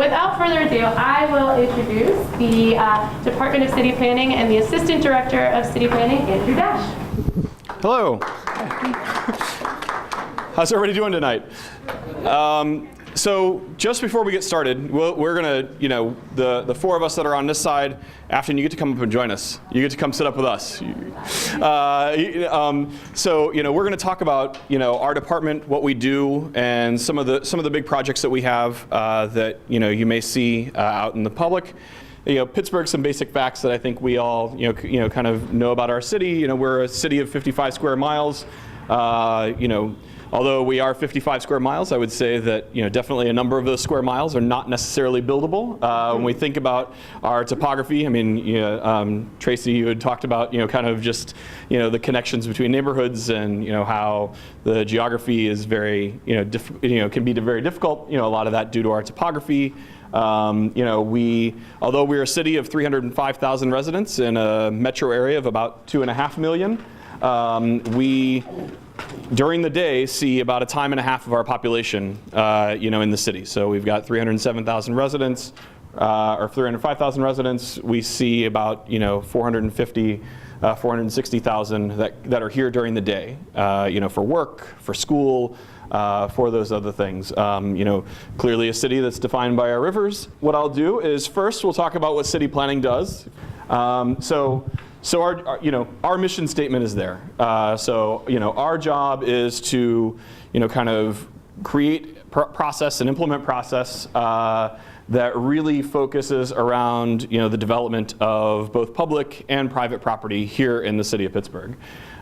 without further ado, I will introduce the Department of City Planning and the Assistant Director of City Planning, Andrew Dash. Hello. How's everybody doing tonight? So just before we get started, we're gonna, the four of us that are on this side, Afton, you get to come up and join us. You get to come sit up with us. So we're gonna talk about our department, what we do, and some of the big projects that we have that you may see out in the public. Pittsburgh, some basic facts that I think we all kind of know about our city. We're a city of 55 square miles. Although we are 55 square miles, I would say that definitely a number of those square miles are not necessarily buildable. When we think about our topography, I mean, Tracy, you had talked about kind of just the connections between neighborhoods and how the geography is very can be very difficult. A lot of that due to our topography. Although we're a city of 305,000 residents in a metro area of about 2.5 million, we during the day see about a time and a half of our population in the city. So we've got 307,000 residents or 305,000 residents. We see about 460,000 that are here during the day for work, for school, for those other things. Clearly a city that's defined by our rivers. What I'll do is first we'll talk about what city planning does. So our mission statement is there. Our job is to kind of create process and implement process that really focuses around the development of both public and private property here in the city of Pittsburgh.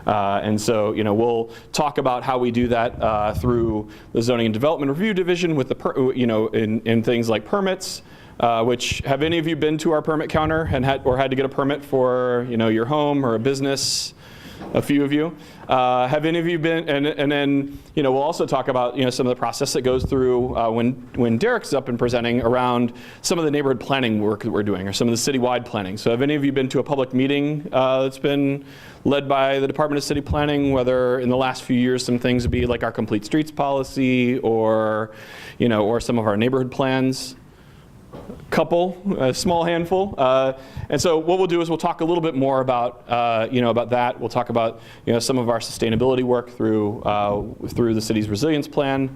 We'll talk about how we do that through the Zoning and Development Review Division with the in things like permits. Which have any of you been to our permit counter and had to get a permit for your home or a business? A few of you. Have any of you been? And then we'll also talk about some of the process that goes through when Derek's up and presenting around some of the neighborhood planning work that we're doing or some of the citywide planning. So have any of you been to a public meeting that's been led by the Department of City Planning? Whether in the last few years some things would be like our complete streets policy or or some of our neighborhood plans. A small handful, and so what we'll do is we'll talk a little bit more about about that. We'll talk about some of our sustainability work through the city's resilience plan,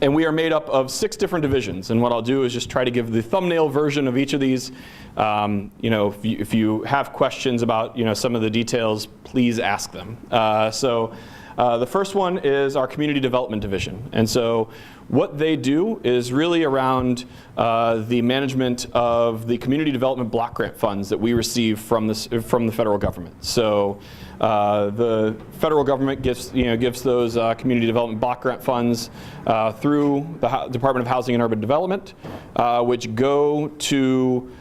and we are made up of 6 different divisions. And what I'll do is just try to give the thumbnail version of each of these. If you have questions about some of the details, please ask them. The first one is our Community Development Division. And so what they do is really around the management of the community development block grant funds that we receive from the federal government. So the federal government gives those community development block grant funds through the Department of Housing and Urban Development, which go to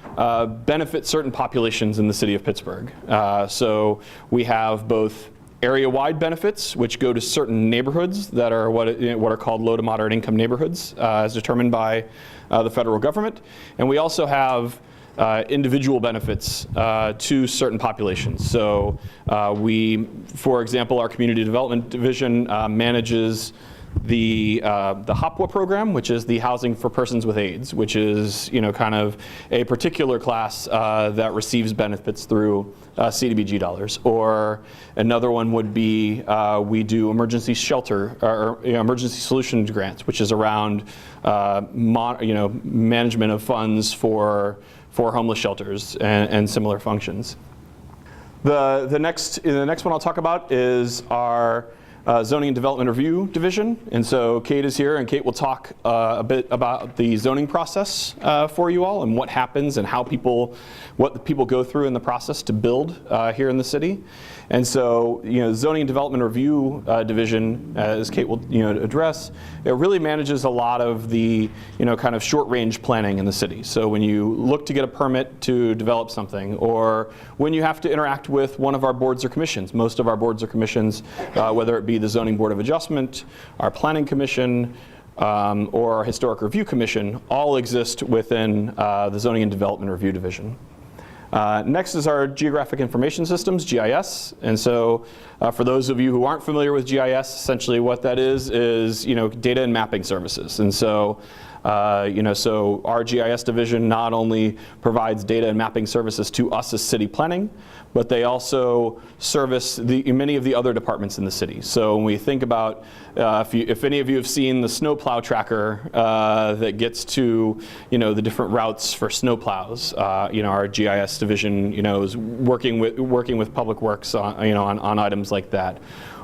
benefit certain populations in the city of Pittsburgh. So we have both area-wide benefits, which go to certain neighborhoods that are what are called low to moderate income neighborhoods, as determined by the federal government. And we also have individual benefits to certain populations. So for example, our Community Development Division manages the HOPWA program, which is the Housing for Persons with AIDS, which is kind of a particular class that receives benefits through CDBG dollars. Or another one would be we do emergency shelter or emergency solutions grants, which is around management of funds for homeless shelters and similar functions. The next one I'll talk about is our Zoning and Development Review Division. And so Kate is here, and Kate will talk a bit about the zoning process for you all and what happens and what the people go through in the process to build here in the city. And so, Zoning and Development Review Division, as Kate will address, it really manages a lot of the kind of short-range planning in the city. So when you look to get a permit to develop something, or when you have to interact with one of our boards or commissions, most of our boards or commissions, whether it be the Zoning Board of Adjustment, our Planning Commission, or our Historic Review Commission, all exist within the Zoning and Development Review Division. Next is our Geographic Information Systems, GIS. And so for those of you who aren't familiar with GIS, essentially what that is data and mapping services. And so So our GIS division not only provides data and mapping services to us as city planning, but they also service many of the other departments in the city. So when we think about, if any of you have seen the snowplow tracker that gets to, the different routes for snowplows, our GIS division, is working with Public Works on items like that,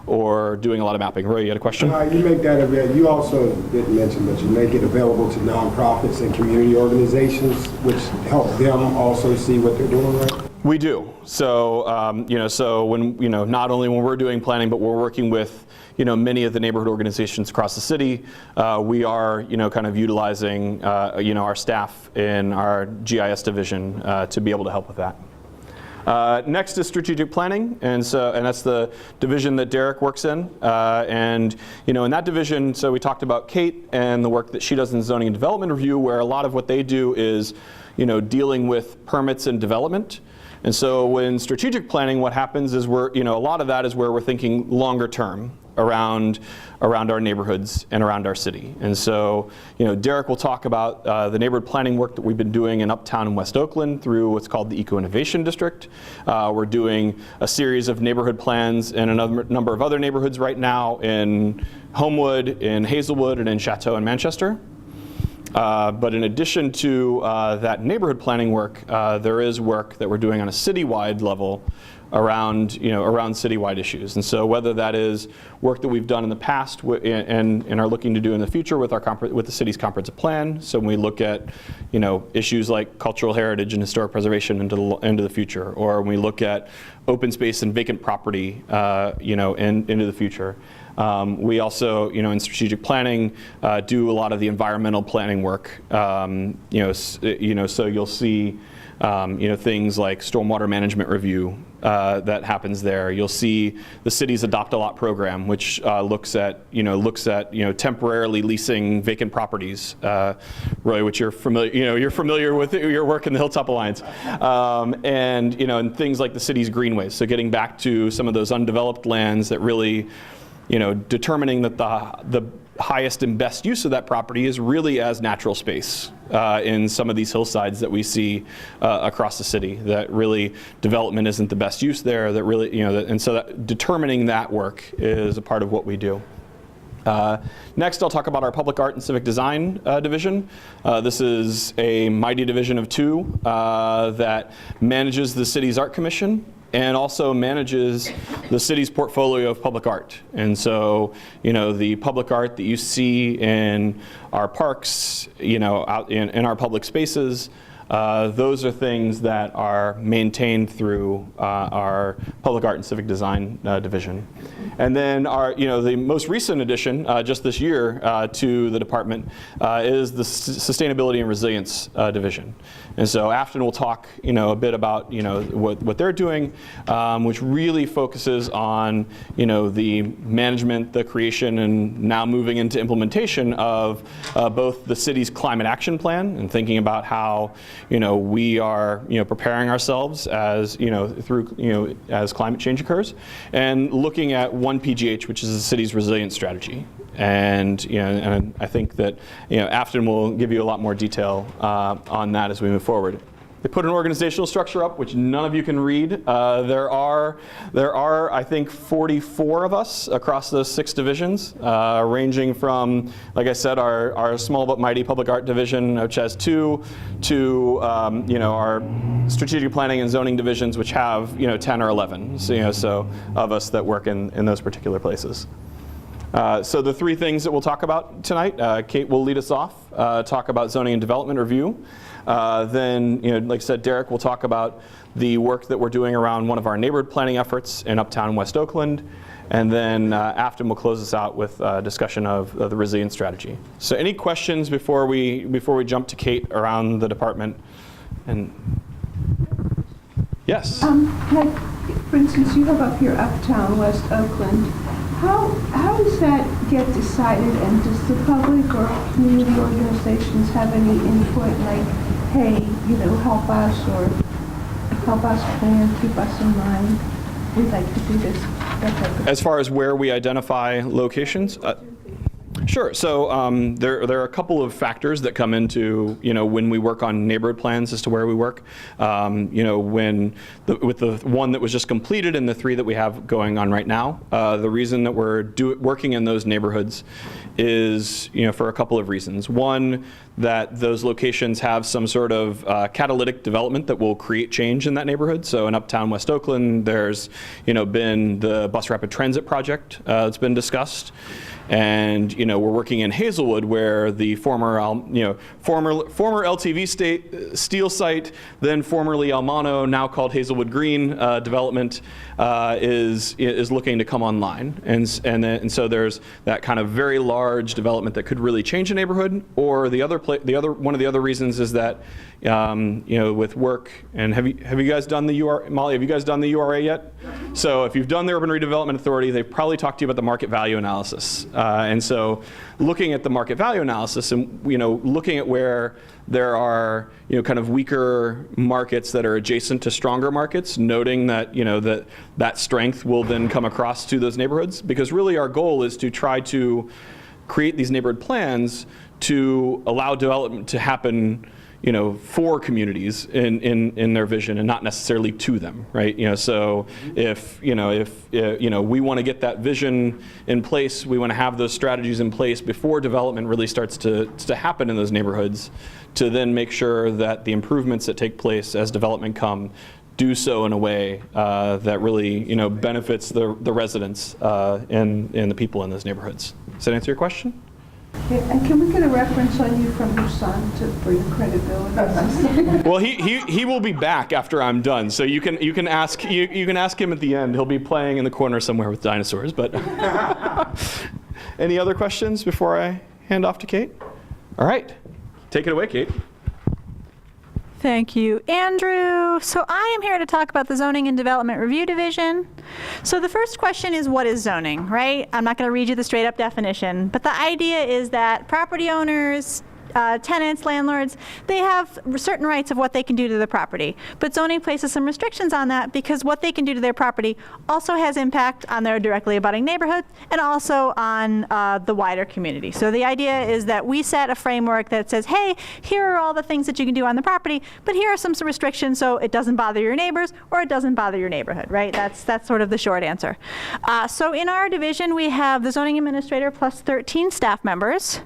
or doing a lot of mapping. Roy, you had a question? You make that available. You also didn't mention, but you make it available to nonprofits and community organizations, which help them also see what they're doing, right? We do. So, so when, not only when we're doing planning, but we're working with, many of the neighborhood organizations across the city. We are, kind of utilizing, our staff in our GIS division to be able to help with that. Next is strategic planning, and that's the division that Derek works in. In that division, so we talked about Kate and the work that she does in zoning and development review, where a lot of what they do is, dealing with permits and development. And so when strategic planning, what happens is a lot of that is where we're thinking longer term around our neighborhoods and around our city. And so, Derek will talk about the neighborhood planning work that we've been doing in Uptown and West Oakland through what's called the Eco-Innovation District. We're doing a series of neighborhood plans in a number of other neighborhoods right now in Homewood, in Hazelwood, and in Chateau and Manchester. But in addition to that neighborhood planning work, there is work that we're doing on a citywide level around citywide issues. And so whether that is work that we've done in the past and are looking to do in the future with the city's comprehensive plan. So when we look at issues like cultural heritage and historic preservation into the future, or when we look at open space and vacant property into the future. We also, in strategic planning, do a lot of the environmental planning work. So you'll see, things like stormwater management review that happens there. You'll see the city's Adopt a Lot program, which looks at temporarily leasing vacant properties. Roy, which you're familiar with your work in the Hilltop Alliance, and things like the city's greenways. So getting back to some of those undeveloped lands that really, determining that the highest and best use of that property is really as natural space in some of these hillsides that we see across the city, that really development isn't the best use there, that really, and so that determining that work is a part of what we do. Next, I'll talk about our Public Art and Civic Design division. This is a mighty division of two that manages the city's art commission and also manages the city's portfolio of public art. And so, the public art that you see in our parks, out in our public spaces, those are things that are maintained through our Public Art and Civic Design division. And then our, the most recent addition, just this year, to the department is the Sustainability and Resilience division. And so Afton will talk, a bit about, what they're doing, which really focuses on, the management, the creation, and now moving into implementation of both the city's climate action plan and thinking about how, we are, preparing ourselves as, as climate change occurs, and looking at 1PGH, which is the city's resilience strategy. And, and I think that, Afton will give you a lot more detail on that as we move forward. They put an organizational structure up, which none of you can read. There are, I think, 44 of us across those 6 divisions, ranging from, like I said, our small but mighty public art division, which has 2, to our strategic planning and zoning divisions, which have 10 or 11. So of us that work in those particular places. So the 3 things that we'll talk about tonight, Kate will lead us off, talk about zoning and development review. Then, like I said, Derek will talk about the work that we're doing around one of our neighborhood planning efforts in Uptown and West Oakland. And then Afton will close us out with a discussion of the resilience strategy. So any questions before we jump to Kate around the department? And yes? Like, for instance, you have up here Uptown, West Oakland. How does that get decided, and does the public or community organizations have any input, like, hey, help us, or help us plan, keep us in mind, we'd like to do this, that type of thing? As far as where we identify locations? Sure. So there are a couple of factors that come into, when we work on neighborhood plans as to where we work. With the one that was just completed and the 3 that we have going on right now, the reason that we're working in those neighborhoods is, for a couple of reasons. One, that those locations have some sort of catalytic development that will create change in that neighborhood. So in Uptown West Oakland, there's, been the bus rapid transit project that's been discussed. And we're working in Hazelwood, where the former LTV steel site, then formerly Almano, now called Hazelwood Green development, is looking to come online, and so there's that kind of very large development that could really change a neighborhood. Or one of the other reasons is that with work, and have you guys done the URA? Molly, have you guys done the URA yet? So if you've done the Urban Redevelopment Authority, they've probably talked to you about the market value analysis. And so looking at the market value analysis and, looking at where there are, kind of weaker markets that are adjacent to stronger markets, noting that, that strength will then come across to those neighborhoods. Because really our goal is to try to create these neighborhood plans to allow development to happen, for communities in their vision, and not necessarily to them, right? So if we want to get that vision in place, we want to have those strategies in place before development really starts to happen in those neighborhoods, to then make sure that the improvements that take place as development come do so in a way that really benefits the residents and the people in those neighborhoods. Does that answer your question? Yeah, and can we get a reference on you from your son for your credibility? Well, he will be back after I'm done, so you can ask him at the end. He'll be playing in the corner somewhere with dinosaurs. But any other questions before I hand off to Kate? All right, take it away, Kate. Thank you, Andrew. So I am here to talk about the Zoning and Development Review Division. So the first question is, what is zoning, right? I'm not going to read you the straight up definition, but the idea is that property owners, tenants, landlords, they have certain rights of what they can do to the property. But zoning places some restrictions on that, because what they can do to their property also has impact on their directly abutting neighborhood and also on the wider community. So the idea is that we set a framework that says, hey, here are all the things that you can do on the property, but here are some restrictions so it doesn't bother your neighbors or it doesn't bother your neighborhood, right? That's sort of the short answer. So in our division, we have the zoning administrator plus 13 staff members.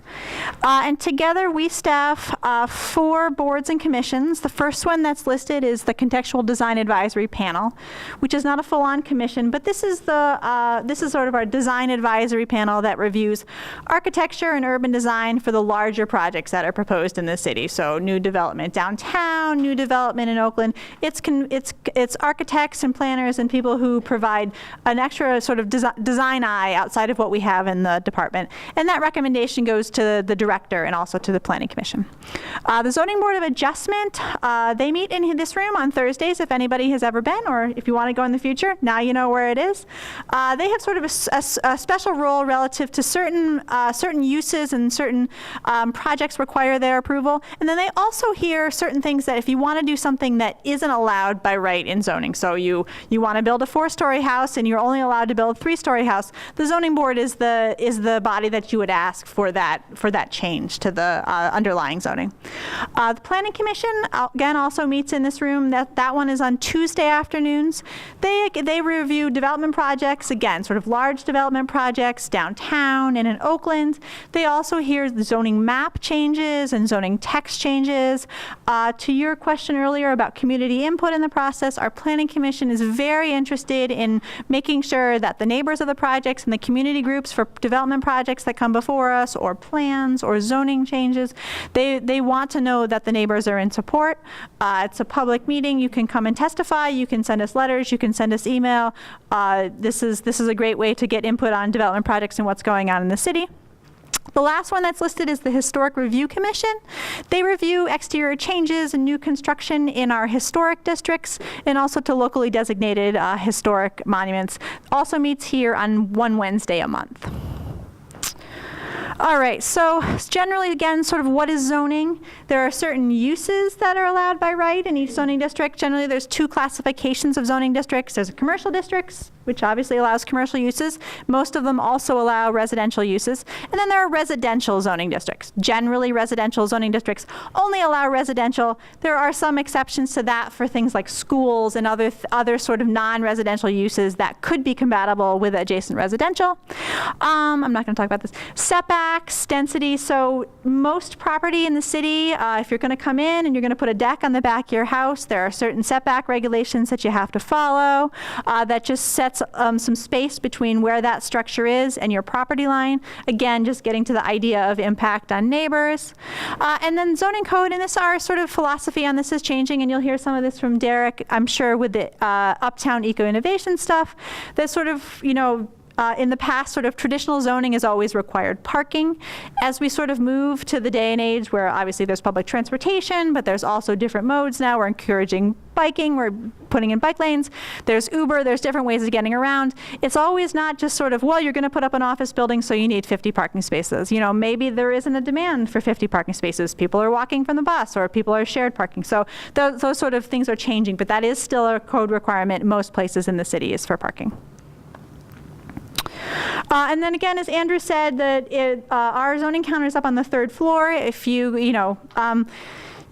And together we staff 4 boards and commissions. The first one that's listed is the Contextual Design Advisory Panel, which is not a full-on commission, but this is sort of our design advisory panel that reviews architecture and urban design for the larger projects that are proposed in the city. So new development downtown, new development in Oakland. It's architects and planners and people who provide an extra sort of design eye outside of what we have in the department. And that recommendation goes to the director and also to the Planning Commission. The Zoning Board of Adjustment, they meet in this room on Thursdays if anybody has ever been, or if you want to go in the future, now you know where it is. They have sort of a special role relative to certain uses and certain projects require their approval. And then they also hear certain things that if you want to do something that isn't allowed by right in zoning, so you want to build a 4-story house and you're only allowed to build a 3-story house, the Zoning Board is the body that you would ask for that change to the underlying zoning. The Planning Commission, again, also meets in this room. That one is on Tuesday afternoons. They review development projects, again, sort of large development projects downtown and in Oakland. They also hear the zoning map changes and zoning text changes. To your question earlier about community input in the process, our Planning Commission is very interested in making sure that the neighbors of the projects and the community groups for development projects that come before us, or plans or zoning changes, they want to know that the neighbors are in support. It's a public meeting. You can come and testify. You can send us letters. You can send us email. This is a great way to get input on development projects and what's going on in the city. The last one that's listed is the Historic Review Commission. They review exterior changes and new construction in our historic districts and also to locally designated historic monuments. Also meets here on one Wednesday a month. All right, so generally, again, sort of what is zoning? There are certain uses that are allowed by right in each zoning district. Generally, there's two classifications of zoning districts. There's commercial districts, which obviously allows commercial uses. Most of them also allow residential uses. And then there are residential zoning districts. Generally, residential zoning districts only allow residential. There are some exceptions to that for things like schools and other sort of non-residential uses that could be compatible with adjacent residential. I'm not going to talk about this. Setbacks, density. So most property in the city, if you're going to come in and you're going to put a deck on the back of your house, there are certain setback regulations that you have to follow that just sets some space between where that structure is and your property line. Again, just getting to the idea of impact on neighbors. And then zoning code, and this our sort of philosophy on this is changing, and you'll hear some of this from Derek, I'm sure, with the Uptown eco-innovation stuff. That sort of, in the past, sort of traditional zoning has always required parking. As we sort of move to the day and age where obviously there's public transportation, but there's also different modes now. We're encouraging biking, we're putting in bike lanes. There's Uber, there's different ways of getting around. It's always not just sort of, well, you're going to put up an office building, so you need 50 parking spaces. Maybe there isn't a demand for 50 parking spaces. People are walking from the bus, or people are shared parking. So those sort of things are changing, but that is still a code requirement in most places in the city is for parking. And then again, as Andrew said, that our zoning counter is up on the 3rd floor. If you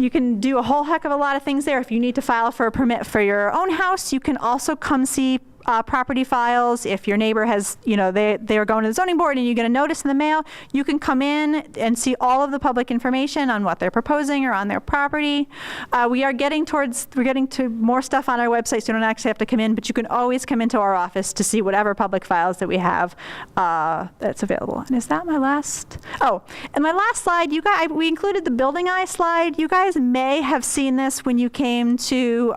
can do a whole heck of a lot of things there. If you need to file for a permit for your own house, you can also come see property files. If your neighbor has, they're going to the zoning board and you get a notice in the mail, you can come in and see all of the public information on what they're proposing or on their property. We're getting to more stuff on our website, so you don't actually have to come in, but you can always come into our office to see whatever public files that we have that's available. And is that my last? Oh, and my last slide, we included the building eye slide. You guys may have seen this when you came to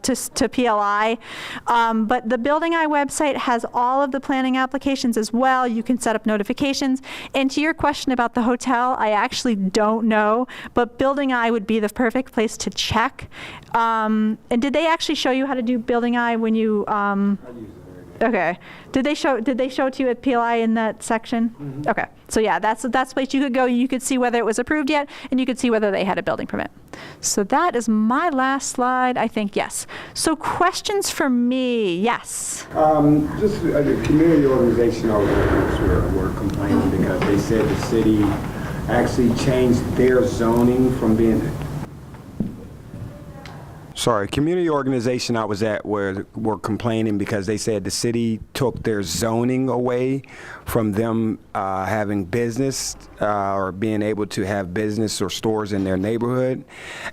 PLI, but the Building Eye website has all of the planning applications as well. You can set up notifications. And to your question about the hotel, I actually don't know, but Building Eye would be the perfect place to check. And did they actually show you how to do Building Eye when you? Okay. Did they show it to you at PLI in that section? Mm-hmm. Okay. So yeah, that's the place you could go. You could see whether it was approved yet, and you could see whether they had a building permit. So that is my last slide, I think. Yes. So questions for me? Yes. Just the community organization over were complaining because they said the city actually changed their zoning from being. Sorry, community organization I was at were complaining because they said the city took their zoning away from them having business or being able to have business or stores in their neighborhood.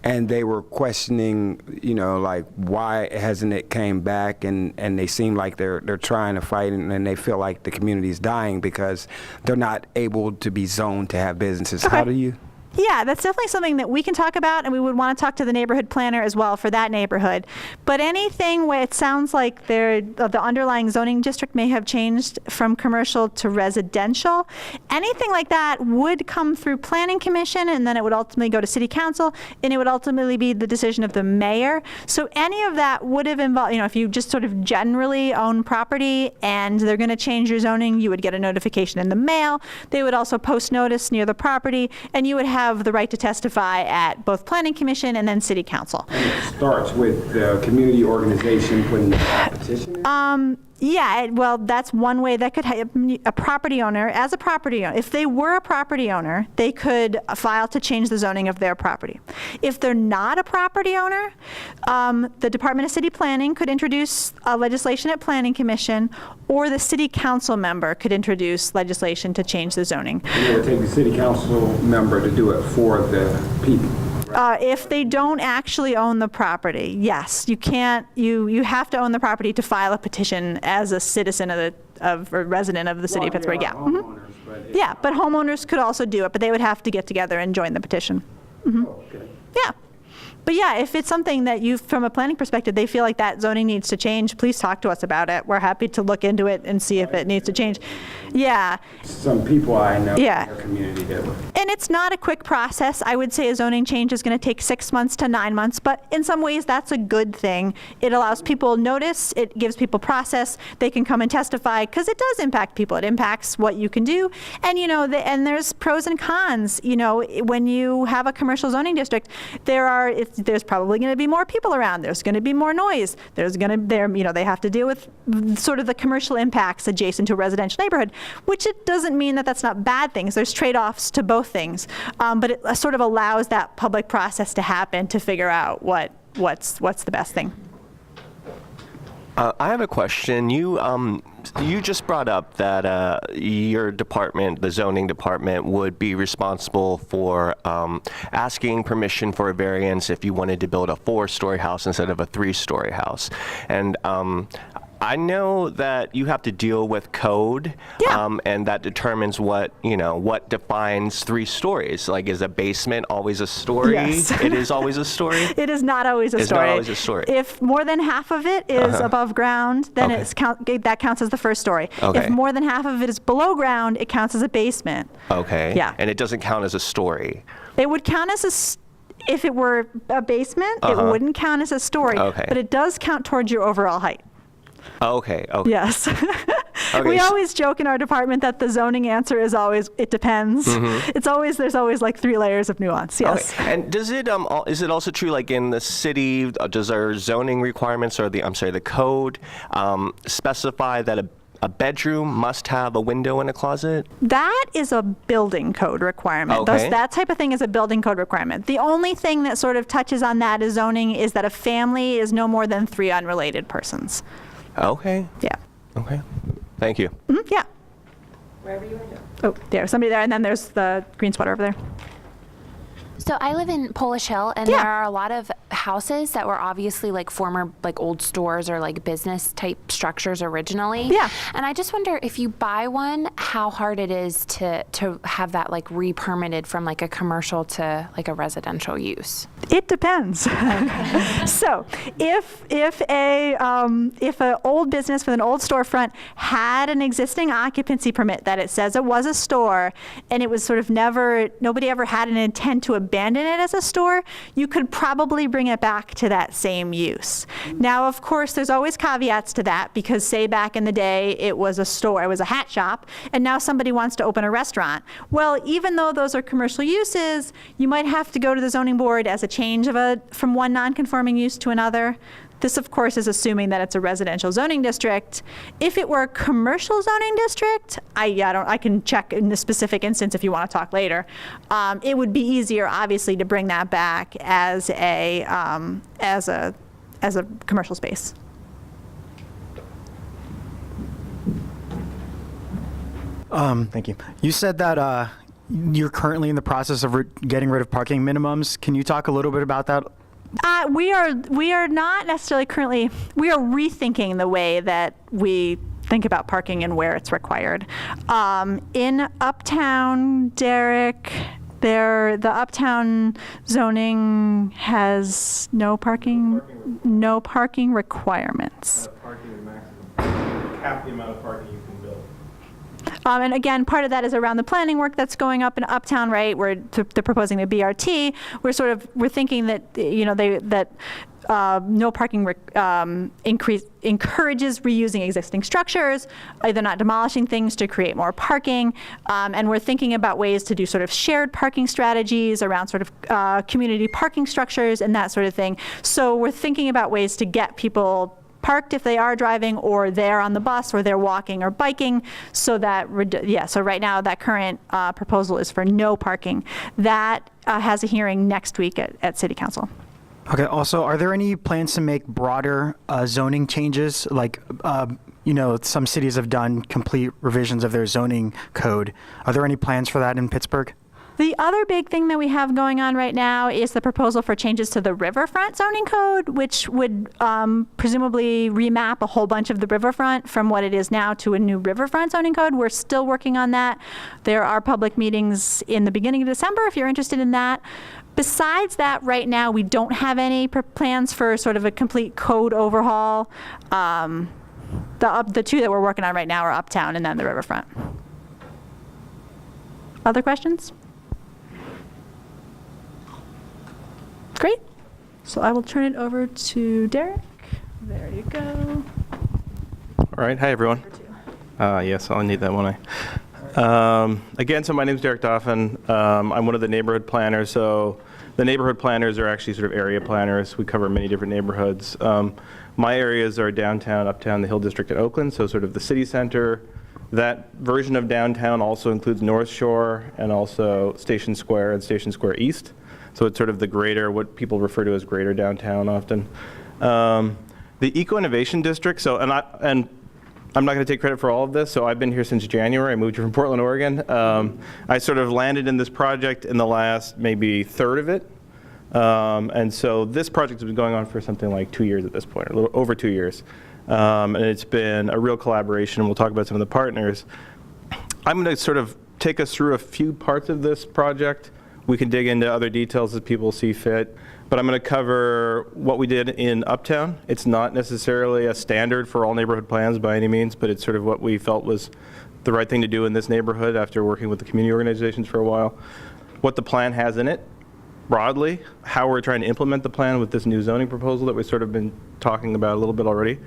And they were questioning, like, why hasn't it came back? And they seem like they're trying to fight, and they feel like the community is dying because they're not able to be zoned to have businesses. Okay. How do you? Yeah, that's definitely something that we can talk about, and we would want to talk to the neighborhood planner as well for that neighborhood. But anything where it sounds like the underlying zoning district may have changed from commercial to residential, anything like that would come through Planning Commission, and then it would ultimately go to City Council, and it would ultimately be the decision of the mayor. So any of that would have involved, if you just sort of generally own property and they're going to change your zoning, you would get a notification in the mail. They would also post notice near the property, and you would have the right to testify at both Planning Commission and then City Council. And it starts with the community organization putting the petition in? Yeah, well, that's one way that could a property owner, as a property owner, if they were a property owner, they could file to change the zoning of their property. If they're not a property owner, the Department of City Planning could introduce legislation at Planning Commission, or the City Council member could introduce legislation to change the zoning. And it would take the City Council member to do it for the people. If they don't actually own the property, yes, you can't. You have to own the property to file a petition as a citizen of a resident of the city of Pittsburgh. Yeah. Mm-hmm. Yeah, but homeowners could also do it, but they would have to get together and join the petition. Mm-hmm. Oh, okay. Yeah. But yeah, if it's something that from a planning perspective, they feel like that zoning needs to change, please talk to us about it. We're happy to look into it and see if it needs to change. Yeah. Some people I know in their community that would. And It's not a quick process. I would say a zoning change is going to take 6 months to 9 months, but in some ways that's a good thing. It allows people notice, it gives people process, they can come and testify, because it does impact people. It impacts what you can do. And, and there's pros and cons. When you have a commercial zoning district, there's probably going to be more people around. There's going to be more noise. They have to deal with sort of the commercial impacts adjacent to a residential neighborhood, which it doesn't mean that that's not bad things. There's trade-offs to both things, but it sort of allows that public process to happen to figure out what's the best thing. I have a question. You just brought up that your department, the zoning department, would be responsible for asking permission for a variance if you wanted to build a 4-story house instead of a 3-story house. And I know that you have to deal with code, and that determines what defines 3 stories. Like, is a basement always a story? Yes. It is always a story? It is not always a It's story. not always a story. If more than half of it is above ground, then that counts as the 1st story. Okay. If more than half of it is below ground, it counts as a basement. Okay. Yeah. And it doesn't count as a story? It would count as if it were a basement, it wouldn't count as a story. Okay. But it does count towards your overall height. Okay. Yes. Okay, We so- always joke in our department that the zoning answer is always, it depends. There's always like 3 layers of nuance. Yes. Okay. And is it also true, like in the city, does our zoning requirements or the code specify that a bedroom must have a window and a closet? That is a building code requirement. Okay. That type of thing is a building code requirement. The only thing that sort of touches on that is zoning is that a family is no more than 3 unrelated persons. Okay. Yeah. Okay. Thank you. Yeah. Wherever you want to go. Oh, there's somebody there, and then there's the green sweater over there. So I live in Polish Hill, and Yeah. there are a lot of houses that were obviously like former like old stores or like business type structures originally. Yeah. And I just wonder if you buy one, how hard it is to have that like re-permitted from like a commercial to like a residential use. It depends. So if a old business with an old storefront had an existing occupancy permit that it says it was a store, and it was sort of nobody ever had an intent to abandon it as a store, you could probably bring it back to that same use. Now, of course, there's always caveats to that, because say back in the day it was a store, it was a hat shop, and now somebody wants to open a restaurant. Well, even though those are commercial uses, you might have to go to the zoning board as a change from one non-conforming use to another. This, of course, is assuming that it's a residential zoning district. If it were a commercial zoning district, I can check in the specific instance if you want to talk later. It would be easier, obviously, to bring that back as a commercial space. Thank you. You said that you're currently in the process of getting rid of parking minimums. Can you talk a little bit about that? We are not necessarily currently, we are rethinking the way that we think about parking and where it's required. In Uptown, Derek, the Uptown zoning has no parking requirements. Parking maximum. Cap the amount of parking you can build. And again, part of that is around the planning work that's going up in Uptown, right? Where they're proposing the BRT. We're thinking that no parking encourages reusing existing structures, either not demolishing things to create more parking, and we're thinking about ways to do sort of shared parking strategies around sort of community parking structures and that sort of thing. So we're thinking about ways to get people parked if they are driving, or they're on the bus, or they're walking or biking, so that, so right now that current proposal is for no parking. That has a hearing next week at City Council. Okay. Also, are there any plans to make broader zoning changes? Like, some cities have done complete revisions of their zoning code. Are there any plans for that in Pittsburgh? The other big thing that we have going on right now is the proposal for changes to the riverfront zoning code, which would presumably remap a whole bunch of the riverfront from what it is now to a new riverfront zoning code. We're still working on that. There are public meetings in the beginning of December if you're interested in that. Besides that, right now, we don't have any plans for sort of a complete code overhaul. The two that we're working on right now are Uptown and then the riverfront. Other questions? Great. So I will turn it over to Derek. There you go. All right. Hi, everyone. Yes, I'll need that, won't I? Again, so my name is Derek Dauphin. I'm one of the neighborhood planners. So the neighborhood planners are actually sort of area planners. We cover many different neighborhoods. My areas are downtown, uptown, the Hill District, and Oakland, so sort of the city center. That version of downtown also includes North Shore and also Station Square and Station Square East. So it's sort of the greater, what people refer to as greater downtown often. The Eco-Innovation District, so, and I'm not going to take credit for all of this, so I've been here since January. I moved here from Portland, Oregon. I sort of landed in this project in the last maybe third of it. And so this project has been going on for something like 2 years at this point, or a little over 2 years. And it's been a real collaboration, and we'll talk about some of the partners. I'm going to sort of take us through a few parts of this project. We can dig into other details as people see fit. But I'm going to cover what we did in Uptown. It's not necessarily a standard for all neighborhood plans by any means, but it's sort of what we felt was the right thing to do in this neighborhood after working with the community organizations for a while. What the plan has in it, broadly, how we're trying to implement the plan with this new zoning proposal that we've sort of been talking about a little bit already.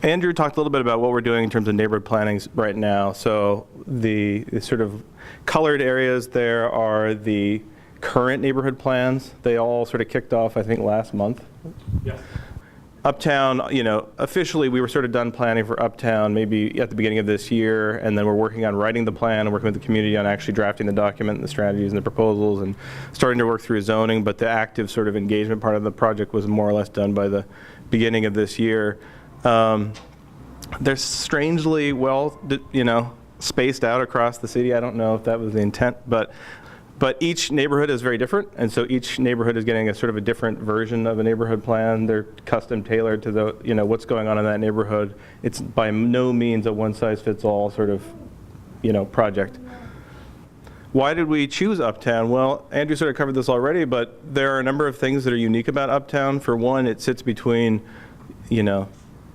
Andrew talked a little bit about what we're doing in terms of neighborhood planning right now. So the sort of colored areas there are the current neighborhood plans. They all sort of kicked off, I think, last month. Yes. Uptown, officially we were sort of done planning for Uptown maybe at the beginning of this year, and then we're working on writing the plan and working with the community on actually drafting the document and the strategies and the proposals and starting to work through zoning, but the active sort of engagement part of the project was more or less done by the beginning of this year. They're strangely well, spaced out across the city. I don't know if that was the intent, but each neighborhood is very different, and so each neighborhood is getting a sort of a different version of a neighborhood plan. They're custom tailored to the, what's going on in that neighborhood. It's by no means a one-size-fits-all sort of, project. Why did we choose Uptown? Well, Andrew sort of covered this already, but there are a number of things that are unique about Uptown. For one, it sits between,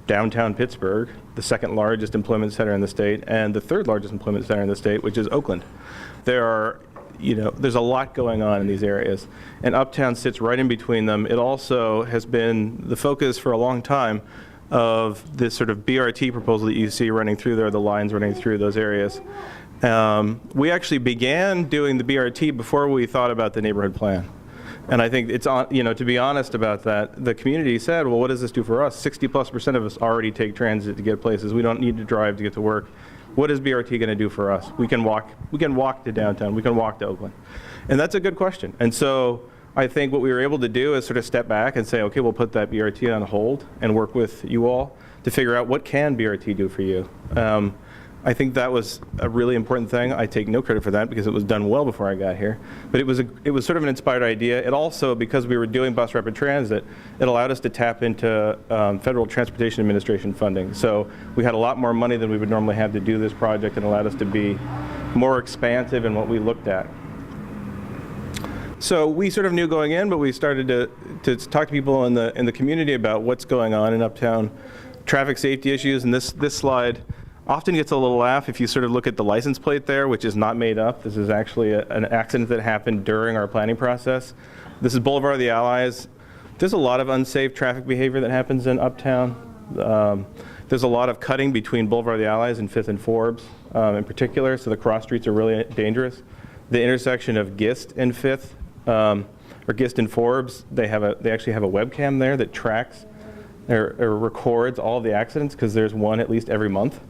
downtown Pittsburgh, the second largest employment center in the state, and the third largest employment center in the state, which is Oakland. There's a lot going on in these areas, and Uptown sits right in between them. It also has been the focus for a long time of this sort of BRT proposal that you see running through there, the lines running through those areas. We actually began doing the BRT before we thought about the neighborhood plan. And I think it's on, to be honest about that, the community said, well, what does this do for us? 60+% of us already take transit to get places. We don't need to drive to get to work. What is BRT going to do for us? We can walk to downtown. We can walk to Oakland. And that's a good question. And so I think what we were able to do is sort of step back and say, okay, we'll put that BRT on hold and work with you all to figure out what can BRT do for you. I think that was a really important thing. I take no credit for that because it was done well before I got here. But it was sort of an inspired idea. It also, because we were doing bus rapid transit, it allowed us to tap into Federal Transportation Administration funding. So we had a lot more money than we would normally have to do this project, and allowed us to be more expansive in what we looked at. So we sort of knew going in, but we started to talk to people in the community about what's going on in Uptown, traffic safety issues, and this slide often gets a little laugh if you sort of look at the license plate there, which is not made up. This is actually an accident that happened during our planning process. This is Boulevard of the Allies. There's a lot of unsafe traffic behavior that happens in Uptown. There's a lot of cutting between Boulevard of the Allies and 5th and Forbes in particular, so the cross streets are really dangerous. The intersection of Gist and 5th, or Gist and Forbes, they actually have a webcam there that tracks or records all of the accidents, because there's one at least every month.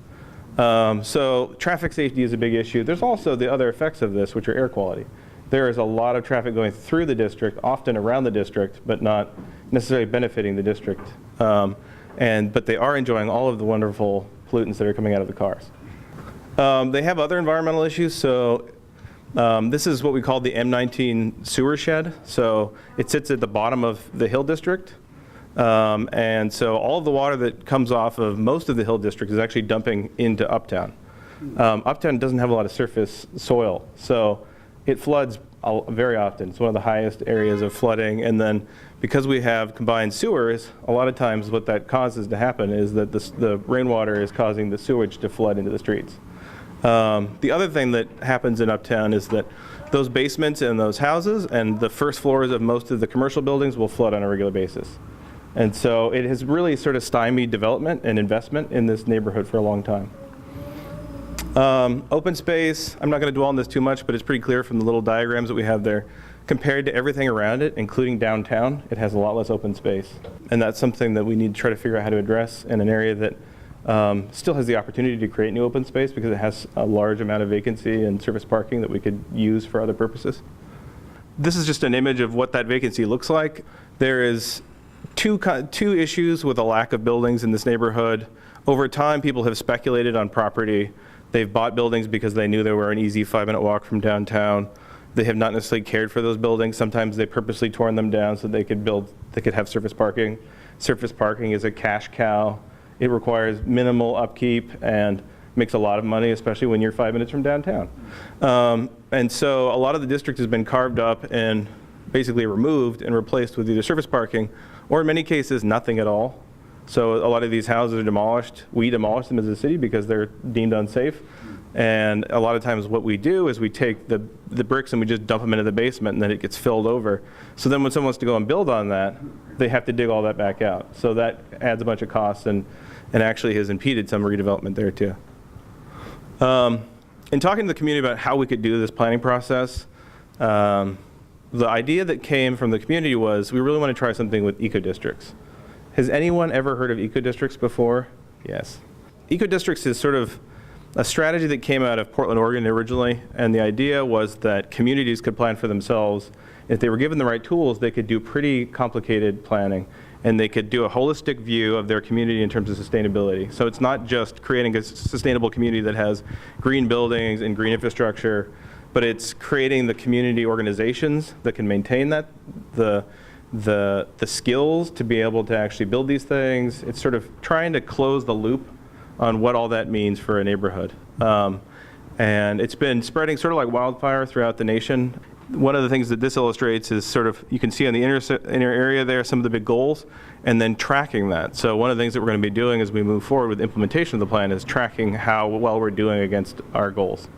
So traffic safety is a big issue. There's also the other effects of this, which are air quality. There is a lot of traffic going through the district, often around the district, but not necessarily benefiting the district. But they are enjoying all of the wonderful pollutants that are coming out of the cars. They have other environmental issues. So this is what we call the M19 sewer shed. So it sits at the bottom of the Hill District. And so all of the water that comes off of most of the Hill District is actually dumping into Uptown. Uptown doesn't have a lot of surface soil, so it floods very often. It's one of the highest areas of flooding, and then because we have combined sewers, a lot of times what that causes to happen is that the rainwater is causing the sewage to flood into the streets. The other thing that happens in Uptown is that those basements in those houses and the first floors of most of the commercial buildings will flood on a regular basis. And so it has really sort of stymied development and investment in this neighborhood for a long time. Open space, I'm not going to dwell on this too much, but it's pretty clear from the little diagrams that we have there. Compared to everything around it, including downtown, it has a lot less open space. And that's something that we need to try to figure out how to address in an area that still has the opportunity to create new open space because it has a large amount of vacancy and surface parking that we could use for other purposes. This is just an image of what that vacancy looks like. There is two issues with a lack of buildings in this neighborhood. Over time, people have speculated on property. They've bought buildings because they knew they were an easy 5-minute walk from downtown. They have not necessarily cared for those buildings. Sometimes they purposely torn them down so they could have surface parking. Surface parking is a cash cow. It requires minimal upkeep and makes a lot of money, especially when you're 5 minutes from downtown. And so a lot of the district has been carved up and basically removed and replaced with either surface parking or in many cases nothing at all. So a lot of these houses are demolished. We demolish them as a city because they're deemed unsafe. And a lot of times what we do is we take the bricks and we just dump them into the basement and then it gets filled over. So then when someone wants to go and build on that, they have to dig all that back out. So that adds a bunch of costs and actually has impeded some redevelopment there too. In talking to the community about how we could do this planning process, the idea that came from the community was we really want to try something with eco-districts. Has anyone ever heard of eco-districts before? Yes. Eco-districts is sort of a strategy that came out of Portland, Oregon originally, and the idea was that communities could plan for themselves. If they were given the right tools, they could do pretty complicated planning, and they could do a holistic view of their community in terms of sustainability. So it's not just creating a sustainable community that has green buildings and green infrastructure, but it's creating the community organizations that can maintain that, the skills to be able to actually build these things. It's sort of trying to close the loop on what all that means for a neighborhood. And it's been spreading sort of like wildfire throughout the nation. One of the things that this illustrates is sort of, you can see on the inner area there some of the big goals, and then tracking that. So one of the things that we're going to be doing as we move forward with implementation of the plan is tracking how well we're doing against our goals.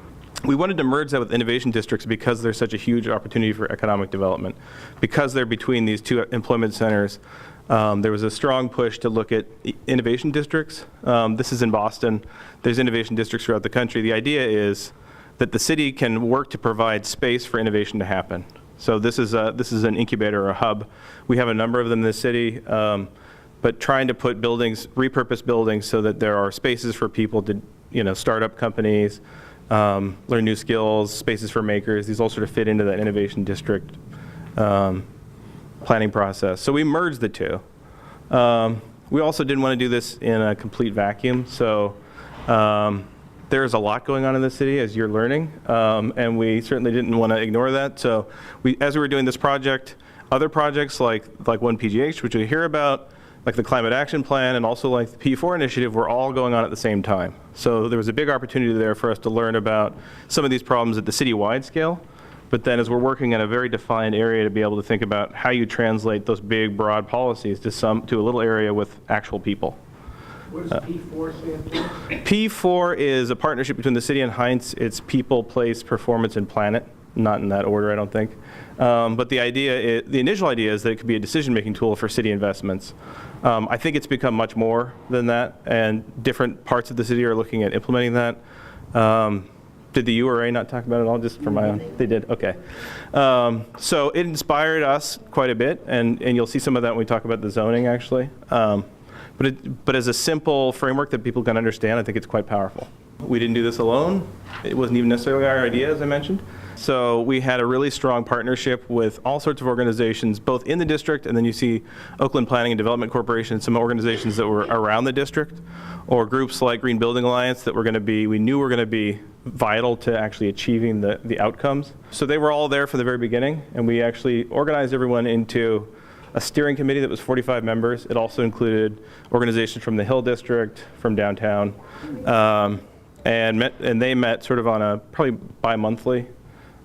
We wanted to merge that with innovation districts because there's such a huge opportunity for economic development. Because they're between these two employment centers, there was a strong push to look at innovation districts. This is in Boston. There's innovation districts throughout the country. The idea is that the city can work to provide space for innovation to happen. So this is an incubator or a hub. We have a number of them in the city, but trying to put buildings, repurpose buildings so that there are spaces for people to, start up companies, learn new skills, spaces for makers. These all sort of fit into that innovation district planning process. So we merged the two. We also didn't want to do this in a complete vacuum. So there's a lot going on in the city, as you're learning, and we certainly didn't want to ignore that. So as we were doing this project, other projects like 1PGH, which we hear about, like the Climate Action Plan, and also like the P4 initiative, were all going on at the same time. So there was a big opportunity there for us to learn about some of these problems at the citywide scale. But then as we're working in a very defined area, to be able to think about how you translate those big, broad policies to a little area with actual people. What does P4 stand for? P4 is a partnership between the city and Heinz. It's people, place, performance, and planet. Not in that order, I don't think. But the initial idea is that it could be a decision-making tool for city investments. I think it's become much more than that, and different parts of the city are looking at implementing that. Did the URA not talk about it at all, just for my own? They did, okay. So it inspired us quite a bit, and you'll see some of that when we talk about the zoning, actually. But as a simple framework that people can understand, I think it's quite powerful. We didn't do this alone. It wasn't even necessarily our idea, as I mentioned. So we had a really strong partnership with all sorts of organizations, both in the district, and then you see Oakland Planning and Development Corporation, some organizations that were around the district, or groups like Green Building Alliance that we knew were going to be vital to actually achieving the outcomes. So they were all there from the very beginning, and we actually organized everyone into a steering committee that was 45 members. It also included organizations from the Hill District, from downtown, and they met sort of on a probably bi-monthly,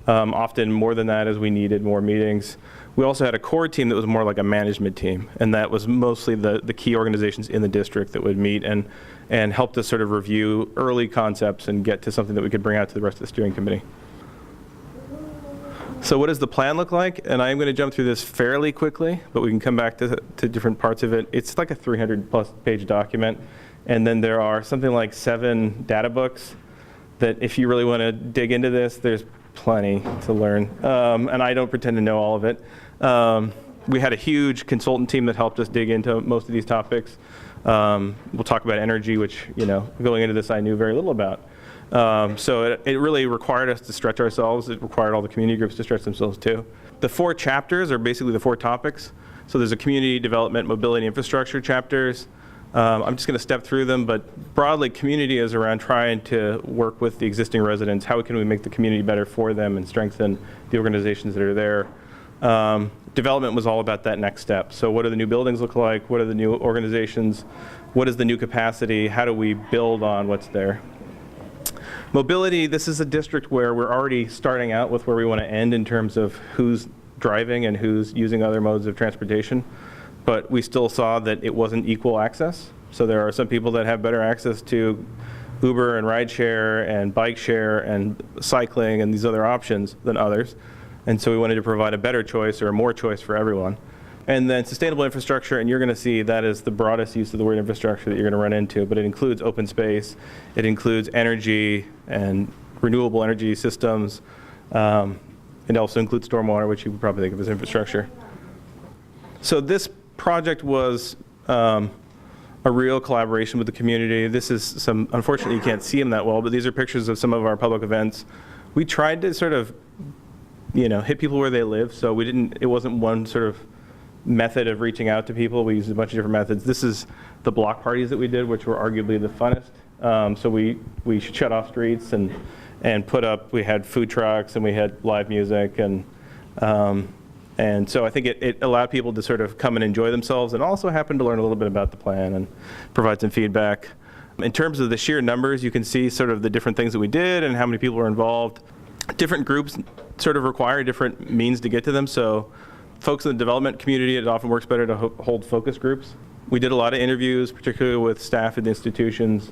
often more than that as we needed more meetings. We also had a core team that was more like a management team, and that was mostly the key organizations in the district that would meet and helped us sort of review early concepts and get to something that we could bring out to the rest of the steering committee. So what does the plan look like? And I'm going to jump through this fairly quickly, but we can come back to different parts of it. It's like a 300+ page document. And then there are something like 7 data books that if you really want to dig into this, there's plenty to learn. And I don't pretend to know all of it. We had a huge consultant team that helped us dig into most of these topics. We'll talk about energy, which, going into this I knew very little about. So it really required us to stretch ourselves. It required all the community groups to stretch themselves too. The 4 chapters are basically the 4 topics. So there's a community development, mobility, infrastructure chapters. I'm just going to step through them, but broadly, community is around trying to work with the existing residents. How can we make the community better for them and strengthen the organizations that are there? Development was all about that next step. So what do the new buildings look like? What are the new organizations? What is the new capacity? How do we build on what's there? Mobility, this is a district where we're already starting out with where we want to end in terms of who's driving and who's using other modes of transportation. But we still saw that it wasn't equal access. So there are some people that have better access to Uber and rideshare and bike share and cycling and these other options than others. And so we wanted to provide a better choice or more choice for everyone. And then sustainable infrastructure, and you're going to see that is the broadest use of the word infrastructure that you're going to run into, but it includes open space, it includes energy and renewable energy systems. It also includes stormwater, which you would probably think of as infrastructure. So this project was a real collaboration with the community. This is some, unfortunately you can't see them that well, but these are pictures of some of our public events. We tried to sort of, hit people where they live, so it wasn't one sort of method of reaching out to people. We used a bunch of different methods. This is the block parties that we did, which were arguably the funnest. So we shut off streets and put up, we had food trucks and we had live music and so I think it allowed people to sort of come and enjoy themselves and also happen to learn a little bit about the plan and provide some feedback. In terms of the sheer numbers, you can see sort of the different things that we did and how many people were involved. Different groups sort of require different means to get to them. So folks in the development community, it often works better to hold focus groups. We did a lot of interviews, particularly with staff at the institutions.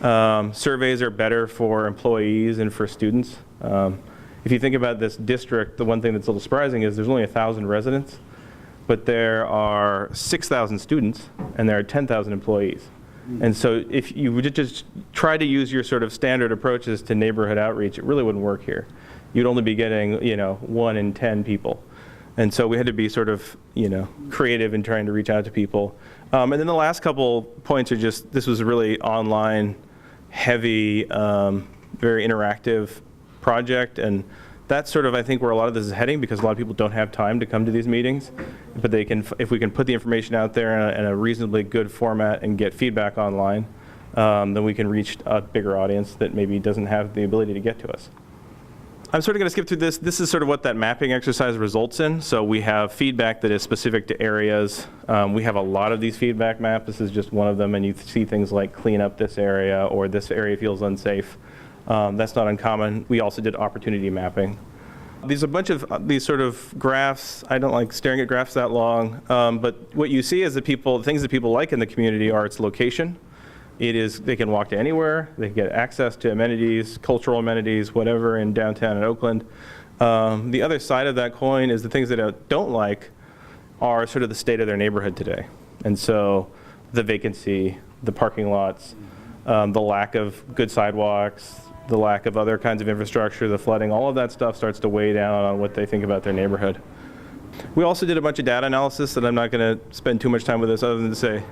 Surveys are better for employees and for students. If you think about this district, the one thing that's a little surprising is there's only 1,000 residents, but there are 6,000 students and there are 10,000 employees. And so if you would just try to use your sort of standard approaches to neighborhood outreach, it really wouldn't work here. You'd only be getting, 1 in 10 people. And so we had to be sort of, creative in trying to reach out to people. And then the last couple points are just, this was a really online, heavy, very interactive project. And that's sort of, I think, where a lot of this is heading, because a lot of people don't have time to come to these meetings. But they can, if we can put the information out there in a reasonably good format and get feedback online, then we can reach a bigger audience that maybe doesn't have the ability to get to us. I'm sort of going to skip through this. This is sort of what that mapping exercise results in. So we have feedback that is specific to areas. We have a lot of these feedback maps. This is just one of them, and you see things like clean up this area or this area feels unsafe. That's not uncommon. We also did opportunity mapping. There's a bunch of these sort of graphs. I don't like staring at graphs that long, but what you see is the things that people like in the community are its location. They can walk to anywhere, they can get access to amenities, cultural amenities, whatever in downtown and Oakland. The other side of that coin is the things that I don't like are sort of the state of their neighborhood today. And so the vacancy, the parking lots, the lack of good sidewalks, the lack of other kinds of infrastructure, the flooding, all of that stuff starts to weigh down on what they think about their neighborhood. We also did a bunch of data analysis that I'm not going to spend too much time with this other than to say,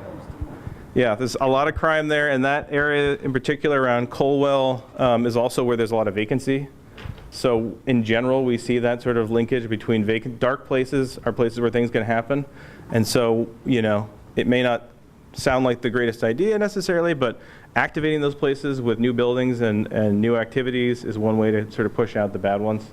yeah, there's a lot of crime there, and that area in particular around Colwell is also where there's a lot of vacancy. So in general, we see that sort of linkage between dark places are places where things can happen. And so, it may not sound like the greatest idea necessarily, but activating those places with new buildings and new activities is one way to sort of push out the bad ones.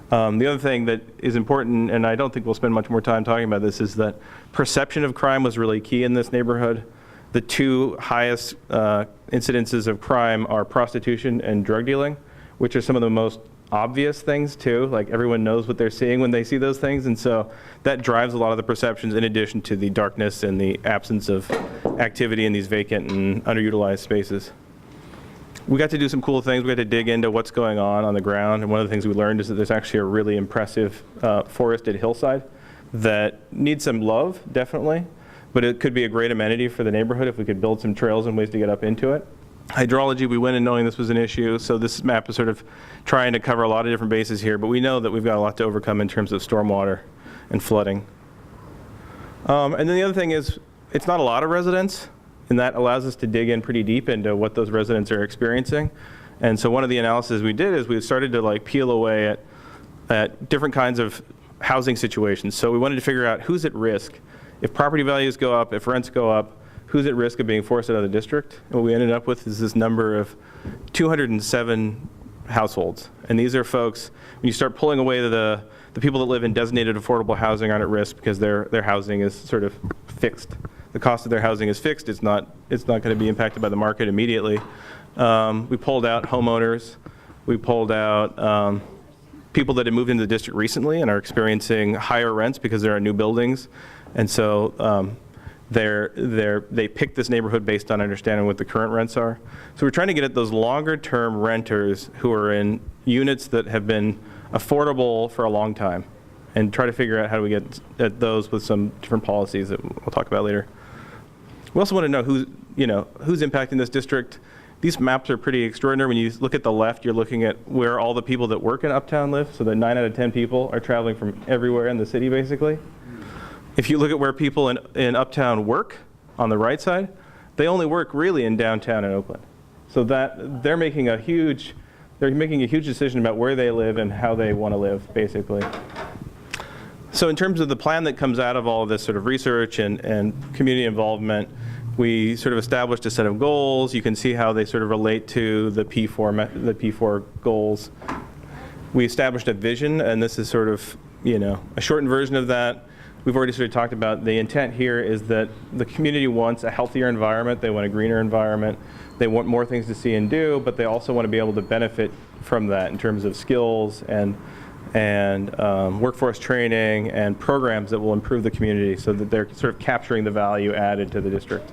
The other thing that is important, and I don't think we'll spend much more time talking about this, is that perception of crime was really key in this neighborhood. The 2 highest incidences of crime are prostitution and drug dealing, which are some of the most obvious things too. Like everyone knows what they're seeing when they see those things, and so that drives a lot of the perceptions in addition to the darkness and the absence of activity in these vacant and underutilized spaces. We got to do some cool things. We got to dig into what's going on the ground. And one of the things we learned is that there's actually a really impressive forested hillside that needs some love, definitely. But it could be a great amenity for the neighborhood if we could build some trails and ways to get up into it. Hydrology, we went in knowing this was an issue. So this map is sort of trying to cover a lot of different bases here. But we know that we've got a lot to overcome in terms of stormwater and flooding. And then the other thing is, it's not a lot of residents. And that allows us to dig in pretty deep into what those residents are experiencing. And so one of the analysis we did is we started to like peel away at different kinds of housing situations. So we wanted to figure out who's at risk. If property values go up, if rents go up, who's at risk of being forced out of the district? And what we ended up with is this number of 207 households. And these are folks, when you start pulling away the people that live in designated affordable housing aren't at risk because their housing is sort of fixed. The cost of their housing is fixed. It's not going to be impacted by the market immediately. We pulled out homeowners. We pulled out people that had moved into the district recently and are experiencing higher rents because there are new buildings. And so they picked this neighborhood based on understanding what the current rents are. So we're trying to get at those longer term renters who are in units that have been affordable for a long time and try to figure out how do we get at those with some different policies that we'll talk about later. We also want to know who's impacting this district. These maps are pretty extraordinary. When you look at the left, you're looking at where all the people that work in Uptown live, so that 9 out of 10 people are traveling from everywhere in the city, basically. If you look at where people in Uptown work, on the right side, they only work really in downtown in Oakland. So that they're making a huge decision about where they live and how they want to live, basically. So in terms of the plan that comes out of all of this sort of research and community involvement, we sort of established a set of goals. You can see how they sort of relate to the P4 goals. We established a vision, and this is sort of, a shortened version of that. We've already sort of talked about the intent here is that the community wants a healthier environment. They want a greener environment. They want more things to see and do, but they also want to be able to benefit from that in terms of skills and workforce training and programs that will improve the community so that they're sort of capturing the value added to the district.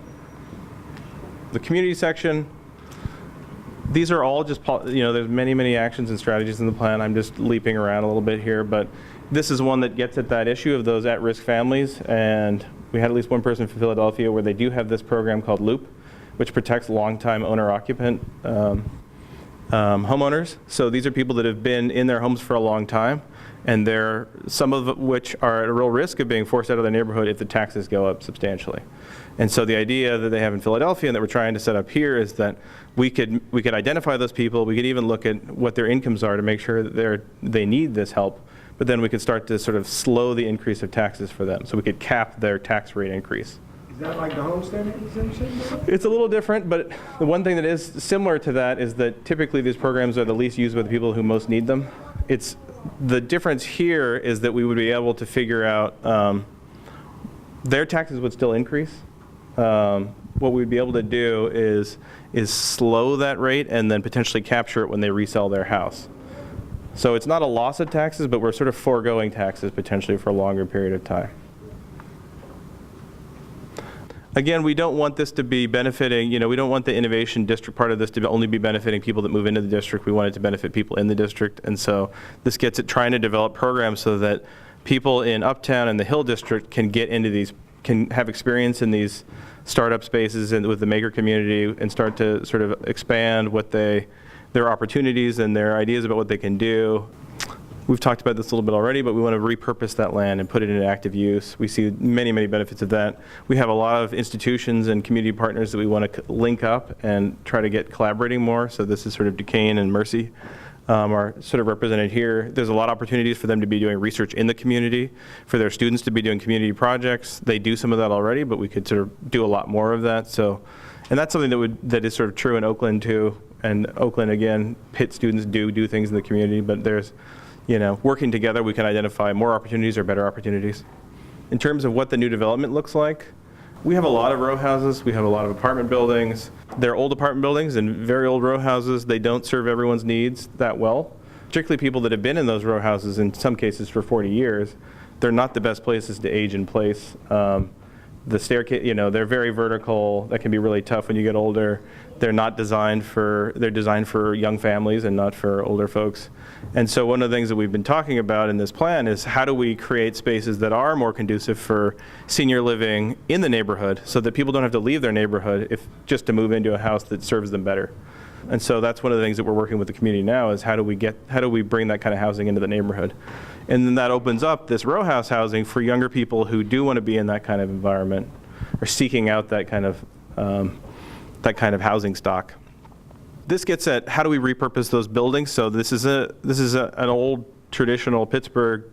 The community section, these are all just, there's many actions and strategies in the plan. I'm just leaping around a little bit here, but this is one that gets at that issue of those at-risk families. And we had at least one person from Philadelphia where they do have this program called LOOP, which protects longtime owner-occupant homeowners. So these are people that have been in their homes for a long time, and some of which are at a real risk of being forced out of their neighborhood if the taxes go up substantially. And so the idea that they have in Philadelphia and that we're trying to set up here is that we could identify those people. We could even look at what their incomes are to make sure that they need this help. But then we could start to sort of slow the increase of taxes for them. So we could cap their tax rate increase. Is that like the homestead exemption? It's a little different, but the one thing that is similar to that is that typically these programs are the least used by the people who most need them. The difference here is that we would be able to figure out their taxes would still increase. What we'd be able to do is slow that rate and then potentially capture it when they resell their house. So it's not a loss of taxes, but we're sort of foregoing taxes potentially for a longer period of time. Again, we don't want this to be benefiting, we don't want the innovation district part of this to only be benefiting people that move into the district. We want it to benefit people in the district. And so this gets at trying to develop programs so that people in Uptown and the Hill District can get into these, can have experience in these startup spaces and with the maker community and start to sort of expand their opportunities and their ideas about what they can do. We've talked about this a little bit already, but we want to repurpose that land and put it into active use. We see many benefits of that. We have a lot of institutions and community partners that we want to link up and try to get collaborating more. So this is sort of Duquesne and Mercy are sort of represented here. There's a lot of opportunities for them to be doing research in the community, for their students to be doing community projects. They do some of that already, but we could sort of do a lot more of that. So, and that's something that is sort of true in Oakland too. And Oakland, again, Pitt students do things in the community, but there's, working together, we can identify more opportunities or better opportunities. In terms of what the new development looks like, we have a lot of row houses. We have a lot of apartment buildings. They're old apartment buildings and very old row houses. They don't serve everyone's needs that well, particularly people that have been in those row houses in some cases for 40 years. They're not the best places to age in place. the staircase, they're very vertical. That can be really tough when you get older. They're designed for young families and not for older folks. And so one of the things that we've been talking about in this plan is how do we create spaces that are more conducive for senior living in the neighborhood so that people don't have to leave their neighborhood just to move into a house that serves them better. And so that's one of the things that we're working with the community now is how do we bring that kind of housing into the neighborhood? And then that opens up this row house housing for younger people who do want to be in that kind of environment or seeking out that kind of housing stock. This gets at how do we repurpose those buildings? So this is an old traditional Pittsburgh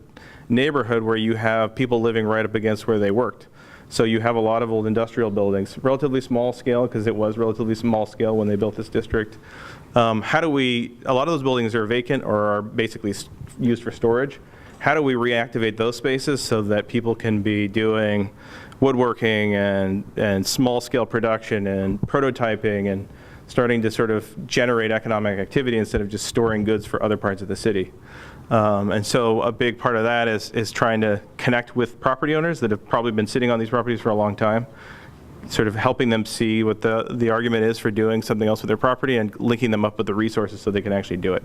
neighborhood where you have people living right up against where they worked. So you have a lot of old industrial buildings, relatively small scale because it was relatively small scale when they built this district. A lot of those buildings are vacant or are basically used for storage. How do we reactivate those spaces so that people can be doing woodworking and small scale production and prototyping and starting to sort of generate economic activity instead of just storing goods for other parts of the city? And so a big part of that is trying to connect with property owners that have probably been sitting on these properties for a long time, sort of helping them see what the argument is for doing something else with their property and linking them up with the resources so they can actually do it.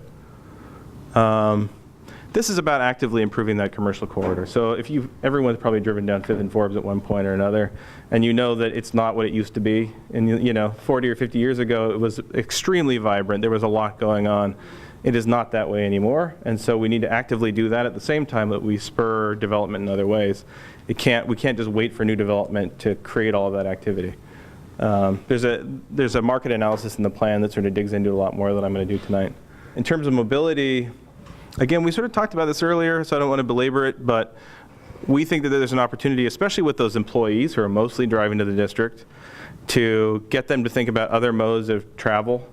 This is about actively improving that commercial corridor. So everyone's probably driven down 5th and Forbes at one point or another, and you know that it's not what it used to be. And 40 or 50 years ago, it was extremely vibrant. There was a lot going on. It is not that way anymore, and so we need to actively do that at the same time that we spur development in other ways. We can't just wait for new development to create all of that activity. There's a market analysis in the plan that sort of digs into a lot more than I'm going to do tonight. In terms of mobility, again, we sort of talked about this earlier, so I don't want to belabor it, but we think that there's an opportunity, especially with those employees who are mostly driving to the district, to get them to think about other modes of travel.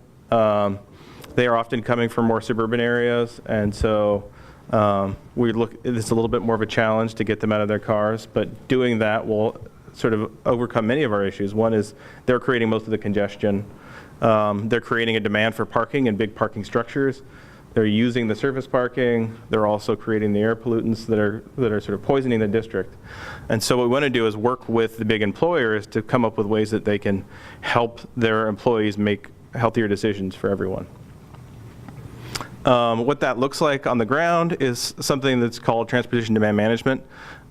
They are often coming from more suburban areas, and so it's a little bit more of a challenge to get them out of their cars, but doing that will sort of overcome many of our issues. One is they're creating most of the congestion. They're creating a demand for parking and big parking structures. They're using the surface parking. They're also creating the air pollutants that are sort of poisoning the district. And so what we want to do is work with the big employers to come up with ways that they can help their employees make healthier decisions for everyone. What that looks like on the ground is something that's called transportation demand management.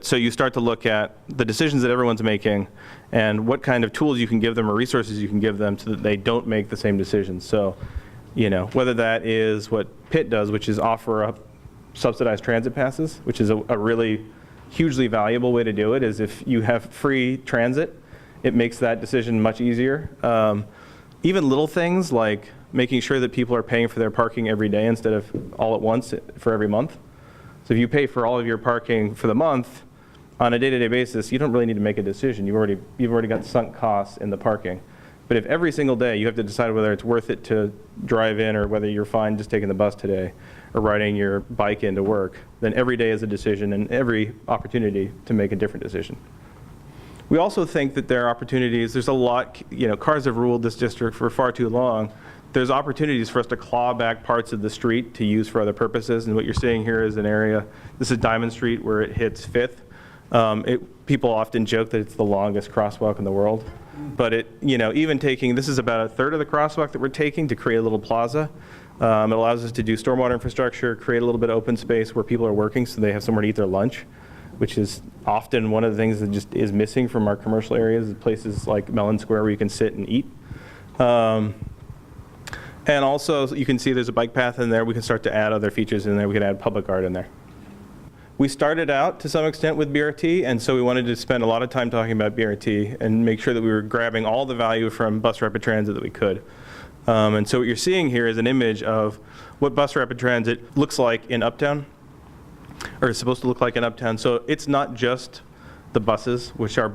So you start to look at the decisions that everyone's making and what kind of tools you can give them or resources you can give them so that they don't make the same decisions. So, whether that is what Pitt does, which is offer up subsidized transit passes, which is a really hugely valuable way to do it, is if you have free transit, it makes that decision much easier. Even little things like making sure that people are paying for their parking every day instead of all at once for every month. So if you pay for all of your parking for the month on a day-to-day basis, you don't really need to make a decision. You've already got sunk costs in the parking. But if every single day you have to decide whether it's worth it to drive in or whether you're fine just taking the bus today or riding your bike into work, then every day is a decision and every opportunity to make a different decision. We also think that there are opportunities. There's a lot, cars have ruled this district for far too long. There's opportunities for us to claw back parts of the street to use for other purposes. And what you're seeing here is an area, this is Diamond Street where it hits 5th. People often joke that it's the longest crosswalk in the world. But even this is about a third of the crosswalk that we're taking to create a little plaza. It allows us to do stormwater infrastructure, create a little bit of open space where people are working so they have somewhere to eat their lunch, which is often one of the things that just is missing from our commercial areas, places like Mellon Square where you can sit and eat. And also, you can see there's a bike path in there. We can start to add other features in there. We can add public art in there. We started out to some extent with BRT, and so we wanted to spend a lot of time talking about BRT and make sure that we were grabbing all the value from bus rapid transit that we could. And so what you're seeing here is an image of what bus rapid transit looks like in Uptown, or is supposed to look like in Uptown. So it's not just the buses, which are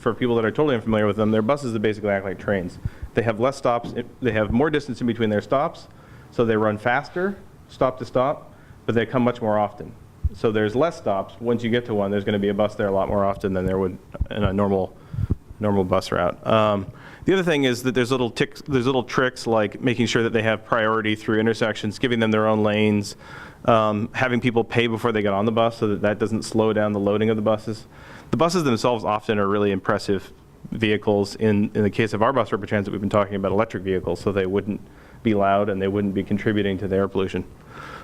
for people that are totally unfamiliar with them, they're buses that basically act like trains. They have less stops, they have more distance in between their stops, so they run faster, stop to stop, but they come much more often. So there's less stops. Once you get to one, there's going to be a bus there a lot more often than there would in a normal normal bus route. The other thing is that there's little tricks like making sure that they have priority through intersections, giving them their own lanes, having people pay before they get on the bus so that that doesn't slow down the loading of the buses. The buses themselves often are really impressive vehicles. In the case of our bus rapid transit, we've been talking about electric vehicles, so they wouldn't be loud and they wouldn't be contributing to the air pollution.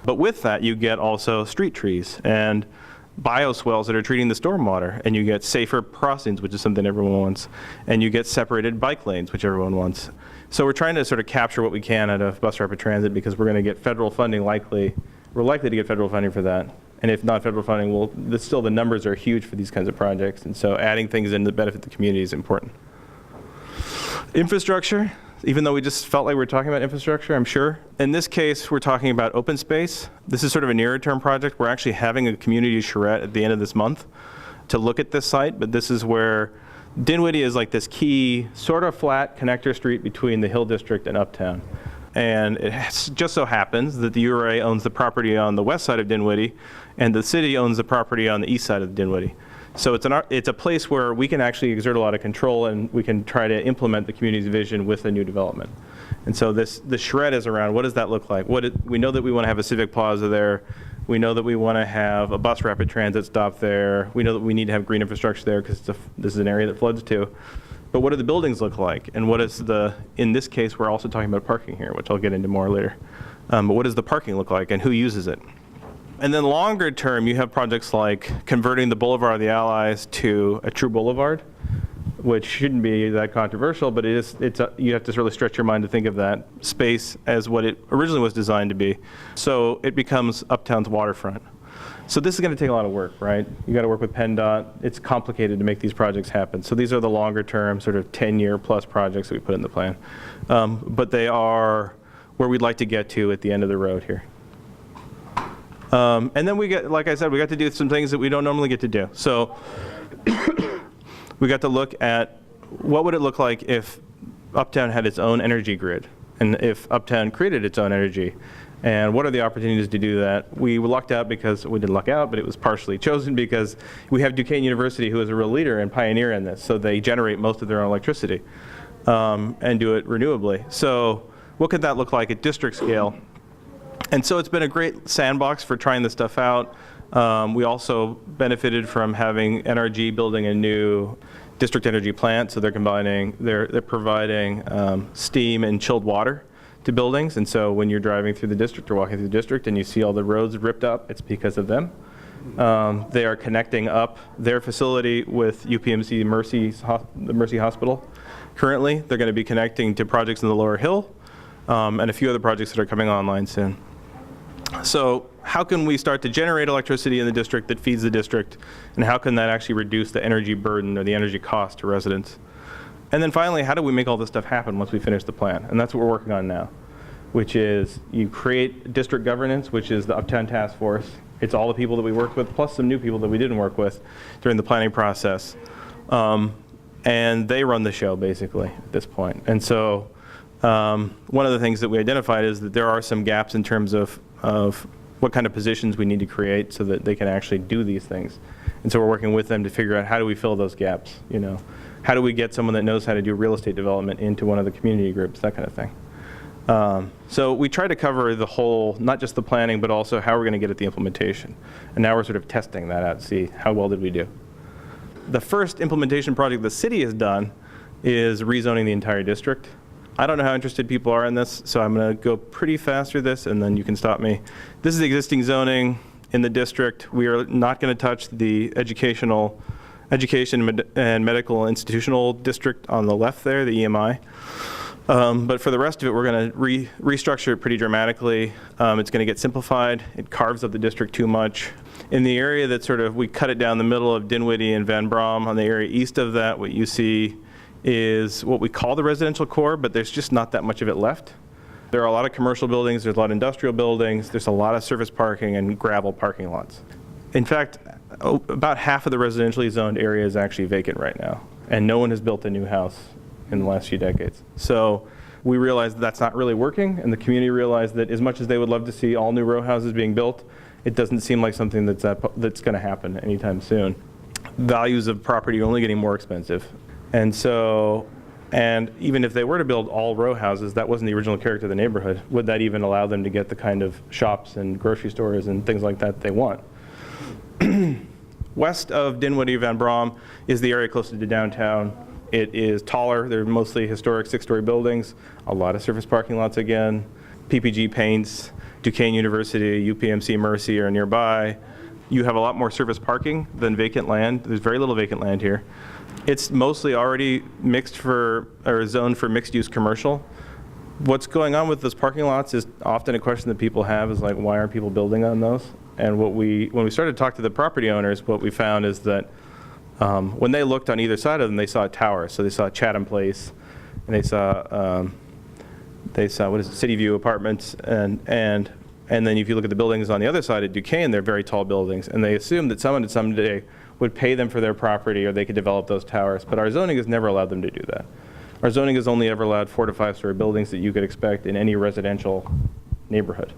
But with that, you get also street trees and bioswales that are treating the stormwater, and you get safer crossings, which is something everyone wants, and you get separated bike lanes, which everyone wants. So we're trying to sort of capture what we can out of bus rapid transit because we're going to get federal funding we're likely to get federal funding for that. And if not federal funding, still the numbers are huge for these kinds of projects, and so adding things in to benefit the community is important. Infrastructure, even though we just felt like we were talking about infrastructure, I'm sure. In this case, we're talking about open space. This is sort of a nearer term project. We're actually having a community charrette at the end of this month to look at this site, but this is where Dinwiddie is like this key sort of flat connector street between the Hill District and Uptown. And it just so happens that the URA owns the property on the west side of Dinwiddie, and the city owns the property on the east side of Dinwiddie. So it's a place where we can actually exert a lot of control, and we can try to implement the community's vision with a new development. And so the charrette is around, what does that look like? We know that we want to have a civic plaza there. We know that we want to have a bus rapid transit stop there. We know that we need to have green infrastructure there because this is an area that floods too. But what do the buildings look like? And what is in this case, we're also talking about parking here, which I'll get into more later. But what does the parking look like and who uses it? And then longer term, you have projects like converting the Boulevard of the Allies to a true boulevard, which shouldn't be that controversial, but you have to really stretch your mind to think of that space as what it originally was designed to be. So it becomes Uptown's waterfront. So this is going to take a lot of work, right? You got to work with PennDOT. It's complicated to make these projects happen. So these are the longer term, sort of 10-year plus projects that we put in the plan. But they are where we'd like to get to at the end of the road here. And then like I said, we got to do some things that we don't normally get to do. So we got to look at what would it look like if Uptown had its own energy grid, and if Uptown created its own energy, and what are the opportunities to do that? We lucked out because we didn't luck out, but it was partially chosen because we have Duquesne University, who is a real leader and pioneer in this. So they generate most of their own electricity and do it renewably. So what could that look like at district scale? And so it's been a great sandbox for trying this stuff out. We also benefited from having NRG building a new district energy plant. So they're providing steam and chilled water to buildings. And so when you're driving through the district or walking through the district and you see all the roads ripped up, it's because of them. They are connecting up their facility with UPMC the Mercy Hospital. Currently, they're going to be connecting to projects in the Lower Hill and a few other projects that are coming online soon. So how can we start to generate electricity in the district that feeds the district, and how can that actually reduce the energy burden or the energy cost to residents? And then finally, how do we make all this stuff happen once we finish the plan? And that's what we're working on now, which is you create district governance, which is the Uptown Task Force. It's all the people that we worked with, plus some new people that we didn't work with during the planning process. And they run the show, basically, at this point. And so one of the things that we identified is that there are some gaps in terms of what kind of positions we need to create so that they can actually do these things. And so we're working with them to figure out how do we fill those gaps, you know? How do we get someone that knows how to do real estate development into one of the community groups, that kind of thing. So we try to cover the whole, not just the planning, but also how we're going to get at the implementation. And now we're sort of testing that out to see how well did we do. The first implementation project the city has done is rezoning the entire district. I don't know how interested people are in this, so I'm going to go pretty fast through this, and then you can stop me. This is the existing zoning in the district. We are not going to touch the education and medical institutional district on the left there, the EMI. But for the rest of it, we're going to restructure it pretty dramatically. It's going to get simplified. It carves up the district too much. In the area that sort of, we cut it down the middle of Dinwiddie and Van Brom. On the area east of that, what you see is what we call the residential core, but there's just not that much of it left. There are a lot of commercial buildings, there's a lot of industrial buildings, there's a lot of surface parking and gravel parking lots. In fact, about half of the residentially zoned area is actually vacant right now, and no one has built a new house in the last few decades. So we realized that's not really working, and the community realized that as much as they would love to see all new row houses being built, it doesn't seem like something that's going to happen anytime soon. Values of property are only getting more expensive. And so, and even if they were to build all row houses, that wasn't the original character of the neighborhood. Would that even allow them to get the kind of shops and grocery stores and things like that they want? West of Dinwiddie Van Brom is the area closest to downtown. It is taller. They're mostly historic 6-story buildings, a lot of surface parking lots again. PPG Paints, Duquesne University, UPMC Mercy are nearby. You have a lot more surface parking than vacant land. There's very little vacant land here. It's mostly already mixed for, or zoned for mixed-use commercial. What's going on with those parking lots is often a question that people have is like, why aren't people building on those? And when we started to talk to the property owners, what we found is that when they looked on either side of them, they saw a tower. So they saw Chatham Place, and they saw what is it, City View Apartments, and then if you look at the buildings on the other side of Duquesne, they're very tall buildings, and they assumed that someone someday would pay them for their property or they could develop those towers. But our zoning has never allowed them to do that. Our zoning has only ever allowed 4 to 5-story buildings that you could expect in any residential neighborhood.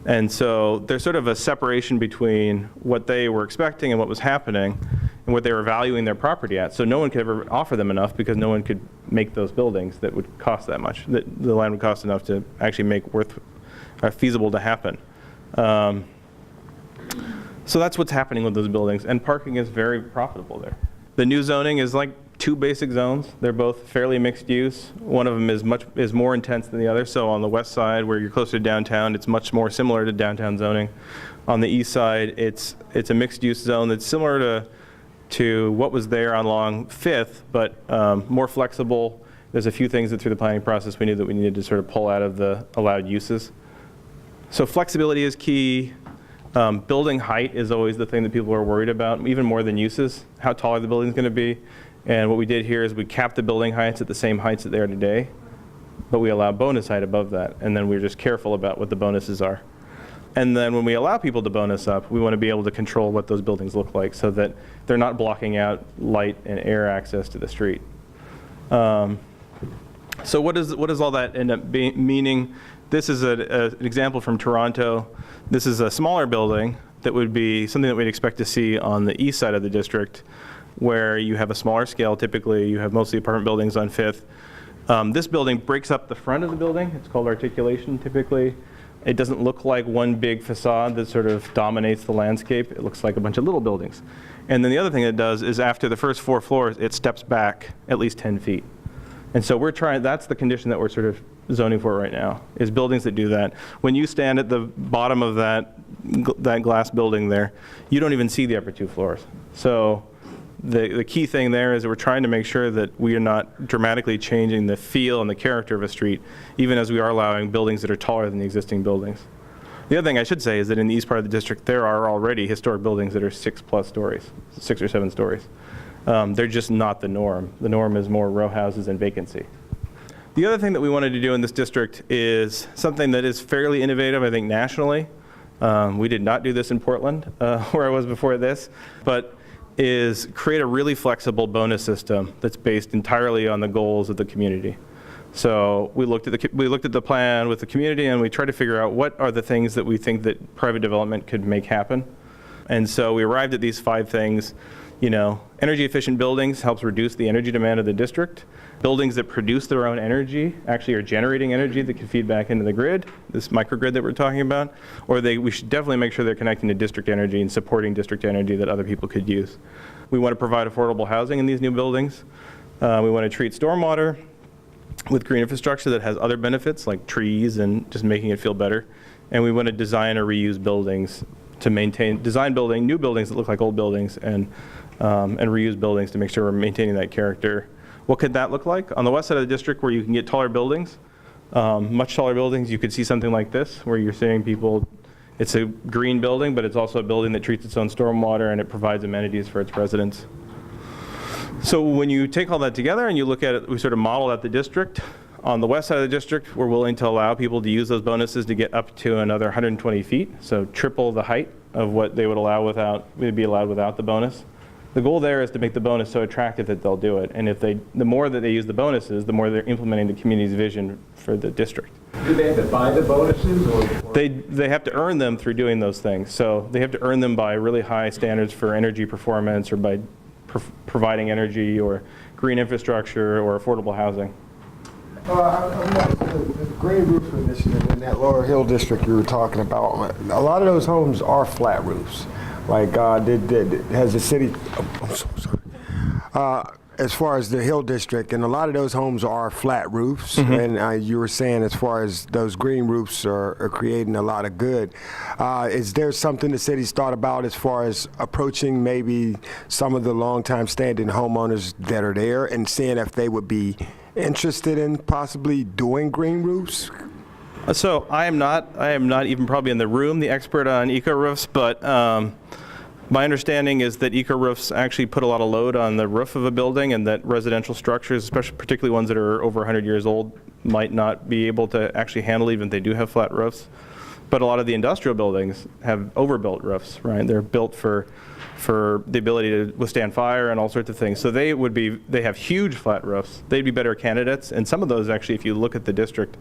And so there's sort of a separation between what they were expecting and what was happening and what they were valuing their property at. So no one could ever offer them enough because no one could make those buildings that would cost that much. That the land would cost enough to actually make feasible to happen. So that's what's happening with those buildings, and parking is very profitable there. The new zoning is like 2 basic zones. They're both fairly mixed use. One of them is more intense than the other. So on the west side, where you're closer to downtown, it's much more similar to downtown zoning. On the east side, it's a mixed use zone that's similar to what was there along 5th, but more flexible. There's a few things that through the planning process we knew that we needed to sort of pull out of the allowed uses. So flexibility is key. Building height is always the thing that people are worried about, even more than uses. How tall are the buildings going to be? And what we did here is we capped the building heights at the same heights that they are today, but we allow bonus height above that. And then we're just careful about what the bonuses are. And then when we allow people to bonus up, we want to be able to control what those buildings look like so that they're not blocking out light and air access to the street. So what does all that end up meaning? This is an example from Toronto. This is a smaller building that would be something that we'd expect to see on the east side of the district, where you have a smaller scale. Typically, you have mostly apartment buildings on 5th. This building breaks up the front of the building. It's called articulation, typically. It doesn't look like one big facade that sort of dominates the landscape. It looks like a bunch of little buildings. And then the other thing it does is after the first 4 floors, it steps back at least 10 feet. And so that's the condition that we're sort of zoning for right now, is buildings that do that. When you stand at the bottom of that glass building there, you don't even see the upper 2 floors. So the key thing there is that we're trying to make sure that we are not dramatically changing the feel and the character of a street, even as we are allowing buildings that are taller than the existing buildings. The other thing I should say is that in the east part of the district, there are already historic buildings that are 6+ stories, 6 or 7 stories. They're just not the norm. The norm is more row houses and vacancy. The other thing that we wanted to do in this district is something that is fairly innovative, I think, nationally. We did not do this in Portland, where I was before this, but is create a really flexible bonus system that's based entirely on the goals of the community. So we looked at the plan with the community, and we tried to figure out what are the things that we think that private development could make happen. And so we arrived at these 5 things. Energy efficient buildings helps reduce the energy demand of the district. Buildings that produce their own energy actually are generating energy that can feed back into the grid, this microgrid that we're talking about, or we should definitely make sure they're connecting to district energy and supporting district energy that other people could use. We want to provide affordable housing in these new buildings. We want to treat stormwater with green infrastructure that has other benefits like trees and just making it feel better. And we want to design or reuse buildings to design new buildings that look like old buildings and reuse buildings to make sure we're maintaining that character. What could that look like? On the west side of the district, where you can get taller buildings, much taller buildings, you could see something like this, where you're seeing people, it's a green building, but it's also a building that treats its own stormwater and it provides amenities for its residents. So when you take all that together and you look at it, we sort of model out the district. On the west side of the district, we're willing to allow people to use those bonuses to get up to another 120 feet, so triple the height of what they would be allowed without the bonus. The goal there is to make the bonus so attractive that they'll do it. And the more that they use the bonuses, the more they're implementing the community's vision for the district. Do they have to buy the bonuses? Or? They have to earn them through doing those things. So they have to earn them by really high standards for energy performance or by providing energy or green infrastructure or affordable housing. The green roof initiative in that Lower Hill district you were talking about, a lot of those homes are flat roofs. Like, has the city, I'm so sorry. As far as the Hill district, and a lot of those homes are flat roofs, and you were saying as far as those green roofs are creating a lot of good. Is there something the city's thought about as far as approaching maybe some of the longtime standing homeowners that are there and seeing if they would be interested in possibly doing green roofs? So I am not even probably in the room the expert on eco roofs, but my understanding is that eco roofs actually put a lot of load on the roof of a building, and that residential structures, especially particularly ones that are over 100 years old, might not be able to actually handle even if they do have flat roofs. But a lot of the industrial buildings have overbuilt roofs, right? They're built for the ability to withstand fire and all sorts of things. So they have huge flat roofs. They'd be better candidates, and some of those actually, if you look at the district,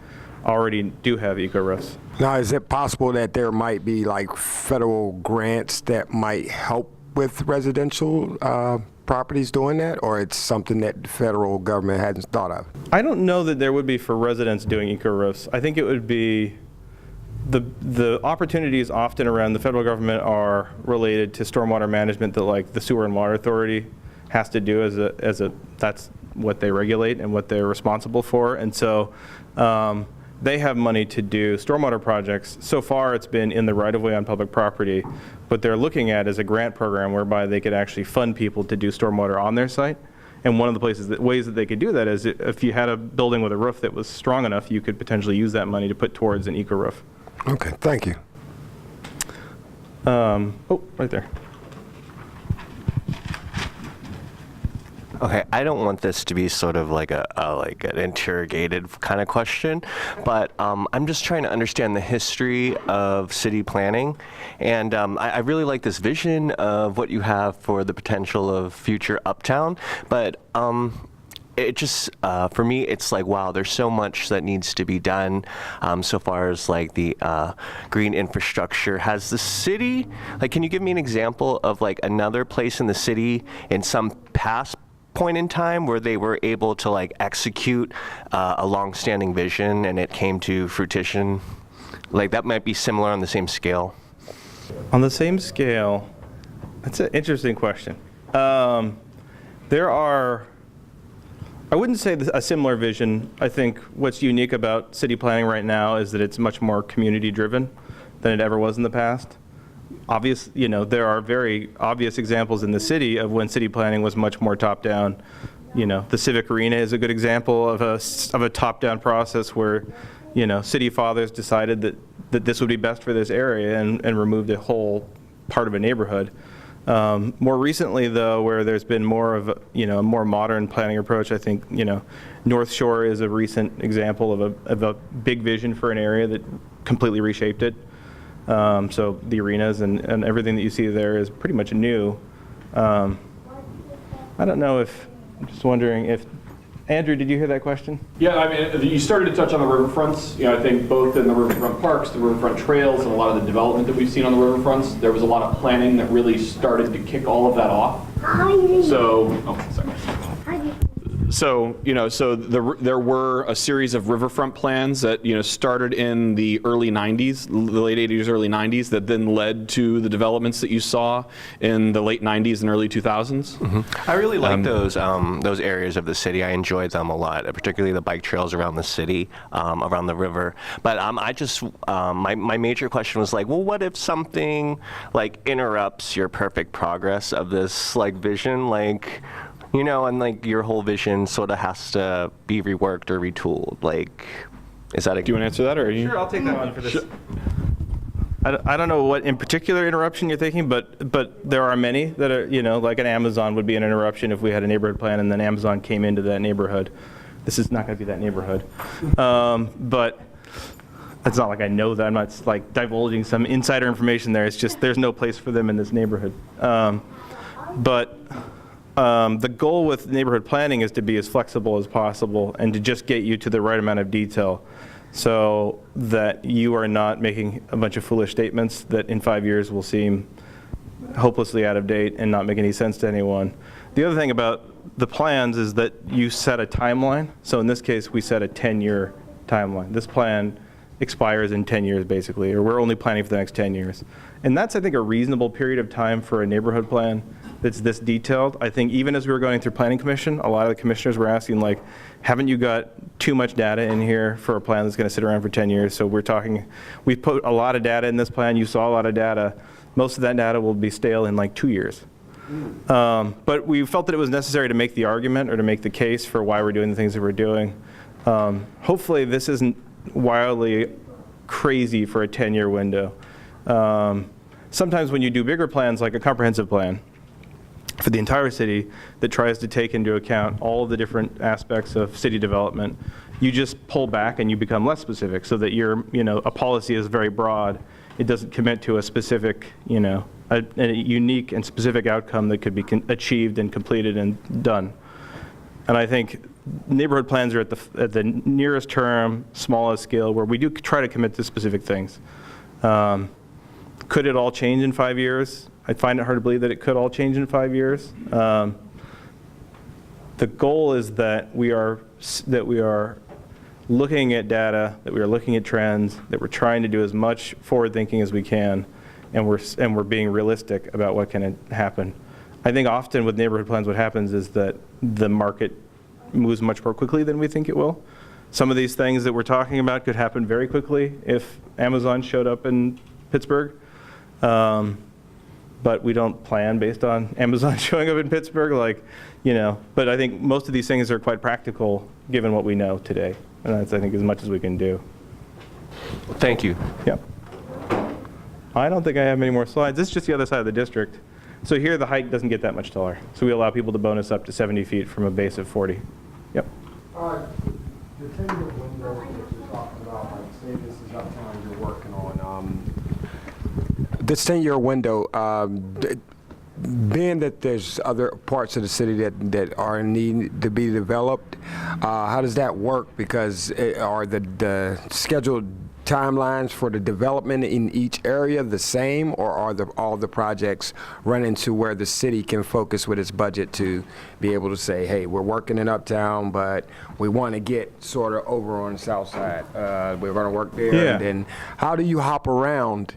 already do have eco roofs. Now, is it possible that there might be like federal grants that might help with residential properties doing that, or it's something that the federal government hasn't thought of? I don't know that there would be for residents doing eco roofs. I think it would be the opportunities often around the federal government are related to stormwater management that like the Sewer and Water Authority has to do as a that's what they regulate and what they're responsible for. And so they have money to do stormwater projects. So far it's been in the right-of-way on public property. What they're looking at is a grant program whereby they could actually fund people to do stormwater on their site. And one of the ways that they could do that is if you had a building with a roof that was strong enough, you could potentially use that money to put towards an eco roof. Okay, thank you. Oh, right there. Okay, I don't want this to be sort of like like an interrogated kind of question, but I'm just trying to understand the history of city planning, and I really like this vision of what you have for the potential of future Uptown, but it just, for me, it's like, wow, there's so much that needs to be done so far as like the green infrastructure. Has the city, like, can you give me an example of like another place in the city in some past point in time where they were able to like execute a long-standing vision and it came to fruition? Like that might be similar on the same scale. On the same scale, that's an interesting question. There are, I wouldn't say a similar vision. I think what's unique about city planning right now is that it's much more community driven than it ever was in the past. There are very obvious examples in the city of when city planning was much more top-down. The Civic Arena is a good example of a top-down process where, city fathers decided that this would be best for this area and removed a whole part of a neighborhood. More recently, though, where there's been more of a more modern planning approach, I think North Shore is a recent example of a big vision for an area that completely reshaped it. So the arenas and everything that you see there is pretty much new. I don't know I'm just wondering if, Andrew, did you hear that question? Yeah, I mean, you started to touch on the riverfronts. I think both in the riverfront parks, the riverfront trails, and a lot of the development that we've seen on the riverfronts, there was a lot of planning that really started to kick all of that off. There were a series of riverfront plans that started in the early 90s, the late 80s, early 90s, that then led to the developments that you saw in the late 90s and early 2000s. Mm-hmm. I really like those areas of the city. I enjoyed them a lot, particularly the bike trails around the city, around the river. But my major question was like, well, what if something like interrupts your perfect progress of this like vision, like? And like your whole vision sort of has to be reworked or retooled. Like, is that Do you want to answer that, or are you? Sure, I'll take that one for this. I don't know what in particular interruption you're thinking, but there are many that are, like an Amazon would be an interruption if we had a neighborhood plan and then Amazon came into that neighborhood. This is not going to be that neighborhood. But it's not like I know that. I'm not like divulging some insider information there. It's just there's no place for them in this neighborhood. The goal with neighborhood planning is to be as flexible as possible and to just get you to the right amount of detail so that you are not making a bunch of foolish statements that in 5 years will seem hopelessly out of date and not make any sense to anyone. The other thing about the plans is that you set a timeline. So in this case, we set a 10-year timeline. This plan expires in 10 years, basically, or we're only planning for the next 10 years. And that's, I think, a reasonable period of time for a neighborhood plan that's this detailed. I think even as we were going through Planning Commission, a lot of the commissioners were asking, like, haven't you got too much data in here for a plan that's going to sit around for 10 years? So we put a lot of data in this plan. You saw a lot of data. Most of that data will be stale in like 2 years. But we felt that it was necessary to make the argument or to make the case for why we're doing the things that we're doing. Hopefully this isn't wildly crazy for a 10-year window. Sometimes when you do bigger plans, like a comprehensive plan for the entire city that tries to take into account all of the different aspects of city development, you just pull back and you become less specific so that a policy is very broad. It doesn't commit to a specific, a unique and specific outcome that could be achieved and completed and done. And I think neighborhood plans are at the nearest term, smallest scale, where we do try to commit to specific things. Could it all change in 5 years? I find it hard to believe that it could all change in 5 years. The goal is that we are looking at data, that we are looking at trends, that we're trying to do as much forward thinking as we can, and we're being realistic about what can happen. I think often with neighborhood plans what happens is that the market moves much more quickly than we think it will. Some of these things that we're talking about could happen very quickly if Amazon showed up in Pittsburgh. But we don't plan based on Amazon showing up in Pittsburgh, but I think most of these things are quite practical given what we know today. And that's, I think, as much as we can do. Thank you. Yep. I don't think I have many more slides. This is just the other side of the district. So here the height doesn't get that much taller. So we allow people to bonus up to 70 feet from a base of 40. Yep. The 10-year window that you're talking about, like say this is Uptown you're working on, this 10-year window, being that there's other parts of the city that are in need to be developed, how does that work? Because are the scheduled timelines for the development in each area the same, or are all the projects running to where the city can focus with its budget to be able to say, hey, we're working in Uptown, but we want to get sort of over on the south side. We're going to work there. Yeah. And then how do you hop around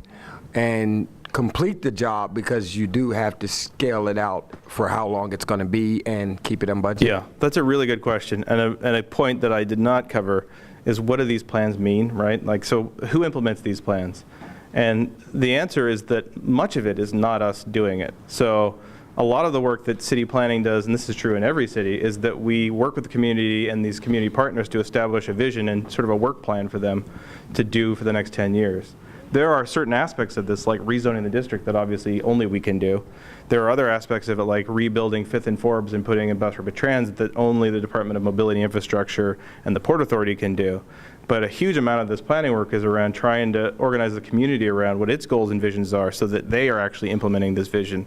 and complete the job, because you do have to scale it out for how long it's going to be and keep it on budget? Yeah, that's a really good question. And a point that I did not cover is, what do these plans mean, right? Like, so who implements these plans? And the answer is that much of it is not us doing it. So a lot of the work that city planning does, and this is true in every city, is that we work with the community and these community partners to establish a vision and sort of a work plan for them to do for the next 10 years. There are certain aspects of this, like rezoning the district, that obviously only we can do. There are other aspects of it, like rebuilding 5th and Forbes and putting in bus rapid transit, that only the Department of Mobility Infrastructure and the Port Authority can do. But a huge amount of this planning work is around trying to organize the community around what its goals and visions are, so that they are actually implementing this vision,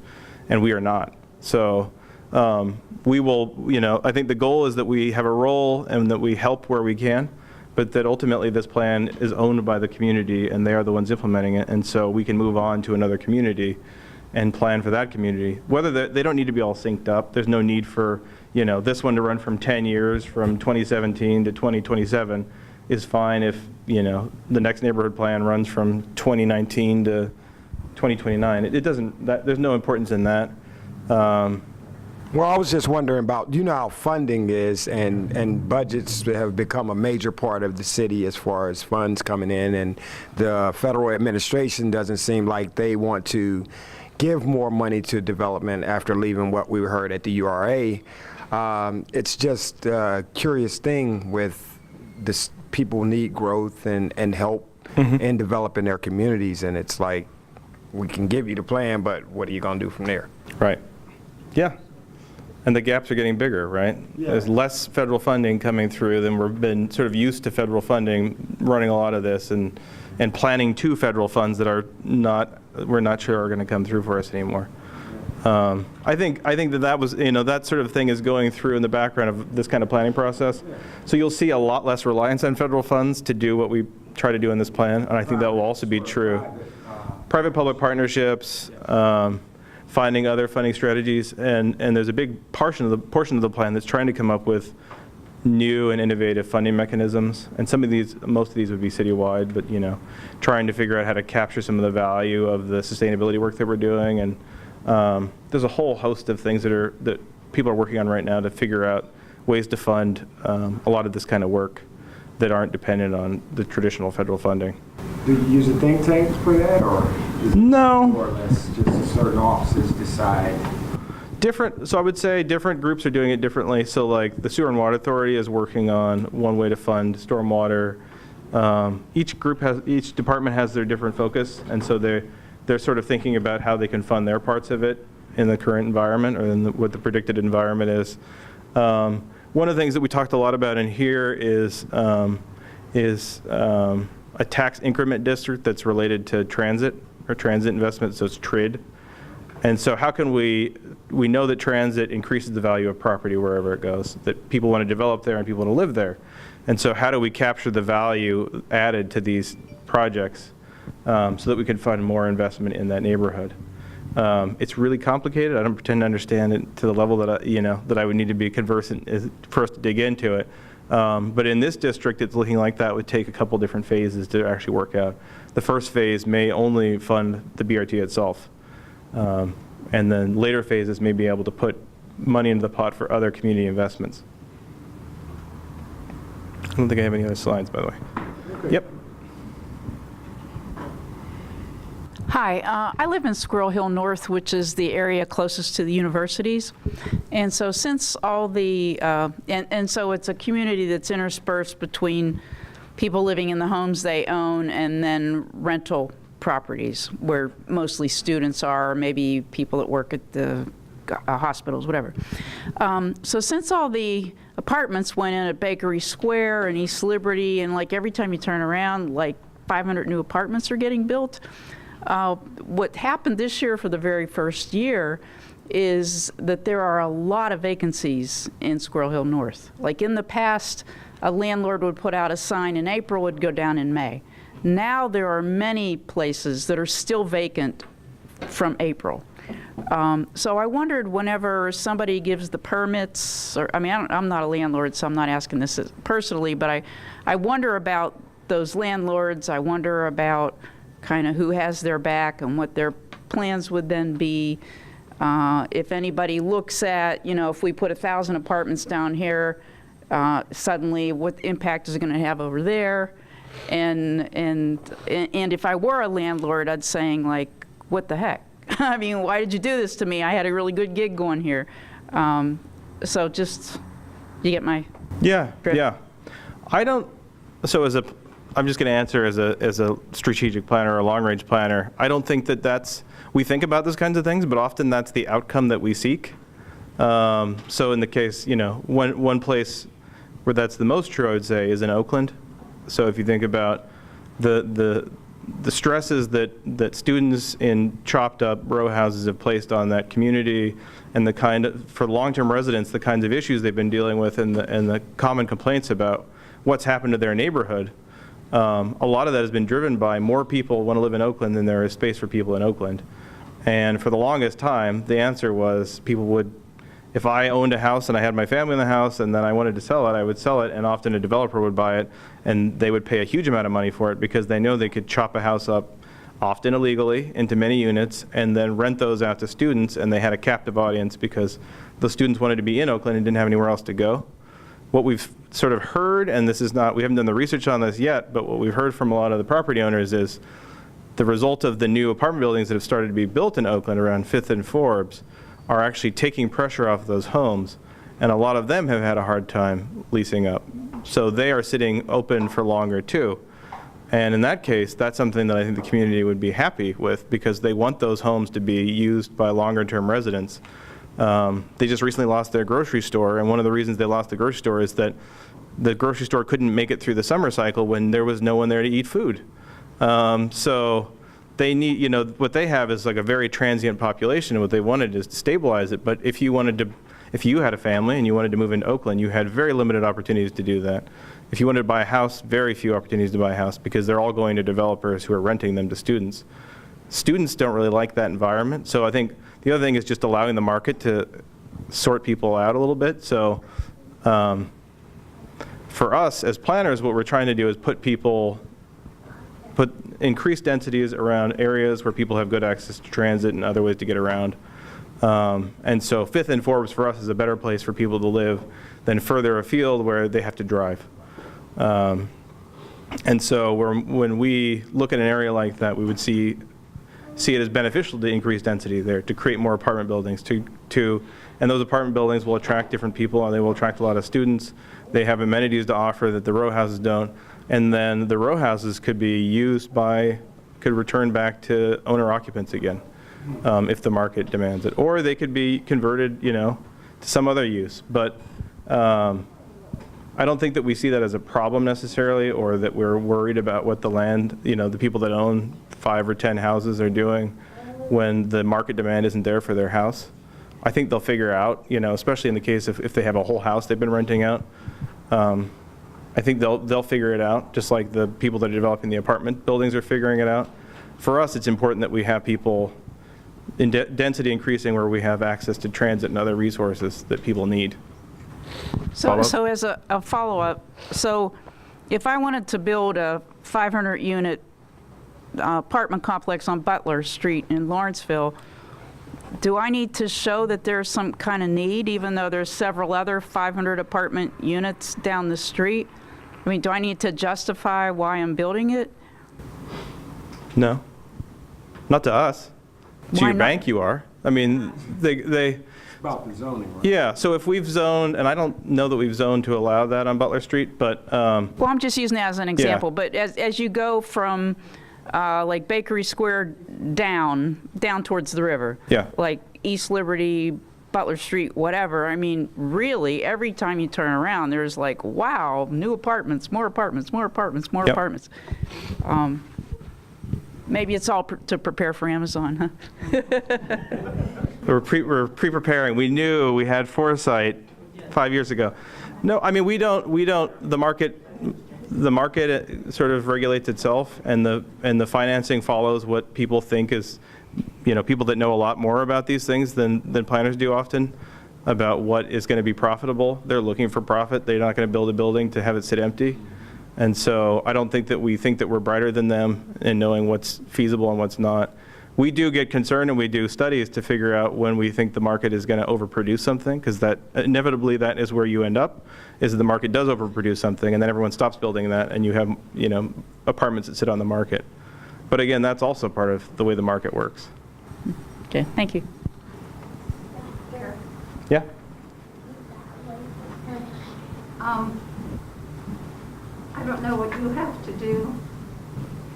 and we are not. So we will, I think the goal is that we have a role and that we help where we can, but that ultimately this plan is owned by the community and they are the ones implementing it, and so we can move on to another community and plan for that community. Whether they don't need to be all synced up. There's no need for this one to run from 10 years, from 2017 to 2027 is fine if the next neighborhood plan runs from 2019 to 2029. It doesn't, there's no importance in that. Well, I was just wondering about, how funding is, and budgets have become a major part of the city as far as funds coming in, and the federal administration doesn't seem like they want to give more money to development after leaving what we heard at the URA. It's just a curious thing with this, people need growth and help in developing their communities, and it's like, we can give you the plan, but what are you going to do from there? Right. Yeah. And the gaps are getting bigger, right? Yeah. There's less federal funding coming through than we've been sort of used to federal funding running a lot of this, and planning to federal funds that we're not sure are going to come through for us anymore. I think that was, that sort of thing is going through in the background of this kind of planning process. So you'll see a lot less reliance on federal funds to do what we try to do in this plan, and I think that will also be true. Private-public partnerships, finding other funding strategies, and there's a big portion of the plan that's trying to come up with new and innovative funding mechanisms. And most of these would be citywide, but trying to figure out how to capture some of the value of the sustainability work that we're doing. And there's a whole host of things that people are working on right now to figure out ways to fund a lot of this kind of work that aren't dependent on the traditional federal funding. Do you use a think tank for that, or is it No. more or less just certain offices decide? So I would say different groups are doing it differently. So like the Sewer and Water Authority is working on one way to fund stormwater. Each department has their different focus, and so they're sort of thinking about how they can fund their parts of it in the current environment, or in what the predicted environment is. One of the things that we talked a lot about in here is a tax increment district that's related to transit or transit investment, so it's TRID. And so how can we know that transit increases the value of property wherever it goes, that people want to develop there and people want to live there. And so how do we capture the value added to these projects so that we can fund more investment in that neighborhood? It's really complicated. I don't pretend to understand it to the level that I would need to be conversant for us to dig into it. But in this district, it's looking like that would take a couple different phases to actually work out. The first phase may only fund the BRT itself. And then later phases may be able to put money into the pot for other community investments. I don't think I have any other slides, by the way. Okay. Yep. Hi, I live in Squirrel Hill North, which is the area closest to the universities. And so since all the, and so it's a community that's interspersed between people living in the homes they own and then rental properties where mostly students are, or maybe people that work at the hospitals, whatever. So since all the apartments went in at Bakery Square and East Liberty, and like every time you turn around, like 500 new apartments are getting built. What happened this year for the very first year is that there are a lot of vacancies in Squirrel Hill North. Like in the past, a landlord would put out a sign in April, would go down in May. Now there are many places that are still vacant from April. So I wondered, whenever somebody gives the permits, or I mean, I'm not a landlord, so I'm not asking this personally, but I wonder about those landlords. I wonder about kind of who has their back and what their plans would then be. If anybody looks at, if we put 1,000 apartments down here, suddenly what impact is it going to have over there? And if I were a landlord, I'd saying like, what the heck? I mean, why did you do this to me? I had a really good gig going here. So just, you get my drift? Yeah. I'm just going to answer as a strategic planner or a long-range planner. I don't think we think about those kinds of things, but often that's the outcome that we seek. So in the case, one place where that's the most true, I would say, is in Oakland. So if you think about the stresses that students in chopped up row houses have placed on that community, and for long-term residents, the kinds of issues they've been dealing with, and the common complaints about what's happened to their neighborhood. A lot of that has been driven by more people want to live in Oakland than there is space for people in Oakland. And for the longest time, the answer was people would, if I owned a house and I had my family in the house and then I wanted to sell it, I would sell it, and often a developer would buy it, and they would pay a huge amount of money for it because they know they could chop a house up, often illegally, into many units, and then rent those out to students, and they had a captive audience because the students wanted to be in Oakland and didn't have anywhere else to go. What we've sort of heard, and we haven't done the research on this yet, but what we've heard from a lot of the property owners is the result of the new apartment buildings that have started to be built in Oakland around 5th and Forbes are actually taking pressure off those homes, and a lot of them have had a hard time leasing up. So they are sitting open for longer too. And in that case, that's something that I think the community would be happy with, because they want those homes to be used by longer-term residents. They just recently lost their grocery store, and one of the reasons they lost the grocery store is that the grocery store couldn't make it through the summer cycle when there was no one there to eat food. So they need, what they have is like a very transient population, and what they wanted is to stabilize it. But if you had a family and you wanted to move into Oakland, you had very limited opportunities to do that. If you wanted to buy a house, very few opportunities to buy a house, because they're all going to developers who are renting them to students. Students don't really like that environment, so I think The other thing is just allowing the market to sort people out a little bit. So for us as planners, what we're trying to do is put increased densities around areas where people have good access to transit and other ways to get around. And so Fifth and Forbes for us is a better place for people to live than further afield where they have to drive. And so when we look at an area like that, we would see it as beneficial to increase density there, to create more apartment buildings, and those apartment buildings will attract different people, and they will attract a lot of students. They have amenities to offer that the row houses don't, and then the row houses could return back to owner occupants again, if the market demands it, or they could be converted, to some other use. But I don't think that we see that as a problem necessarily, or that we're worried about what the land, the people that own 5 or 10 houses are doing when the market demand isn't there for their house. I think they'll figure out, especially in the case if they have a whole house they've been renting out. I think they'll figure it out, just like the people that are developing the apartment buildings are figuring it out. For us, it's important that we have people in density increasing where we have access to transit and other resources that people need. So as a follow-up, so if I wanted to build a 500-unit apartment complex on Butler Street in Lawrenceville, do I need to show that there's some kind of need, even though there's several other 500 apartment units down the street? I mean, do I need to justify why I'm building it? No, not to us. To Why your not? bank, you are. I mean, they About the zoning, right? yeah, so if we've zoned, and I don't know that we've zoned to allow that on Butler Street, but Well, I'm just using that as an example, but as you go from like Bakery Square down towards the river, Yeah. like East Liberty, Butler Street, whatever, I mean, really, every time you turn around, there's like, wow, new apartments, more apartments, more apartments, more Yep. apartments. Maybe it's all to prepare for Amazon, huh? we're pre-preparing. We knew we had foresight 5 years ago. No, I mean, we don't, the market sort of regulates itself, and the financing follows what people think is, people that know a lot more about these things than planners do often about what is going to be profitable. They're looking for profit. They're not going to build a building to have it sit empty. And so I don't think that we think that we're brighter than them in knowing what's feasible and what's not. We do get concerned, and we do studies to figure out when we think the market is going to overproduce something, because that inevitably that is where you end up, is that the market does overproduce something, and then everyone stops building that, and you have apartments that sit on the market. But again, that's also part of the way the market works. Okay, thank you. Yeah. I don't know what you have to do.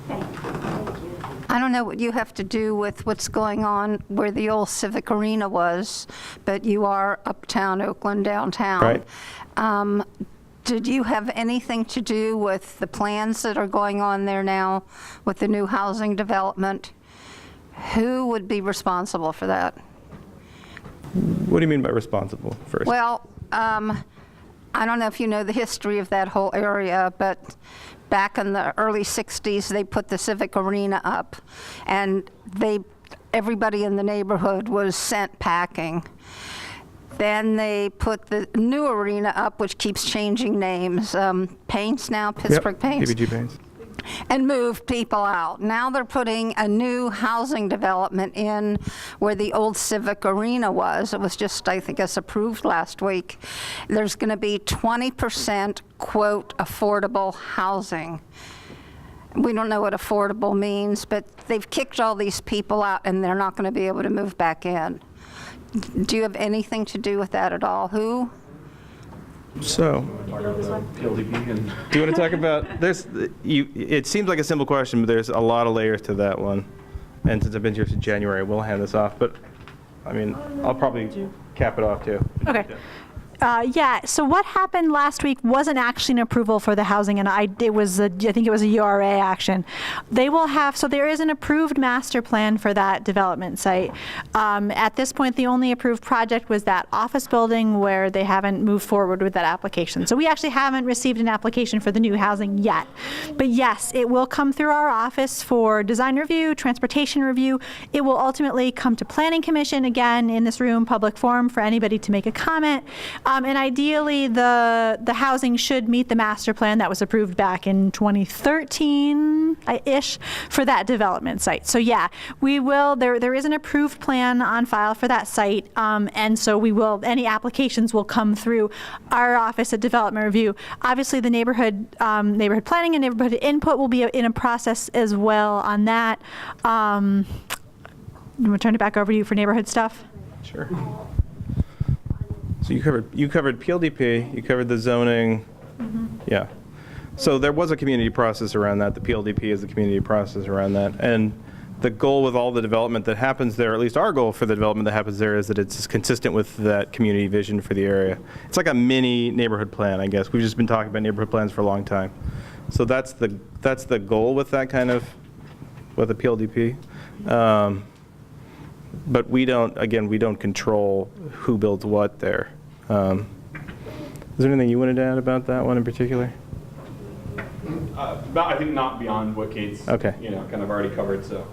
Thank you. I don't know what you have to do with what's going on where the old Civic Arena was, but you are uptown Oakland, downtown. Right. Did you have anything to do with the plans that are going on there now with the new housing development? Who would be responsible for that? What do you mean by responsible first? Well, I don't know if you know the history of that whole area, but back in the early 60s, they put the Civic Arena up, and everybody in the neighborhood was sent packing. Then they put the new arena up, which keeps changing names. Paints now, Pittsburgh Paints. PPG Paints. And moved people out. Now they're putting a new housing development in where the old Civic Arena was. It was just, I think, approved last week. There's going to be 20%, quote, affordable housing. We don't know what affordable means, but they've kicked all these people out, and they're not going to be able to move back in. Do you have anything to do with that at all? Who? So, do you want to talk about, it seems like a simple question, but there's a lot of layers to that one. And since I've been here since January, we'll hand this off, but I mean, I'll probably cap it off too. Okay. Yeah, so what happened last week wasn't actually an approval for the housing, and I think it was a URA action. They will have, so there is an approved master plan for that development site. At this point, the only approved project was that office building where they haven't moved forward with that application. So we actually haven't received an application for the new housing yet. But yes, it will come through our office for design review, transportation review. It will ultimately come to Planning Commission, again, in this room, public forum for anybody to make a comment. And ideally, the housing should meet the master plan that was approved back in 2013-ish for that development site. So yeah, we will, there is an approved plan on file for that site. And so we will, any applications will come through our office at Development Review. Obviously, the neighborhood planning and neighborhood input will be in a process as well on that. I'm going to turn it back over to you for neighborhood stuff. Sure. So you covered PLDP, you covered the zoning. Yeah. So there was a community process around that. The PLDP is the community process around that. And the goal with all the development that happens there, at least our goal for the development that happens there, is that it's consistent with that community vision for the area. It's like a mini neighborhood plan, I guess. We've just been talking about neighborhood plans for a long time. So that's the goal with that kind of, with the PLDP. But we don't control who builds what there. Is there anything you wanted to add about that one in particular? I think not beyond what Kate's kind of already covered. So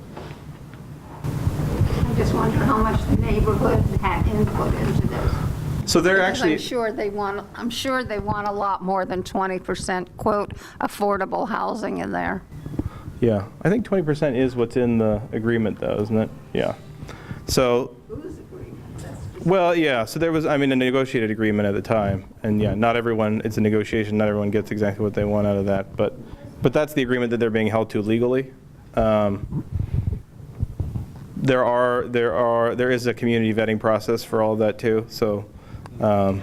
I just wonder how much the neighborhood had input into this. So they're Because actually. I'm sure they want a lot more than 20% quote affordable housing in there. Yeah, I think 20% is what's in the agreement, though, isn't it? Yeah. So. Well, yeah, so there was, a negotiated agreement at the time, and yeah, not everyone, it's a negotiation, not everyone gets exactly what they want out of that, but that's the agreement that they're being held to legally. There is a community vetting process for all of that too, so I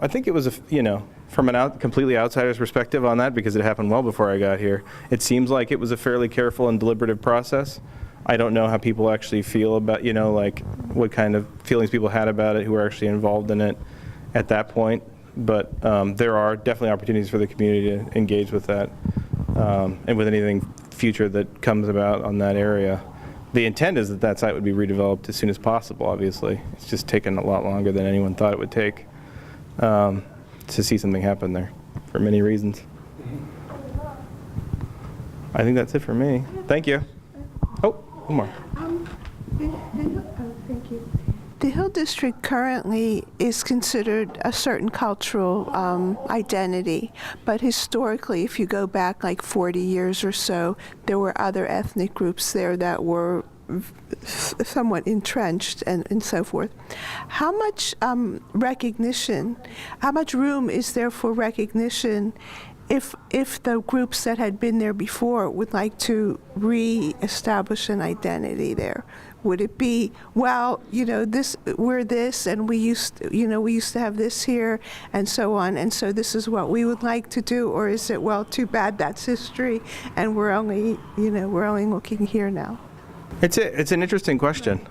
think it was, from an completely outsider's perspective on that, because it happened well before I got here, it seems like it was a fairly careful and deliberative process. I don't know how people actually feel about, like what kind of feelings people had about it who were actually involved in it at that point. But there are definitely opportunities for the community to engage with that and with anything future that comes about on that area. The intent is that site would be redeveloped as soon as possible, obviously. It's just taken a lot longer than anyone thought it would take to see something happen there for many reasons. I think that's it for me. Thank you. Oh, one more. Thank you. The Hill District currently is considered a certain cultural identity, but historically, if you go back like 40 years or so, there were other ethnic groups there that were somewhat entrenched and so forth. How much recognition, how much room is there for recognition if the groups that had been there before would like to re-establish an identity there? Would it be, well, we're this, and we used to have this here, and so on, and so this is what we would like to do, or is it, well, too bad, that's history, and we're only looking here now? It's an interesting question.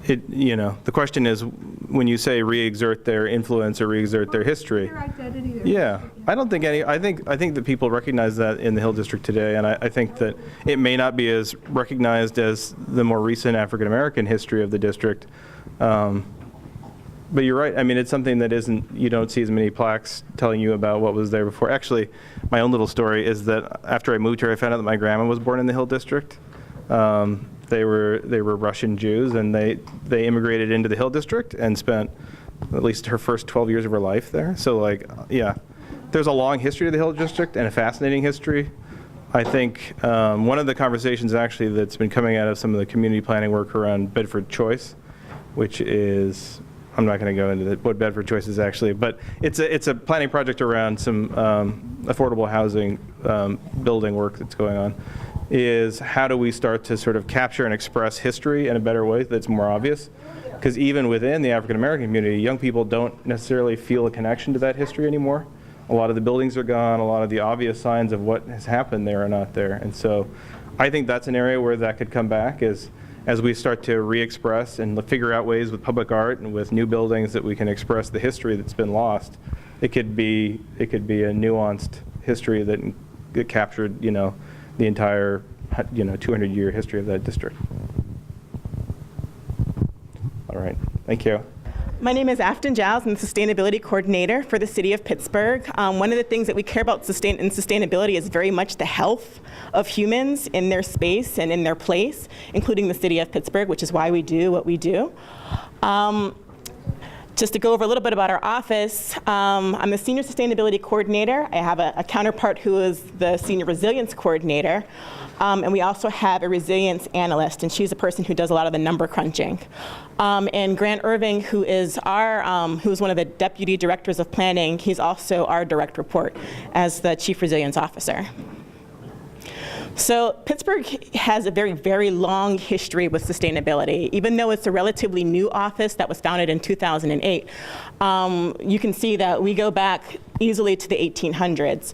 The question is, when you say re-exert their influence or re-exert their history. Their identity there. Yeah, I don't think I think that people recognize that in the Hill District today, and I think that it may not be as recognized as the more recent African American history of the district. But you're right. It's something that you don't see as many plaques telling you about what was there before. Actually, my own little story is that after I moved here, I found out that my grandma was born in the Hill District. They were Russian Jews, and they immigrated into the Hill District and spent at least her first 12 years of her life there. So there's a long history of the Hill District and a fascinating history. I think one of the conversations actually that's been coming out of some of the community planning work around Bedford Choice, which is, I'm not going to go into what Bedford Choice is actually, but it's a planning project around some affordable housing building work that's going on, is how do we start to sort of capture and express history in a better way that's more obvious? Because even within the African American community, young people don't necessarily feel a connection to that history anymore. A lot of the buildings are gone, a lot of the obvious signs of what has happened there are not there. And so I think that's an area where that could come back, is as we start to re-express and figure out ways with public art and with new buildings that we can express the history that's been lost, it could be a nuanced history that captured, the entire, 200-year history of that district. All right, thank you. My name is Afton Giles. I'm the Sustainability Coordinator for the City of Pittsburgh. One of the things that we care about in sustainability is very much the health of humans in their space and in their place, including the City of Pittsburgh, which is why we do what we do. Just to go over a little bit about our office, I'm the Senior Sustainability Coordinator. I have a counterpart who is the Senior Resilience Coordinator. And we also have a resilience analyst, and she's a person who does a lot of the number crunching. And Grant Irving, who is who's one of the deputy directors of planning, he's also our direct report as the chief resilience officer. So Pittsburgh has a very, very long history with sustainability. Even though it's a relatively new office that was founded in 2008, you can see that we go back easily to the 1800s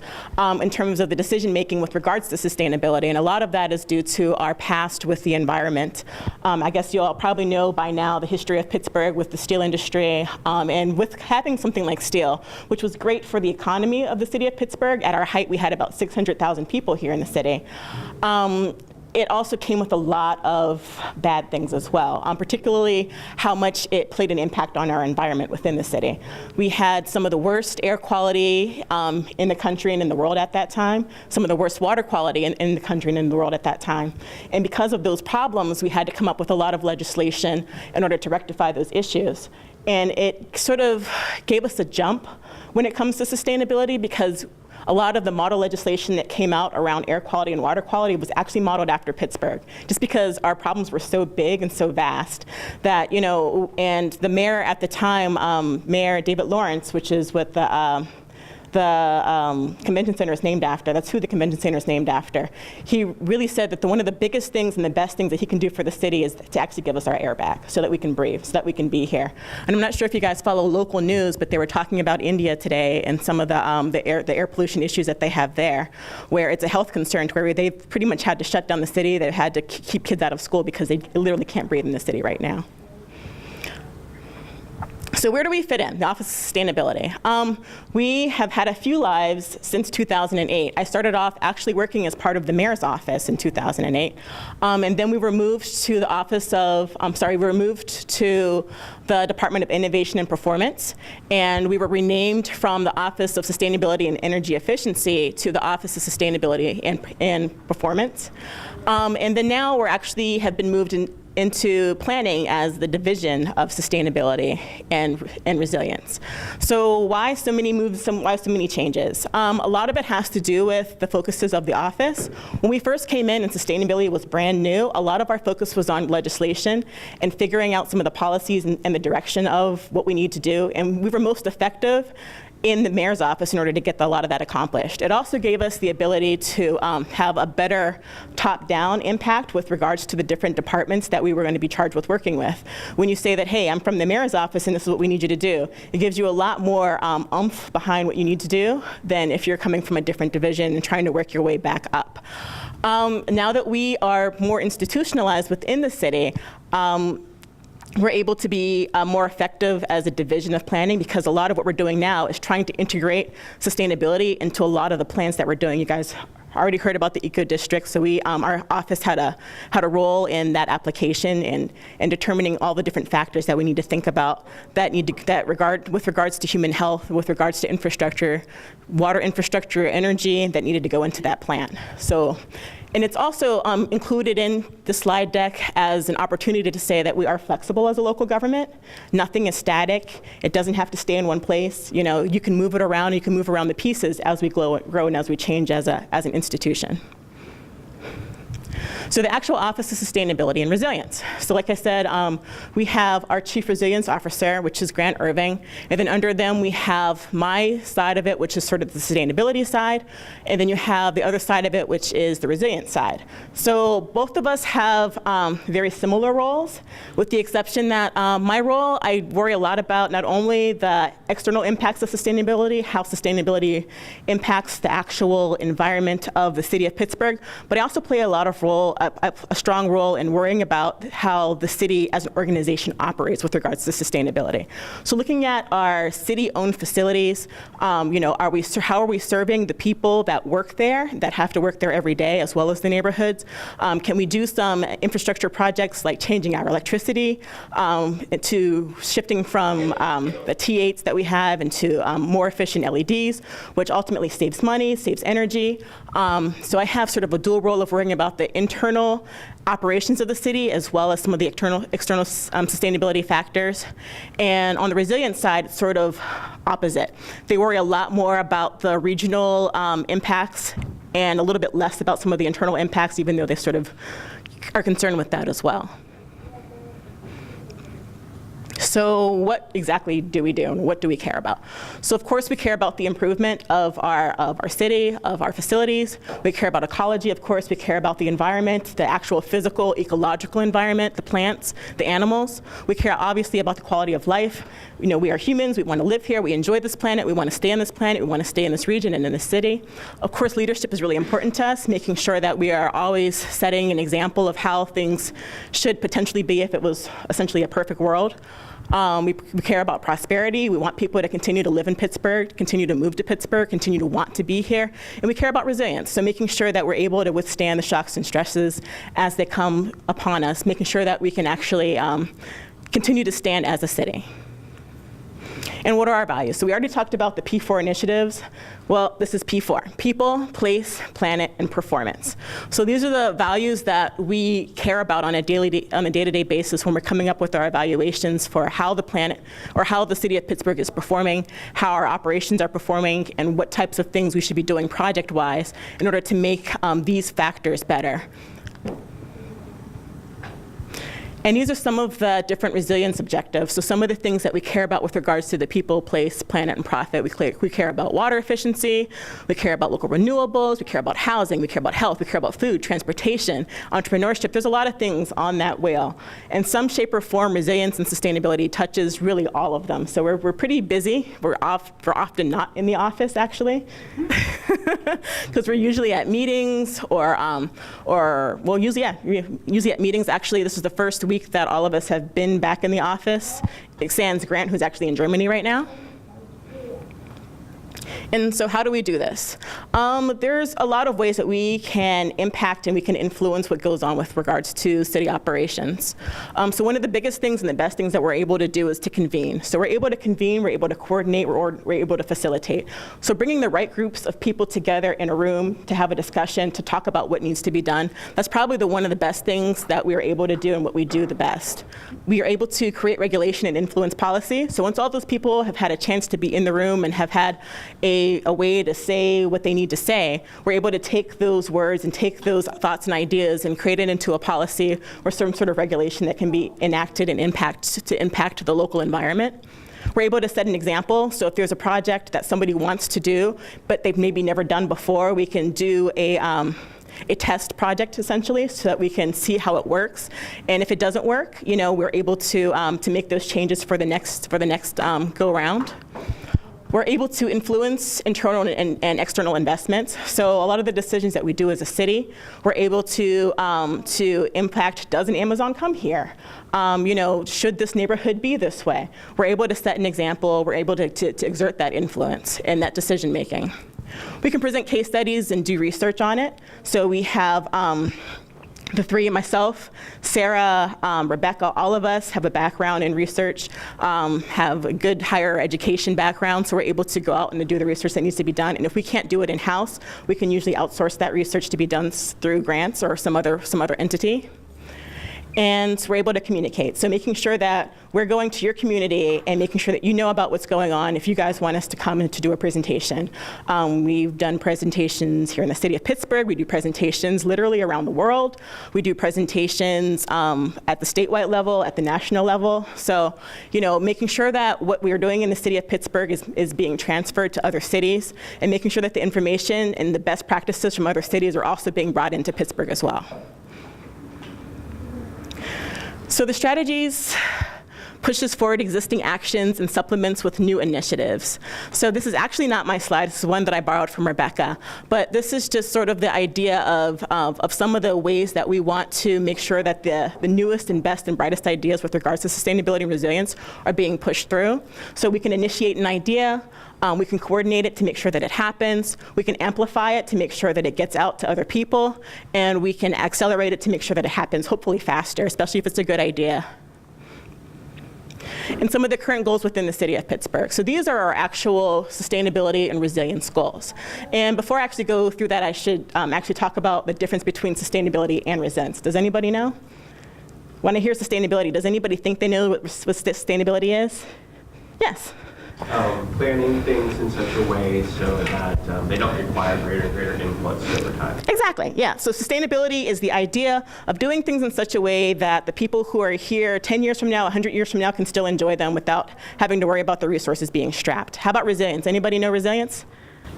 in terms of the decision making with regards to sustainability, and a lot of that is due to our past with the environment. I guess you all probably know by now the history of Pittsburgh with the steel industry, and with having something like steel, which was great for the economy of the city of Pittsburgh. At our height, we had about 600,000 people here in the city. It also came with a lot of bad things as well, particularly how much it played an impact on our environment within the city. We had some of the worst air quality in the country and in the world at that time, some of the worst water quality in the country and in the world at that time. And because of those problems, we had to come up with a lot of legislation in order to rectify those issues. And it sort of gave us a jump when it comes to sustainability, because a lot of the model legislation that came out around air quality and water quality was actually modeled after Pittsburgh, just because our problems were so big and so vast that, and the mayor at the time, Mayor David Lawrence, which is what the convention center is named after. That's who the convention center is named after. He really said that one of the biggest things and the best things that he can do for the city is to actually give us our air back so that we can breathe, so that we can be here. And I'm not sure if you guys follow local news, but they were talking about India today and some of the air pollution issues that they have there, where it's a health concern, where they've pretty much had to shut down the city. They've had to keep kids out of school because they literally can't breathe in the city right now. So where do we fit in, the Office of Sustainability? We have had a few lives since 2008. I started off actually working as part of the mayor's office in 2008. And then we were moved to the the Department of Innovation and Performance. And we were renamed from the Office of Sustainability and Energy Efficiency to the Office of Sustainability and Performance. And then now we're actually have been moved into planning as the Division of Sustainability and Resilience. So why so many moves, why so many changes? A lot of it has to do with the focuses of the office. When we first came in and sustainability was brand new, a lot of our focus was on legislation and figuring out some of the policies and the direction of what we need to do. And we were most effective in the mayor's office in order to get a lot of that accomplished. It also gave us the ability to have a better top-down impact with regards to the different departments that we were going to be charged with working with. When you say that, hey, I'm from the mayor's office and this is what we need you to do, it gives you a lot more oomph behind what you need to do than if you're coming from a different division and trying to work your way back up. Now that we are more institutionalized within the city, we're able to be more effective as a division of planning, because a lot of what we're doing now is trying to integrate sustainability into a lot of the plans that we're doing. You guys already heard about the eco district, so our office had a role in that application and determining all the different factors that we need to think about with regards to human health, with regards to infrastructure, water infrastructure, energy that needed to go into that plan. So. And it's also included in the slide deck as an opportunity to say that we are flexible as a local government. Nothing is static. It doesn't have to stay in one place. You can move it around. You can move around the pieces as we grow and as we change as an institution. So the actual Office of Sustainability and Resilience. So like I said, we have our Chief Resilience Officer, which is Grant Irving, and then under them we have my side of it, which is sort of the sustainability side, and then you have the other side of it, which is the resilience side. So both of us have very similar roles, with the exception that my role, I worry a lot about not only the external impacts of sustainability, how sustainability impacts the actual environment of the city of Pittsburgh, but I also play a lot of role a strong role in worrying about how the city as an organization operates with regards to sustainability. So looking at our city-owned facilities, how are we serving the people that work there, that have to work there every day, as well as the neighborhoods? Can we do some infrastructure projects like changing our electricity to shifting from the T8s that we have into more efficient LEDs, which ultimately saves money, saves energy. So I have sort of a dual role of worrying about the internal operations of the city as well as some of the external sustainability factors. And on the resilience side, it's sort of opposite. They worry a lot more about the regional impacts and a little bit less about some of the internal impacts, even though they sort of are concerned with that as well. So what exactly do we do and what do we care about? So of course we care about the improvement of our city, of our facilities. We care about ecology, of course. We care about the environment, the actual physical, ecological environment, the plants, the animals. We care obviously about the quality of life. We are humans, we want to live here, we enjoy this planet, we want to stay on this planet, we want to stay in this region and in this city. Of course, leadership is really important to us, making sure that we are always setting an example of how things should potentially be if it was essentially a perfect world. We care about prosperity. We want people to continue to live in Pittsburgh, continue to move to Pittsburgh, continue to want to be here. And we care about resilience, so making sure that we're able to withstand the shocks and stresses as they come upon us, making sure that we can actually continue to stand as a city. And what are our values? So we already talked about the P4 initiatives. Well, this is P4, people, place, planet, and performance. So these are the values that we care about on a day-to-day basis when we're coming up with our evaluations for how the planet or how the city of Pittsburgh is performing, how our operations are performing, and what types of things we should be doing project-wise in order to make these factors better. And these are some of the different resilience objectives. So some of the things that we care about with regards to the people, place, planet, and profit. We care about water efficiency. We care about local renewables. We care about housing. We care about health. We care about food, transportation, entrepreneurship. There's a lot of things on that wheel. In some shape or form, resilience and sustainability touches really all of them. So we're pretty busy. We're often not in the office, actually, because we're usually at meetings usually at meetings. Actually, this is the first week that all of us have been back in the office, sans Grant, who's actually in Germany right now. And so how do we do this? There's a lot of ways that we can impact and we can influence what goes on with regards to city operations. So one of the biggest things and the best things that we're able to do is to convene. So we're able to convene, we're able to coordinate, we're able to facilitate. So bringing the right groups of people together in a room to have a discussion, to talk about what needs to be done, that's probably one of the best things that we are able to do and what we do the best. We are able to create regulation and influence policy. So once all those people have had a chance to be in the room and have had a way to say what they need to say, we're able to take those words and take those thoughts and ideas and create it into a policy or some sort of regulation that can be enacted and impact the local environment. We're able to set an example. So if there's a project that somebody wants to do, but they've maybe never done before, we can do a test project essentially, so that we can see how it works. And if it doesn't work, we're able to make those changes for the next go around. We're able to influence internal and external investments. So a lot of the decisions that we do as a city, we're able to impact, does an Amazon come here? Should this neighborhood be this way? We're able to set an example. We're able to exert that influence and that decision making. We can present case studies and do research on it. So we have the three, myself, Sarah, Rebecca, all of us have a background in research, have a good higher education background, so we're able to go out and do the research that needs to be done. And if we can't do it in-house, we can usually outsource that research to be done through grants or some other entity. And we're able to communicate. So making sure that we're going to your community and making sure that you know about what's going on if you guys want us to come and to do a presentation. We've done presentations here in the city of Pittsburgh. We do presentations literally around the world. We do presentations at the statewide level, at the national level. So, making sure that what we are doing in the city of Pittsburgh is being transferred to other cities, and making sure that the information and the best practices from other cities are also being brought into Pittsburgh as well. So the strategies pushes forward existing actions and supplements with new initiatives. So this is actually not my slide. This is one that I borrowed from Rebecca. But this is just sort of the idea of some of the ways that we want to make sure that the newest and best and brightest ideas with regards to sustainability and resilience are being pushed through. So we can initiate an idea, we can coordinate it to make sure that it happens, we can amplify it to make sure that it gets out to other people, and we can accelerate it to make sure that it happens hopefully faster, especially if it's a good idea. And some of the current goals within the city of Pittsburgh. So these are our actual sustainability and resilience goals. And before I actually go through that, I should actually talk about the difference between sustainability and resilience. Does anybody know? When I hear sustainability, does anybody think they know what sustainability is? Yes. Planning things in such a way so that they don't require greater and greater inputs over time. Exactly, yeah. So sustainability is the idea of doing things in such a way that the people who are here 10 years from now, 100 years from now can still enjoy them without having to worry about the resources being strapped. How about resilience? Anybody know resilience?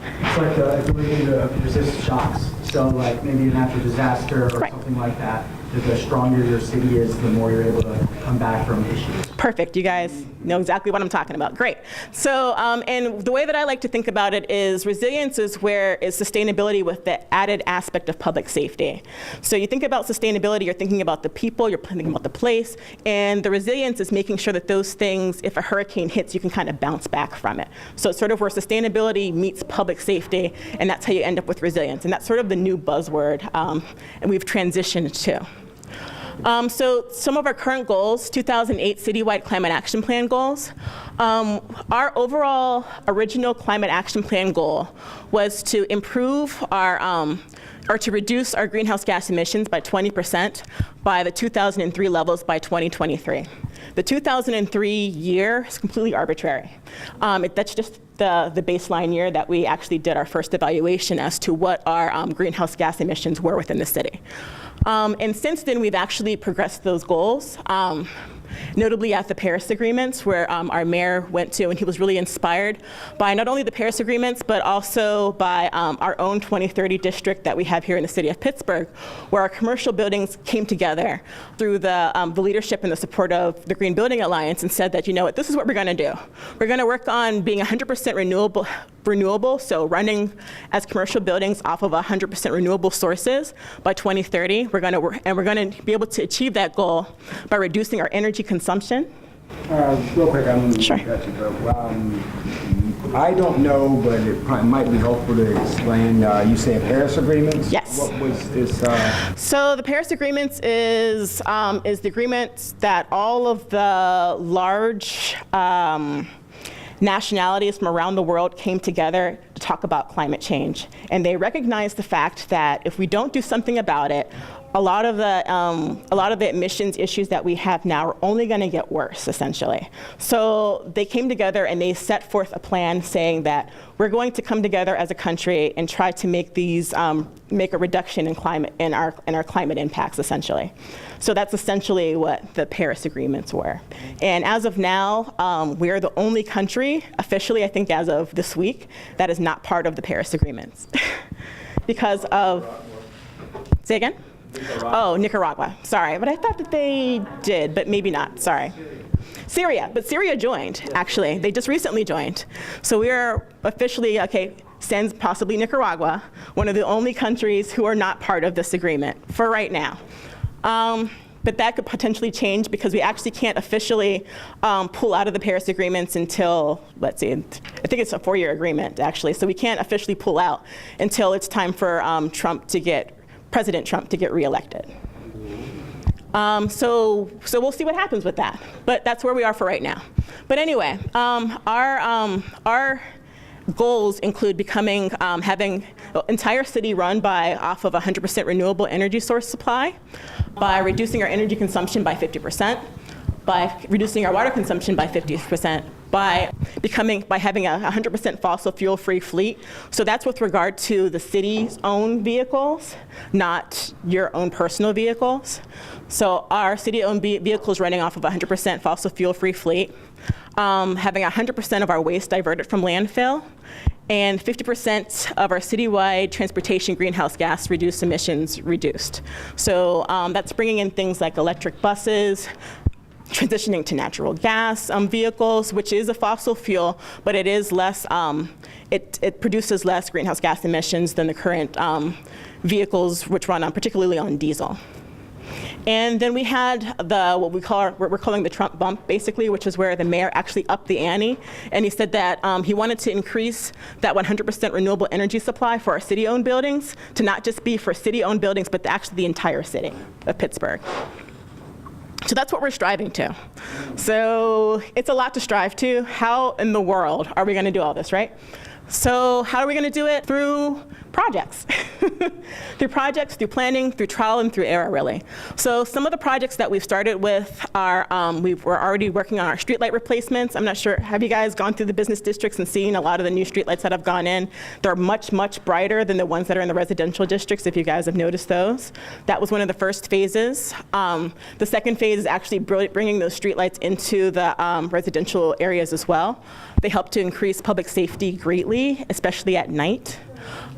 It's like the ability to resist shocks. So like maybe a natural disaster or something like that. The stronger your city is, the more you're able to come back from issues. Perfect. You guys know exactly what I'm talking about. Great. So, and the way that I like to think about it is resilience is sustainability with the added aspect of public safety. So you think about sustainability, you're thinking about the people, you're thinking about the place, and the resilience is making sure that those things, if a hurricane hits, you can kind of bounce back from it. So it's sort of where sustainability meets public safety, and that's how you end up with resilience. And that's sort of the new buzzword, and we've transitioned to. So some of our current goals, 2008 citywide climate action plan goals. Our overall original climate action plan goal was to improve our, or to reduce our greenhouse gas emissions by 20% by the 2003 levels by 2023. The 2003 year is completely arbitrary. That's just the baseline year that we actually did our first evaluation as to what our greenhouse gas emissions were within the city. And since then, we've actually progressed those goals, notably at the Paris agreements, where our mayor went to, and he was really inspired by not only the Paris agreements, but also by our own 2030 district that we have here in the city of Pittsburgh, where our commercial buildings came together through the leadership and the support of the Green Building Alliance and said that, you know what, this is what we're going to do. We're going to work on being 100% renewable, so running as commercial buildings off of 100% renewable sources by 2030. We're going to be able to achieve that goal by reducing our energy consumption. Real quick, I'm going to cut you, but I don't know, but it probably might be helpful to explain. You say Paris agreements? Yes. What was this? So the Paris agreements is the agreement that all of the large nationalities from around the world came together to talk about climate change. And they recognized the fact that if we don't do something about it, a lot of the emissions issues that we have now are only going to get worse, essentially. So they came together and they set forth a plan saying that we're going to come together as a country and try to make make a reduction in our climate impacts, essentially. So that's essentially what the Paris agreements were. And as of now, we are the only country, officially, I think as of this week, that is not part of the Paris agreements. Because of, say again? Oh, Nicaragua, sorry, but I thought that they did, but maybe not, sorry. Syria, but Syria joined, actually. They just recently joined. So we are officially, since possibly Nicaragua, one of the only countries who are not part of this agreement for right now. But that could potentially change because we actually can't officially pull out of the Paris agreements until, let's see, I think it's a 4-year agreement, actually. So we can't officially pull out until it's time for President Trump to get reelected. So we'll see what happens with that. But that's where we are for right now. But anyway, our goals include having the entire city run off of 100% renewable energy source supply, by reducing our energy consumption by 50%, by reducing our water consumption by 50%, by having a 100% fossil fuel-free fleet. So that's with regard to the city's own vehicles, not your own personal vehicles. So our city-owned vehicles running off of 100% fossil fuel-free fleet, having 100% of our waste diverted from landfill, and 50% of our citywide transportation greenhouse gas reduced emissions reduced. So that's bringing in things like electric buses, transitioning to natural gas vehicles, which is a fossil fuel, but it is less, it produces less greenhouse gas emissions than the current vehicles which run on, particularly on diesel. And then we had what we're calling the Trump bump, basically, which is where the mayor actually upped the ante. And he said that he wanted to increase that 100% renewable energy supply for our city-owned buildings to not just be for city-owned buildings, but actually the entire city of Pittsburgh. So that's what we're striving to. So it's a lot to strive to. How in the world are we going to do all this, right? So how are we going to do it? Through projects. Through projects, through planning, through trial, and through error, really. So some of the projects that we've started with are, we're already working on our streetlight replacements. I'm not sure, have you guys gone through the business districts and seen a lot of the new streetlights that have gone in? They're much, much brighter than the ones that are in the residential districts, if you guys have noticed those. That was one of the first phases. The second phase is actually bringing those streetlights into the residential areas as well. They help to increase public safety greatly, especially at night.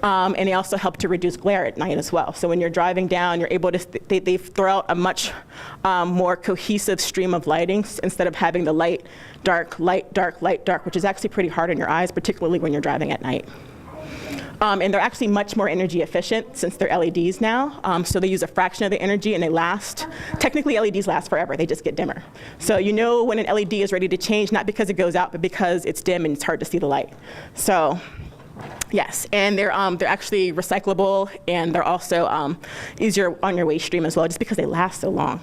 And they also help to reduce glare at night as well. So when you're driving down, you're able to, they throw out a much more cohesive stream of lighting instead of having the light, dark, light, dark, light, dark, which is actually pretty hard on your eyes, particularly when you're driving at night. And they're actually much more energy efficient since they're LEDs now. So they use a fraction of the energy and they last. Technically, LEDs last forever. They just get dimmer. So you know when an LED is ready to change, not because it goes out, but because it's dim and it's hard to see the light. So yes, and they're actually recyclable, and they're also easier on your waste stream as well, just because they last so long.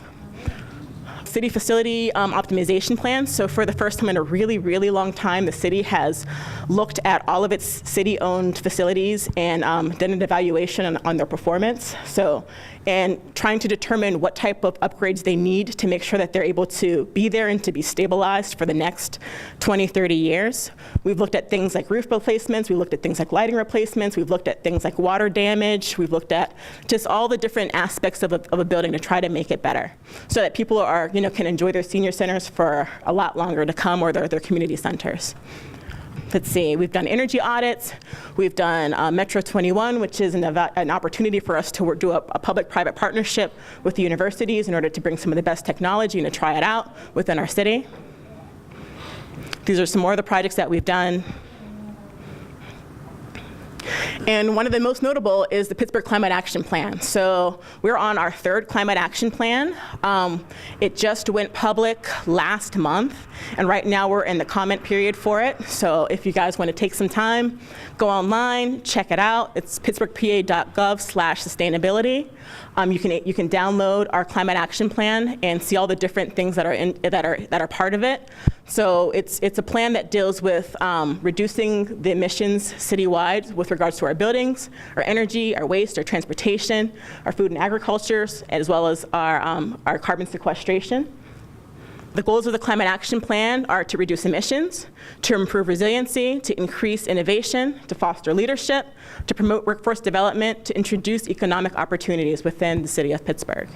City facility optimization plans. So for the first time in a really, really long time, the city has looked at all of its city-owned facilities and done an evaluation on their performance. So, and trying to determine what type of upgrades they need to make sure that they're able to be there and to be stabilized for the next 20, 30 years. We've looked at things like roof replacements, we've looked at things like lighting replacements, we've looked at things like water damage, we've looked at just all the different aspects of a building to try to make it better so that people are, can enjoy their senior centers for a lot longer to come, or their community centers. Let's see, we've done energy audits, we've done Metro 21, which is an opportunity for us to do a public-private partnership with the universities in order to bring some of the best technology and to try it out within our city. These are some more of the projects that we've done. And one of the most notable is the Pittsburgh Climate Action Plan. So we're on our third Climate Action Plan. It just went public last month, and right now we're in the comment period for it. So if you guys want to take some time, go online, check it out. It's pittsburghpa.gov/sustainability. You can download our Climate Action Plan and see all the different things that are part of it. So it's a plan that deals with reducing the emissions citywide with regards to our buildings, our energy, our waste, our transportation, our food and agriculture, as well as our carbon sequestration. The goals of the Climate Action Plan are to reduce emissions, to improve resiliency, to increase innovation, to foster leadership, to promote workforce development, to introduce economic opportunities within the city of Pittsburgh.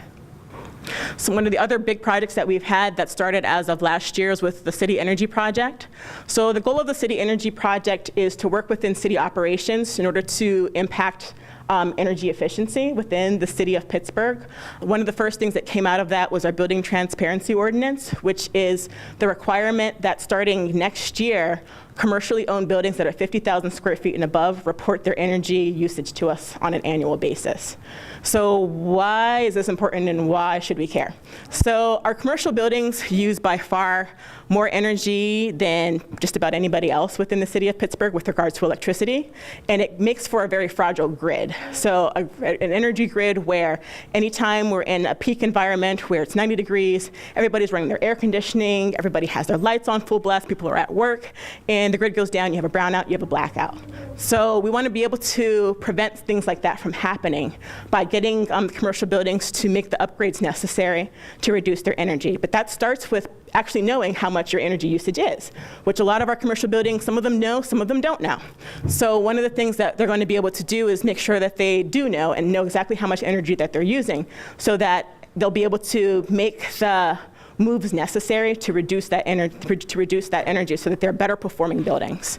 So one of the other big projects that we've had that started as of last year is with the City Energy Project. So the goal of the City Energy Project is to work within city operations in order to impact energy efficiency within the city of Pittsburgh. One of the first things that came out of that was our Building Transparency Ordinance, which is the requirement that starting next year, commercially owned buildings that are 50,000 square feet and above report their energy usage to us on an annual basis. So why is this important and why should we care? So our commercial buildings use by far more energy than just about anybody else within the city of Pittsburgh with regards to electricity, and it makes for a very fragile grid. So an energy grid where anytime we're in a peak environment where it's 90 degrees, everybody's running their air conditioning, everybody has their lights on full blast, people are at work, and the grid goes down, you have a brownout, you have a blackout. So we want to be able to prevent things like that from happening by getting commercial buildings to make the upgrades necessary to reduce their energy. But that starts with actually knowing how much your energy usage is, which a lot of our commercial buildings, some of them know, some of them don't know. So one of the things that they're going to be able to do is make sure that they do know and know exactly how much energy that they're using so that they'll be able to make the moves necessary to reduce that energy so that they're better performing buildings.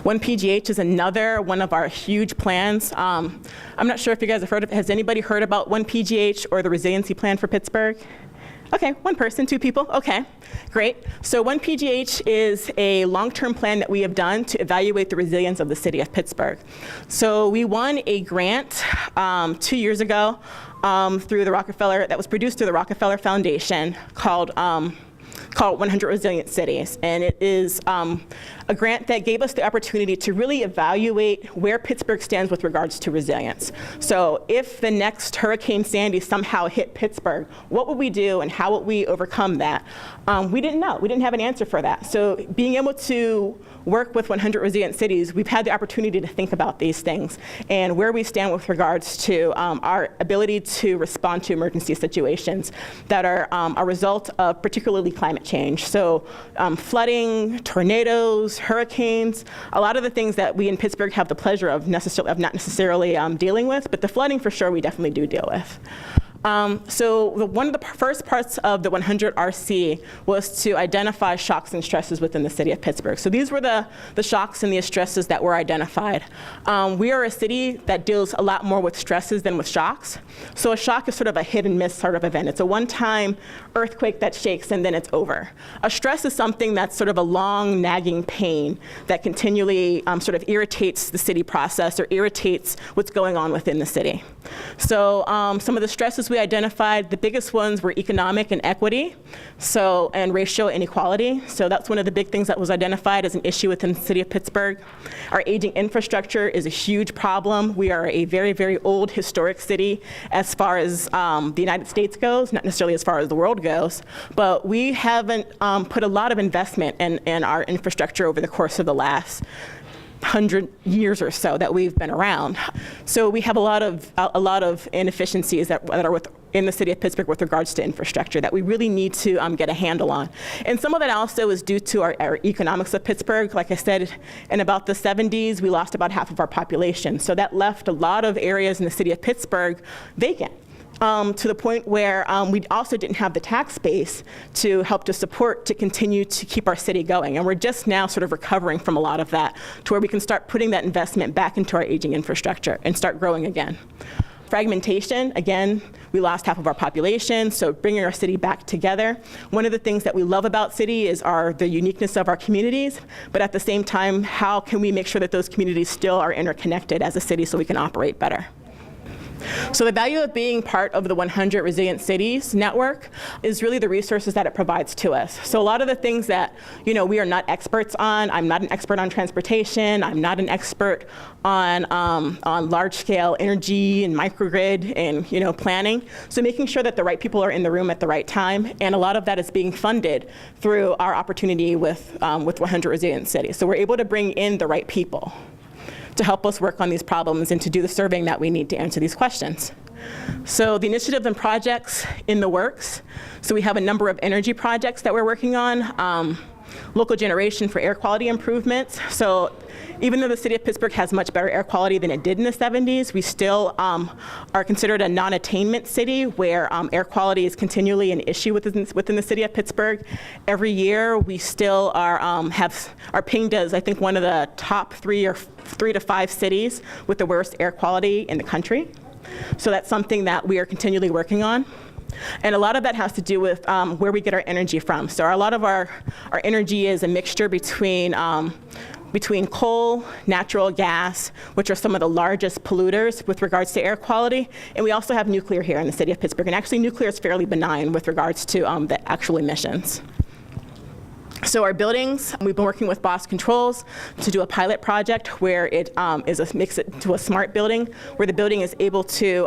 1PGH is another one of our huge plans. I'm not sure if you guys have heard of it. Has anybody heard about 1PGH or the resiliency plan for Pittsburgh? Okay, one person, two people, okay, great. So 1PGH is a long-term plan that we have done to evaluate the resilience of the city of Pittsburgh. So we won a grant 2 years ago through the Rockefeller, that was produced through the Rockefeller Foundation called 100 Resilient Cities. And it is a grant that gave us the opportunity to really evaluate where Pittsburgh stands with regards to resilience. So if the next Hurricane Sandy somehow hit Pittsburgh, what would we do and how would we overcome that? We didn't know. We didn't have an answer for that. So being able to work with 100 Resilient Cities, we've had the opportunity to think about these things and where we stand with regards to our ability to respond to emergency situations that are a result of particularly climate change. So flooding, tornadoes, hurricanes, a lot of the things that we in Pittsburgh have the pleasure of not necessarily dealing with, but the flooding for sure we definitely do deal with. So one of the first parts of the 100 RC was to identify shocks and stresses within the city of Pittsburgh. So these were the shocks and the stresses that were identified. We are a city that deals a lot more with stresses than with shocks. So a shock is sort of a hit and miss sort of event. It's a one-time earthquake that shakes and then it's over. A stress is something that's sort of a long nagging pain that continually sort of irritates the city process or irritates what's going on within the city. So some of the stresses we identified, the biggest ones were economic and equity, and racial inequality. So that's one of the big things that was identified as an issue within the city of Pittsburgh. Our aging infrastructure is a huge problem. We are a very, very old historic city as far as the United States goes, not necessarily as far as the world goes, but we haven't put a lot of investment in our infrastructure over the course of the last 100 years or so that we've been around. So we have a lot of inefficiencies that are in the city of Pittsburgh with regards to infrastructure that we really need to get a handle on. And some of that also is due to our economics of Pittsburgh. Like I said, in about the 70s, we lost about half of our population. So that left a lot of areas in the city of Pittsburgh vacant. To the point where we also didn't have the tax base to help to continue to keep our city going. And we're just now sort of recovering from a lot of that to where we can start putting that investment back into our aging infrastructure and start growing again. Fragmentation, again, we lost half of our population, so bringing our city back together. One of the things that we love about city is the uniqueness of our communities, but at the same time, how can we make sure that those communities still are interconnected as a city so we can operate better? So the value of being part of the 100 Resilient Cities network is really the resources that it provides to us. So a lot of the things that we are not experts on. I'm not an expert on transportation. I'm not an expert on large-scale energy and microgrid and planning. So making sure that the right people are in the room at the right time, and a lot of that is being funded through our opportunity with 100 Resilient Cities. So we're able to bring in the right people to help us work on these problems and to do the surveying that we need to answer these questions. So the initiatives and projects in the works. So we have a number of energy projects that we're working on. Local generation for air quality improvements. So even though the city of Pittsburgh has much better air quality than it did in the 70s, we still are considered a non-attainment city where air quality is continually an issue within the city of Pittsburgh. Every year we still are pinged as, I think, one of the top 3 to 5 cities with the worst air quality in the country. So that's something that we are continually working on. And a lot of that has to do with where we get our energy from. So a lot of our energy is a mixture between coal, natural gas, which are some of the largest polluters with regards to air quality, and we also have nuclear here in the city of Pittsburgh. And actually nuclear is fairly benign with regards to the actual emissions. So our buildings, we've been working with Boss Controls to do a pilot project where it makes it to a smart building, where the building is able to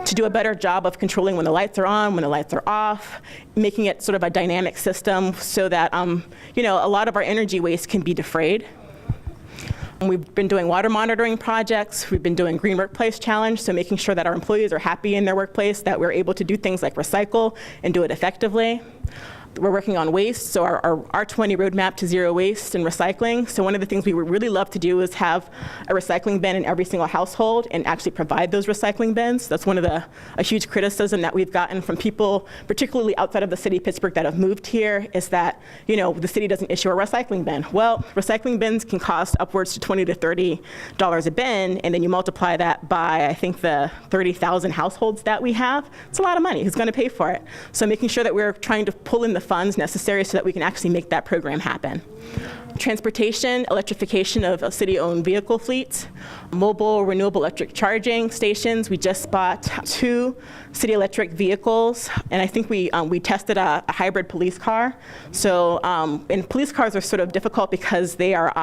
do a better job of controlling when the lights are on, when the lights are off, making it sort of a dynamic system so that a lot of our energy waste can be defrayed. We've been doing water monitoring projects. We've been doing Green Workplace Challenge, so making sure that our employees are happy in their workplace, that we're able to do things like recycle and do it effectively. We're working on waste, so our R20 roadmap to zero waste and recycling. So one of the things we would really love to do is have a recycling bin in every single household and actually provide those recycling bins. That's one of a huge criticism that we've gotten from people, particularly outside of the city of Pittsburgh that have moved here, is that, you know, the city doesn't issue a recycling bin. Well, recycling bins can cost upwards to $20 to $30 a bin, and then you multiply that by, I think, the 30,000 households that we have. It's a lot of money. Who's going to pay for it? So making sure that we're trying to pull in the funds necessary so that we can actually make that program happen. Transportation, electrification of city-owned vehicle fleets, mobile renewable electric charging stations. We just bought 2 city electric vehicles, and I think we tested a hybrid police car. So, and police cars are sort of difficult because they are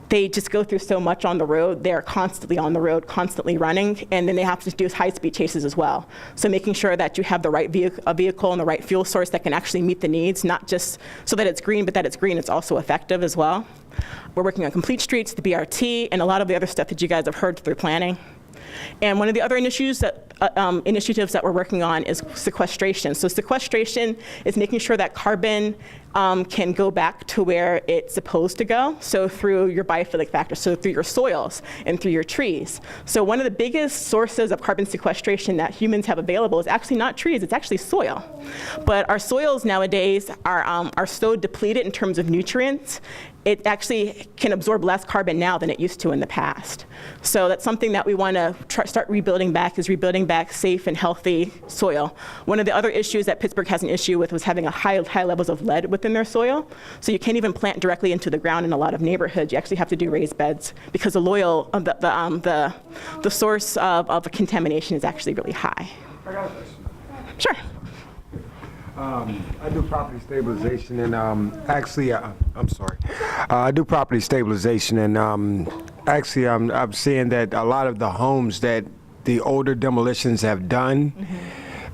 they just go through so much on the road. They're constantly on the road, constantly running, and then they have to do high-speed chases as well. So making sure that you have the right vehicle and the right fuel source that can actually meet the needs, not just so that it's green, but that it's green, it's also effective as well. We're working on complete streets, the BRT, and a lot of the other stuff that you guys have heard through planning. And one of the other initiatives that we're working on is sequestration. So sequestration is making sure that carbon can go back to where it's supposed to go. So through your biophilic factor, so through your soils and through your trees. So one of the biggest sources of carbon sequestration that humans have available is actually not trees, it's actually soil. But our soils nowadays are so depleted in terms of nutrients, it actually can absorb less carbon now than it used to in the past. So that's something that we want to start rebuilding back, is rebuilding back safe and healthy soil. One of the other issues that Pittsburgh has an issue with was having high levels of lead within their soil. So you can't even plant directly into the ground in a lot of neighborhoods. You actually have to do raised beds because the source of contamination is actually really high. I got a question. Sure. I do property stabilization and I'm sorry. I do property stabilization and I'm seeing that a lot of the homes that the older demolitions have done,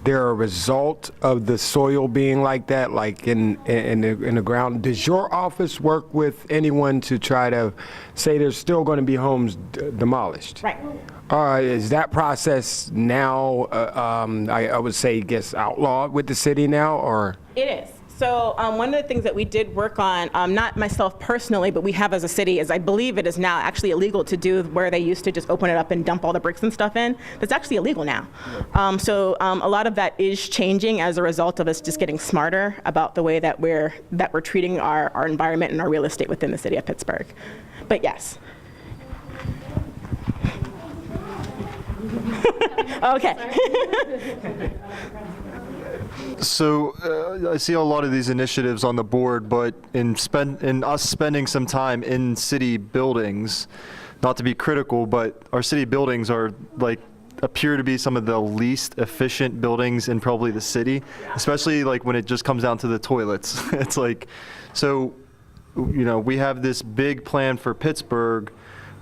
they're a result of the soil being like that, like in the ground. Does your office work with anyone to try to say there's still going to be homes demolished? Right. Is that process now, I would say, outlawed with the city now, or? It is. So one of the things that we did work on, not myself personally, but we have as a city, is I believe it is now actually illegal to do where they used to just open it up and dump all the bricks and stuff in. That's actually illegal now. So a lot of that is changing as a result of us just getting smarter about the way that we're treating our environment and our real estate within the city of Pittsburgh. But yes. Okay. So I see a lot of these initiatives on the board, but in us spending some time in city buildings, not to be critical, but our city buildings appear to be some of the least efficient buildings in probably the city, especially like when it just comes down to the toilets. It's like, so, you know, we have this big plan for Pittsburgh,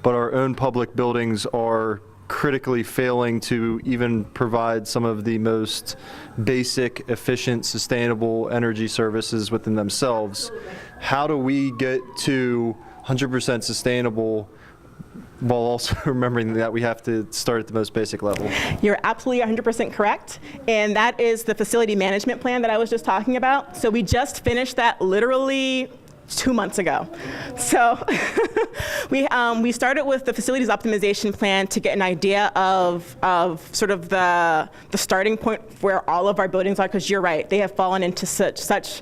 but our own public buildings are critically failing to even provide some of the most basic, efficient, sustainable energy services within themselves. How do we get to 100% sustainable while also remembering that we have to start at the most basic level? You're absolutely 100% correct, and that is the facility management plan that I was just talking about. So we just finished that literally 2 months ago. So we started with the facilities optimization plan to get an idea of sort of the starting point where all of our buildings are, because you're right, they have fallen into such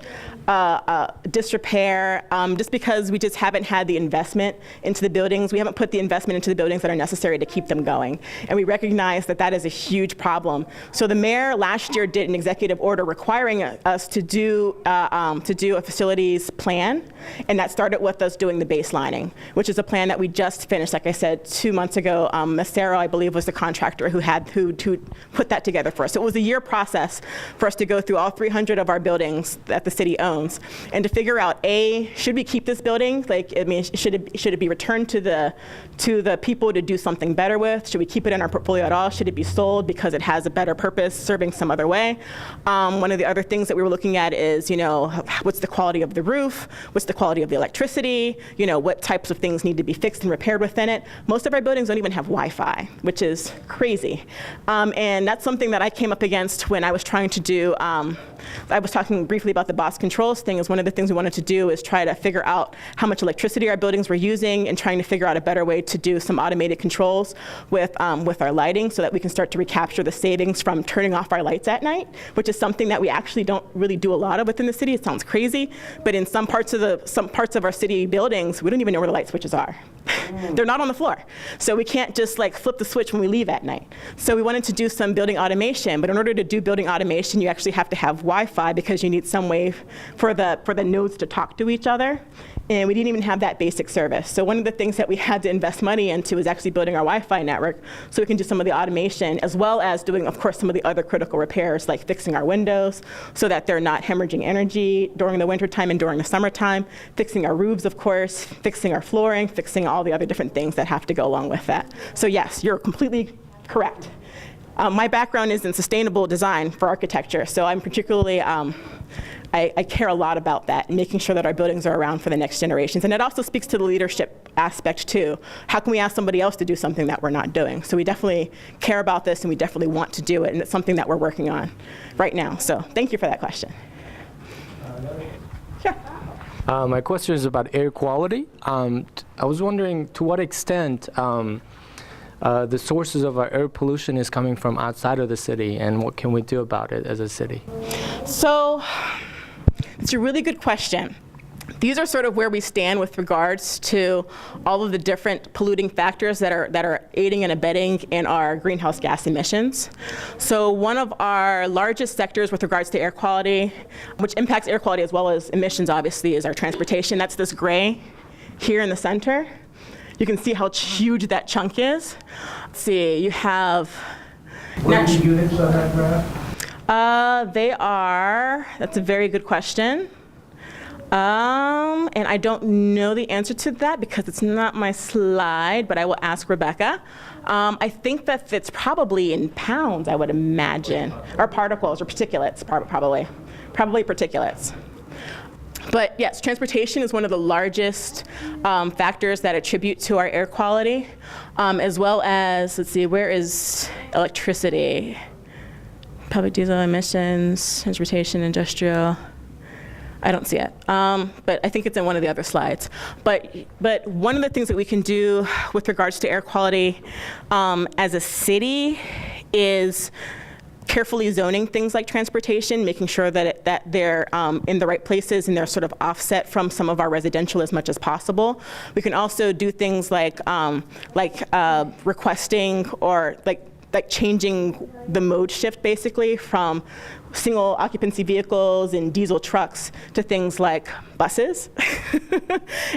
disrepair just because we just haven't had the investment into the buildings. We haven't put the investment into the buildings that are necessary to keep them going. And we recognize that that is a huge problem. So the mayor last year did an executive order requiring us to do a facilities plan. And that started with us doing the baselining, which is a plan that we just finished, like I said, 2 months ago. Massaro, I believe, was the contractor who put that together for us. So it was a year process for us to go through all 300 of our buildings that the city owns and to figure out, A, should we keep this building? Like, I mean, should it be returned to the people to do something better with? Should we keep it in our portfolio at all? Should it be sold because it has a better purpose, serving some other way? One of the other things that we were looking at is, you know, what's the quality of the roof? What's the quality of the electricity? You know, what types of things need to be fixed and repaired within it? Most of our buildings don't even have Wi-Fi, which is crazy. And that's something that I came up against when I was trying to do I was talking briefly about the box controls thing. Is one of the things we wanted to do is try to figure out how much electricity our buildings were using and trying to figure out a better way to do some automated controls with our lighting so that we can start to recapture the savings from turning off our lights at night, which is something that we actually don't really do a lot of within the city. It sounds crazy, but in some parts of our city buildings, we don't even know where the light switches are. They're not on the floor. So we can't just like flip the switch when we leave at night. So we wanted to do some building automation, but in order to do building automation, you actually have to have Wi-Fi because you need some way for the nodes to talk to each other. And we didn't even have that basic service. So one of the things that we had to invest money into is actually building our Wi-Fi network so we can do some of the automation, as well as doing, of course, some of the other critical repairs, like fixing our windows so that they're not hemorrhaging energy during the wintertime and during the summertime, fixing our roofs, of course, fixing our flooring, fixing all the other different things that have to go along with that. So yes, you're completely correct. My background is in sustainable design for architecture, so I'm particularly, I care a lot about that and making sure that our buildings are around for the next generations. And it also speaks to the leadership aspect too. How can we ask somebody else to do something that we're not doing? So we definitely care about this and we definitely want to do it, and it's something that we're working on right now. So thank you for that question. Sure. My question is about air quality. I was wondering to what extent the sources of our air pollution is coming from outside of the city, and what can we do about it as a city? So it's a really good question. These are sort of where we stand with regards to all of the different polluting factors that are aiding and abetting in our greenhouse gas emissions. So one of our largest sectors with regards to air quality, which impacts air quality as well as emissions obviously, is our transportation. That's this gray here in the center. You can see how huge that chunk is. Let's see, you have... What are the units of that graph? They are, that's a very good question. And I don't know the answer to that because it's not my slide, but I will ask Rebecca. I think that it's probably in pounds, I would imagine, or particles or particulates, probably particulates. But yes, transportation is one of the largest factors that attribute to our air quality, as well as, let's see, where is electricity? Public diesel emissions, transportation, industrial. I don't see it, but I think it's in one of the other slides. But one of the things that we can do with regards to air quality as a city is carefully zoning things like transportation, making sure that they're in the right places and they're sort of offset from some of our residential as much as possible. We can also do things like requesting or like changing the mode shift basically from single occupancy vehicles and diesel trucks to things like buses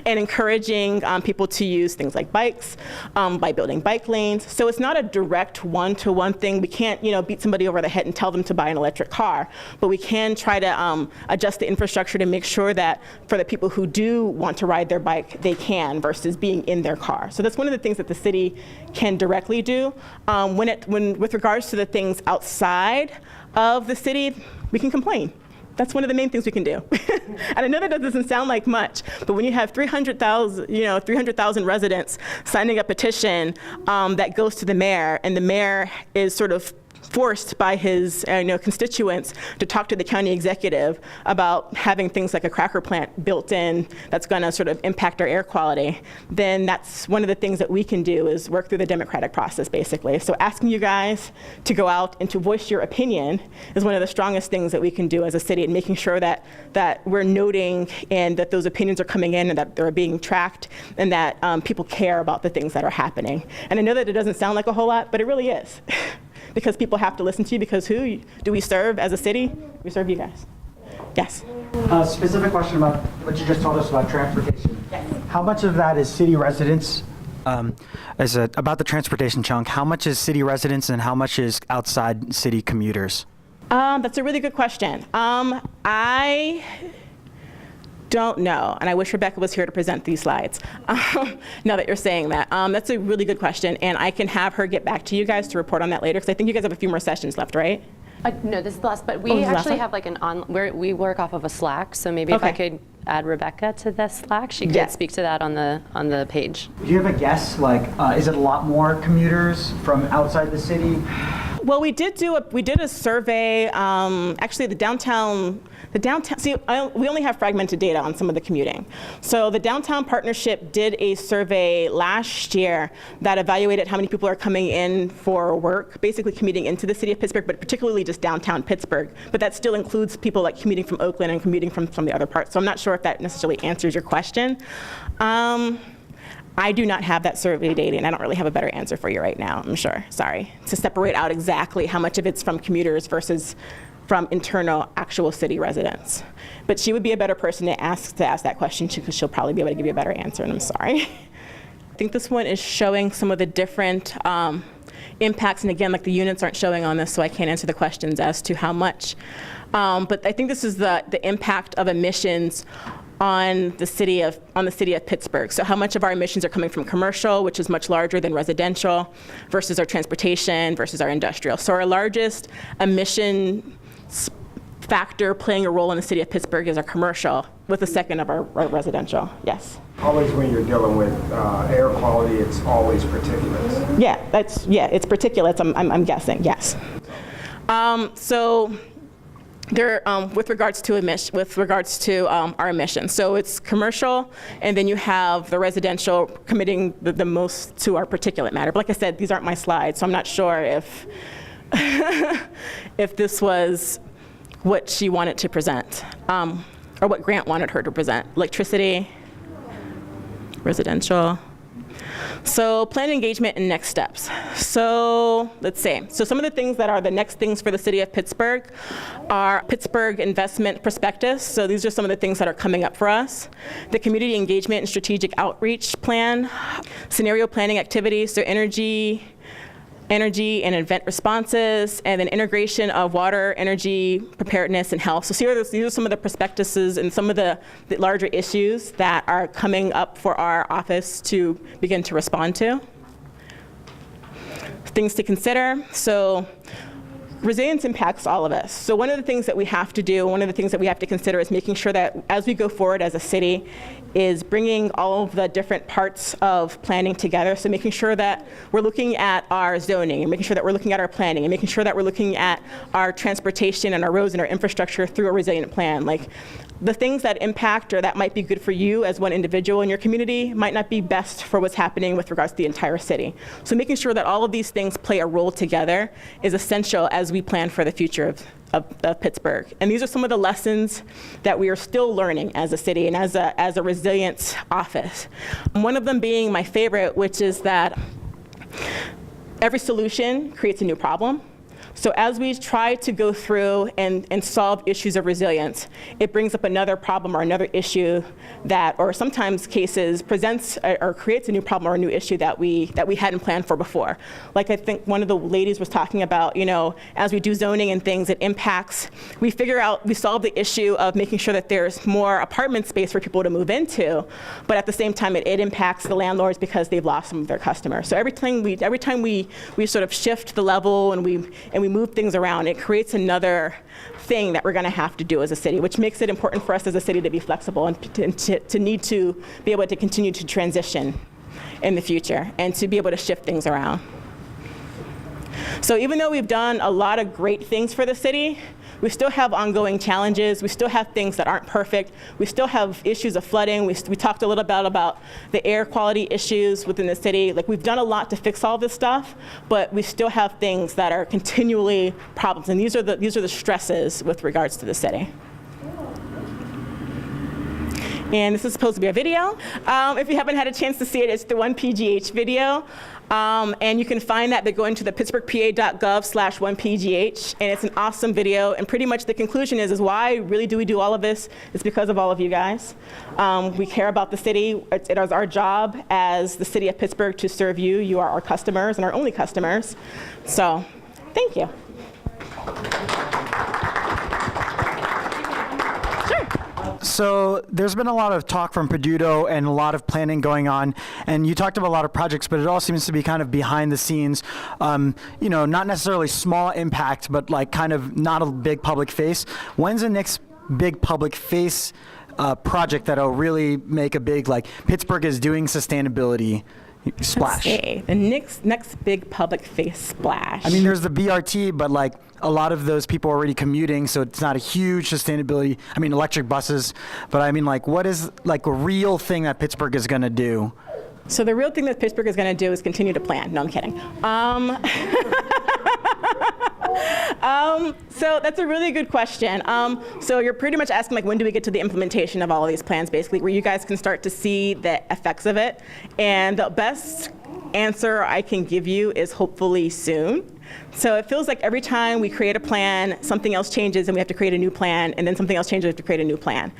and encouraging people to use things like bikes by building bike lanes. So it's not a direct one-to-one thing. We can't, beat somebody over the head and tell them to buy an electric car, but we can try to adjust the infrastructure to make sure that for the people who do want to ride their bike, they can versus being in their car. So that's one of the things that the city can directly do. When with regards to the things outside of the city, we can complain. That's one of the main things we can do. And I know that doesn't sound like much, but when you have 300,000 residents signing a petition that goes to the mayor, and the mayor is sort of forced by his constituents to talk to the county executive about having things like a cracker plant built in that's going to sort of impact our air quality, then that's one of the things that we can do is work through the democratic process, basically. So asking you guys to go out and to voice your opinion is one of the strongest things that we can do as a city, and making sure that we're noting and that those opinions are coming in and that they're being tracked and that people care about the things that are happening. And I know that it doesn't sound like a whole lot, but it really is. Because people have to listen to you, because who do we serve as a city? We serve you guys. Yes? A specific question about what you just told us about transportation. Yes. How much of that is city residents? About the transportation chunk, how much is city residents and how much is outside city commuters? That's a really good question. I don't know, and I wish Rebecca was here to present these slides. Now that you're saying that, that's a really good question, and I can have her get back to you guys to report on that later, because I think you guys have a few more sessions left, right? No, this is the last, but we actually have like we work off of a Slack, so maybe if I could add Rebecca to the Slack, she could speak to that on the page. Do you have a guess, like, is it a lot more commuters from outside the city? Well, we did a survey. Actually, the downtown. See, we only have fragmented data on some of the commuting. So the Downtown Partnership did a survey last year that evaluated how many people are coming in for work, basically commuting into the city of Pittsburgh, but particularly just downtown Pittsburgh. But that still includes people like commuting from Oakland and commuting from some of the other parts. So I'm not sure if that necessarily answers your question. I do not have that survey data, and I don't really have a better answer for you right now, I'm sure. Sorry. To separate out exactly how much of it's from commuters versus from internal actual city residents. But she would be a better person to ask that question because she'll probably be able to give you a better answer, and I'm sorry. I think this one is showing some of the different impacts, and again, like the units aren't showing on this, so I can't answer the questions as to how much. But I think this is the impact of emissions on the city of Pittsburgh. So how much of our emissions are coming from commercial, which is much larger than residential, versus our transportation, versus our industrial. So our largest emission factor playing a role in the city of Pittsburgh is our commercial, with the second of our residential. Yes. Always when you're dealing with air quality, it's always particulates. Yeah, it's particulates. I'm guessing. Yes. So there, with regards to our emissions. So it's commercial, and then you have the residential committing the most to our particulate matter. But like I said, these aren't my slides, so I'm not sure if if this was what she wanted to present, or what Grant wanted her to present. Electricity, residential. So plan engagement and next steps. So let's see. So some of the things that are the next things for the city of Pittsburgh are Pittsburgh Investment Prospectus. So these are some of the things that are coming up for us. The Community Engagement and Strategic Outreach Plan, scenario planning activities, so energy and event responses, and then integration of water, energy, preparedness, and health. So these are some of the prospectuses and some of the larger issues that are coming up for our office to begin to respond to. Things to consider. So resilience impacts all of us. So one of the things that we have to do, one of the things that we have to consider is making sure that as we go forward as a city is bringing all of the different parts of planning together. So making sure that we're looking at our zoning, and making sure that we're looking at our planning, and making sure that we're looking at our transportation and our roads and our infrastructure through a resilient plan. Like the things that impact or that might be good for you as one individual in your community might not be best for what's happening with regards to the entire city. So making sure that all of these things play a role together is essential as we plan for the future of Pittsburgh. And these are some of the lessons that we are still learning as a city and as a resilience office. One of them being my favorite, which is that every solution creates a new problem. So as we try to go through and solve issues of resilience, it brings up another problem or another issue that, or sometimes cases, presents or creates a new problem or a new issue that we hadn't planned for before. Like I think one of the ladies was talking about, you know, as we do zoning and things, it impacts, we solve the issue of making sure that there's more apartment space for people to move into, but at the same time it impacts the landlords because they've lost some of their customers. So every time we sort of shift the level and we move things around, it creates another thing that we're going to have to do as a city, which makes it important for us as a city to be flexible and to need to be able to continue to transition in the future and to be able to shift things around. So even though we've done a lot of great things for the city, we still have ongoing challenges. We still have things that aren't perfect. We still have issues of flooding. We talked a little bit about the air quality issues within the city. Like we've done a lot to fix all this stuff, but we still have things that are continually problems. And these are the stresses with regards to the city. And this is supposed to be a video. If you haven't had a chance to see it, it's the 1PGH video. And you can find that by going to the pittsburghpa.gov/1PGH. And it's an awesome video. And pretty much the conclusion is why really do we do all of this? It's because of all of you guys. We care about the city. It is our job as the city of Pittsburgh to serve you. You are our customers and our only customers. So thank you. So there's been a lot of talk from Peduto and a lot of planning going on, and you talked about a lot of projects, but it all seems to be kind of behind the scenes, you know, not necessarily small impact, but like kind of not a big public face. When's the next big public face project that'll really make a big, like, Pittsburgh is doing sustainability splash? Let's see. The next big public face splash. I mean, there's the BRT, but like a lot of those people are already commuting, so it's not a huge sustainability. I mean, electric buses, but I mean, like, what is like a real thing that Pittsburgh is going to do? So the real thing that Pittsburgh is going to do is continue to plan. No, I'm kidding. So that's a really good question. So you're pretty much asking, like, when do we get to the implementation of all of these plans, basically, where you guys can start to see the effects of it? And the best answer I can give you is hopefully soon. So it feels like every time we create a plan, something else changes and we have to create a new plan, and then something else changes, we have to create a new plan.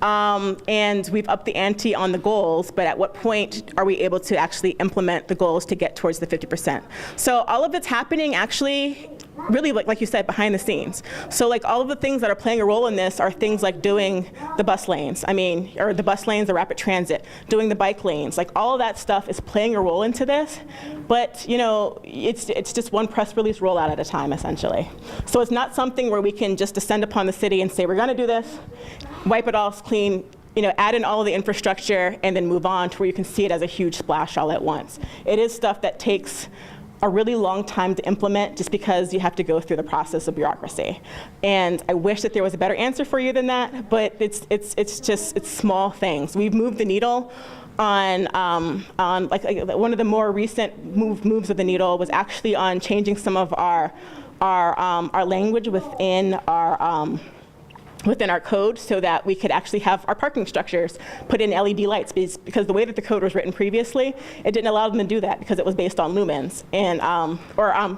And we've upped the ante on the goals, but at what point are we able to actually implement the goals to get towards the 50%? So all of it's happening actually really, like you said, behind the scenes. So like all of the things that are playing a role in this are things like doing the bus lanes, or the bus lanes, the rapid transit, doing the bike lanes, like all of that stuff is playing a role into this. But you know, it's just one press release rollout at a time, essentially. So it's not something where we can just descend upon the city and say, we're gonna do this, wipe it all clean, you know, add in all of the infrastructure and then move on to where you can see it as a huge splash all at once. It is stuff that takes a really long time to implement just because you have to go through the process of bureaucracy. And I wish that there was a better answer for you than that, but it's small things. We've moved the needle on like one of the more recent moves of the needle was actually on changing some of our language within our code so that we could actually have our parking structures put in LED lights, because the way that the code was written previously, it didn't allow them to do that because it was based on lumens. And,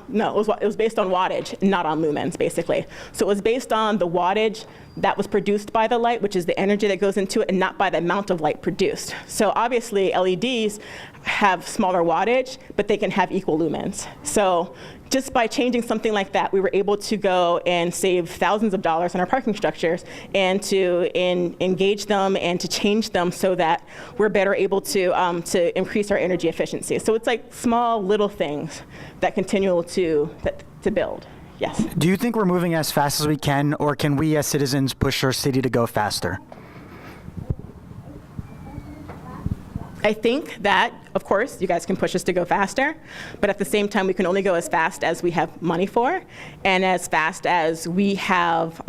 no, it was based on wattage, not on lumens, basically. So it was based on the wattage that was produced by the light, which is the energy that goes into it, and not by the amount of light produced. So obviously LEDs have smaller wattage, but they can have equal lumens. So just by changing something like that, we were able to go and save thousands of dollars on our parking structures and to engage them and to change them so that we're better able to increase our energy efficiency. So it's like small little things that continue to build. Yes. Do you think we're moving as fast as we can, or can we as citizens push our city to go faster? I think that, of course, you guys can push us to go faster, but at the same time, we can only go as fast as we have money for and as fast as we have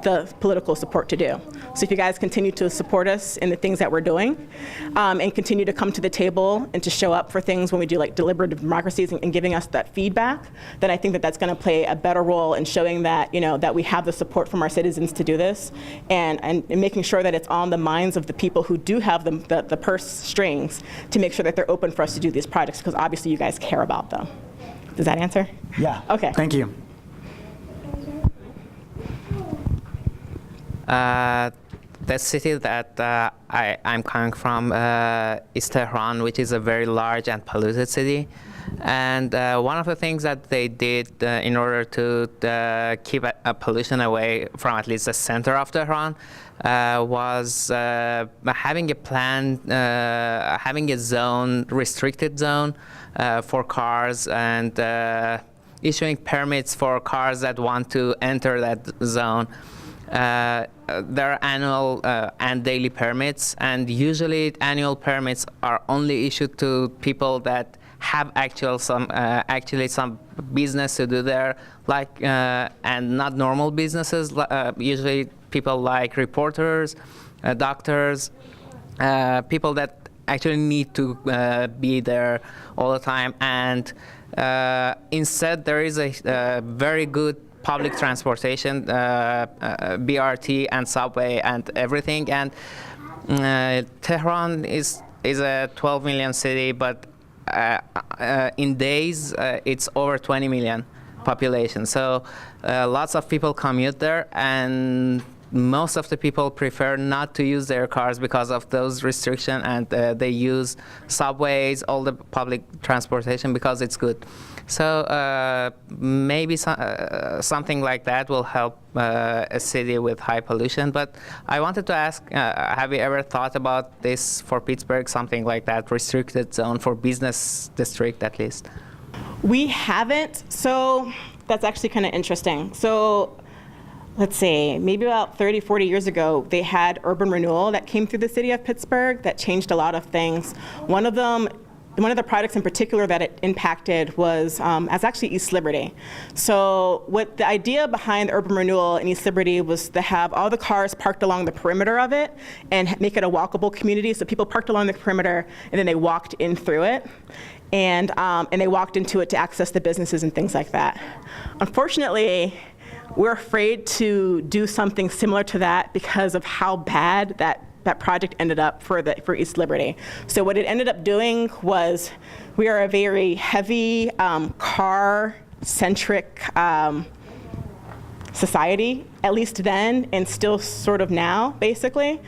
the political support to do. So if you guys continue to support us in the things that we're doing and continue to come to the table and to show up for things when we do like deliberative democracies and giving us that feedback, then I think that that's going to play a better role in showing that, you know, that we have the support from our citizens to do this and making sure that it's on the minds of the people who do have the purse strings to make sure that they're open for us to do these projects, because obviously you guys care about them. Does that answer? Yeah. Okay. Thank you. The city that I'm coming from is Tehran, which is a very large and polluted city. And one of the things that they did in order to keep pollution away from at least the center of Tehran was having a plan, having a zone, restricted zone for cars, and issuing permits for cars that want to enter that zone. There are annual and daily permits, and usually annual permits are only issued to people that have actually some business to do there, like and not normal businesses. Usually people like reporters, doctors, people that actually need to be there all the time. And instead, there is a very good public transportation, BRT and subway and everything. And Tehran is a 12 million city, but in days it's over 20 million population. So lots of people commute there, and most of the people prefer not to use their cars because of those restrictions, and they use subways, all the public transportation, because it's good. So maybe something like that will help a city with high pollution. But I wanted to ask, have you ever thought about this for Pittsburgh, something like that, restricted zone for business district at least? We haven't, so that's actually kind of interesting. So let's see, maybe about 30, 40 years ago, they had urban renewal that came through the city of Pittsburgh that changed a lot of things. One of them one of the projects in particular that it impacted was actually East Liberty. So what the idea behind urban renewal in East Liberty was to have all the cars parked along the perimeter of it and make it a walkable community. So people parked along the perimeter and then they walked in through it. And they walked into it to access the businesses and things like that. Unfortunately, we're afraid to do something similar to that because of how bad that project ended up for East Liberty. So what it ended up doing was, we are a very heavy car-centric society, at least then, and still sort of now, basically.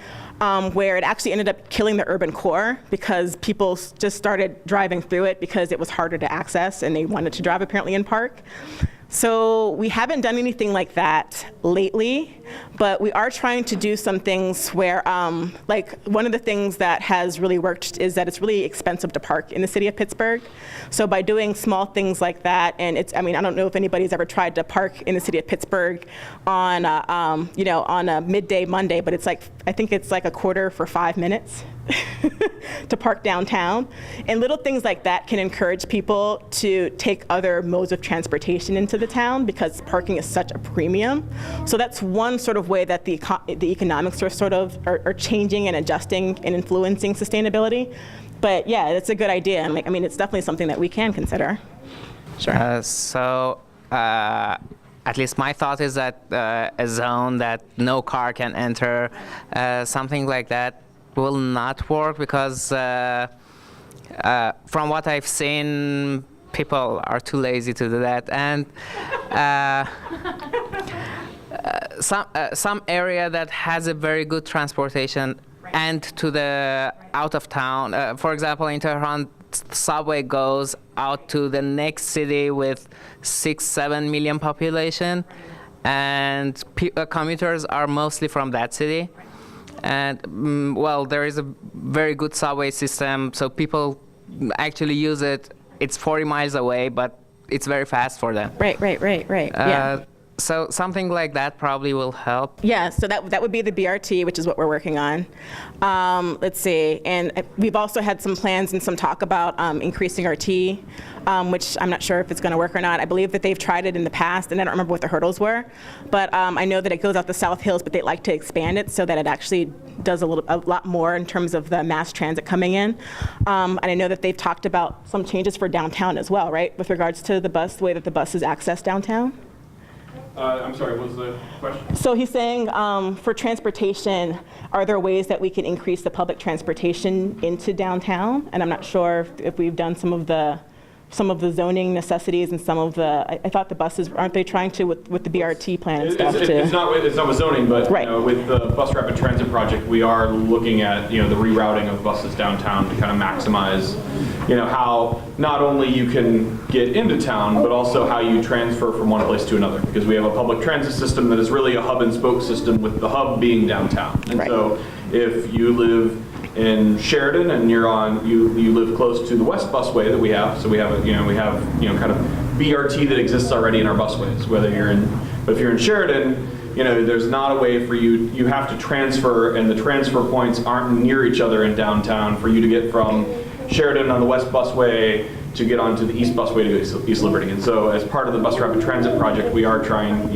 Where it actually ended up killing the urban core because people just started driving through it because it was harder to access and they wanted to drive apparently in park. So we haven't done anything like that lately, but we are trying to do some things where, like one of the things that has really worked is that it's really expensive to park in the city of Pittsburgh. So by doing small things like that, and I don't know if anybody's ever tried to park in the city of Pittsburgh on a midday Monday, but I think it's like a quarter for 5 minutes. To park downtown. And little things like that can encourage people to take other modes of transportation into the town because parking is such a premium. So that's one sort of way that the economics are changing and adjusting and influencing sustainability. But yeah, it's a good idea. It's definitely something that we can consider. Sure. At least my thought is that a zone that no car can enter, something like that, will not work because from what I've seen, people are too lazy to do that, and some area that has a very good transportation and to the out of town. For example, in Tehran, subway goes out to the next city with 6-7 million population, and commuters are mostly from that city. And well, there is a very good subway system, so people actually use it. It's 40 miles away, but it's very fast for them. Right. Yeah. So something like that probably will help. Yeah, so that would be the BRT, which is what we're working on. Let's see, and we've also had some plans and some talk about increasing our T, which I'm not sure if it's going to work or not. I believe that they've tried it in the past, and I don't remember what the hurdles were. But I know that it goes out the South Hills, but they'd like to expand it so that it actually does a lot more in terms of the mass transit coming in. And I know that they've talked about some changes for downtown as well, right, with regards to the way that the buses access downtown. I'm sorry, what was the question? So he's saying for transportation, are there ways that we can increase the public transportation into downtown? And I'm not sure if we've done some of the zoning necessities and some of the, I thought the buses, aren't they trying to with the BRT plan and stuff too? It's not with zoning, but right. With the bus rapid transit project, we are looking at the rerouting of buses downtown to kind of maximize how not only you can get into town, but also how you transfer from one place to another. Because we have a public transit system that is really a hub and spoke system, with the hub being downtown. And so if you live in Sheridan and you live close to the West busway that we have, so we have kind of BRT that exists already in our busways. But if you're in Sheridan, there's not a way for you have to transfer, and the transfer points aren't near each other in downtown for you to get from Sheridan on the West busway to get onto the East busway to go to East Liberty. And so as part of the bus rapid transit project, we are trying,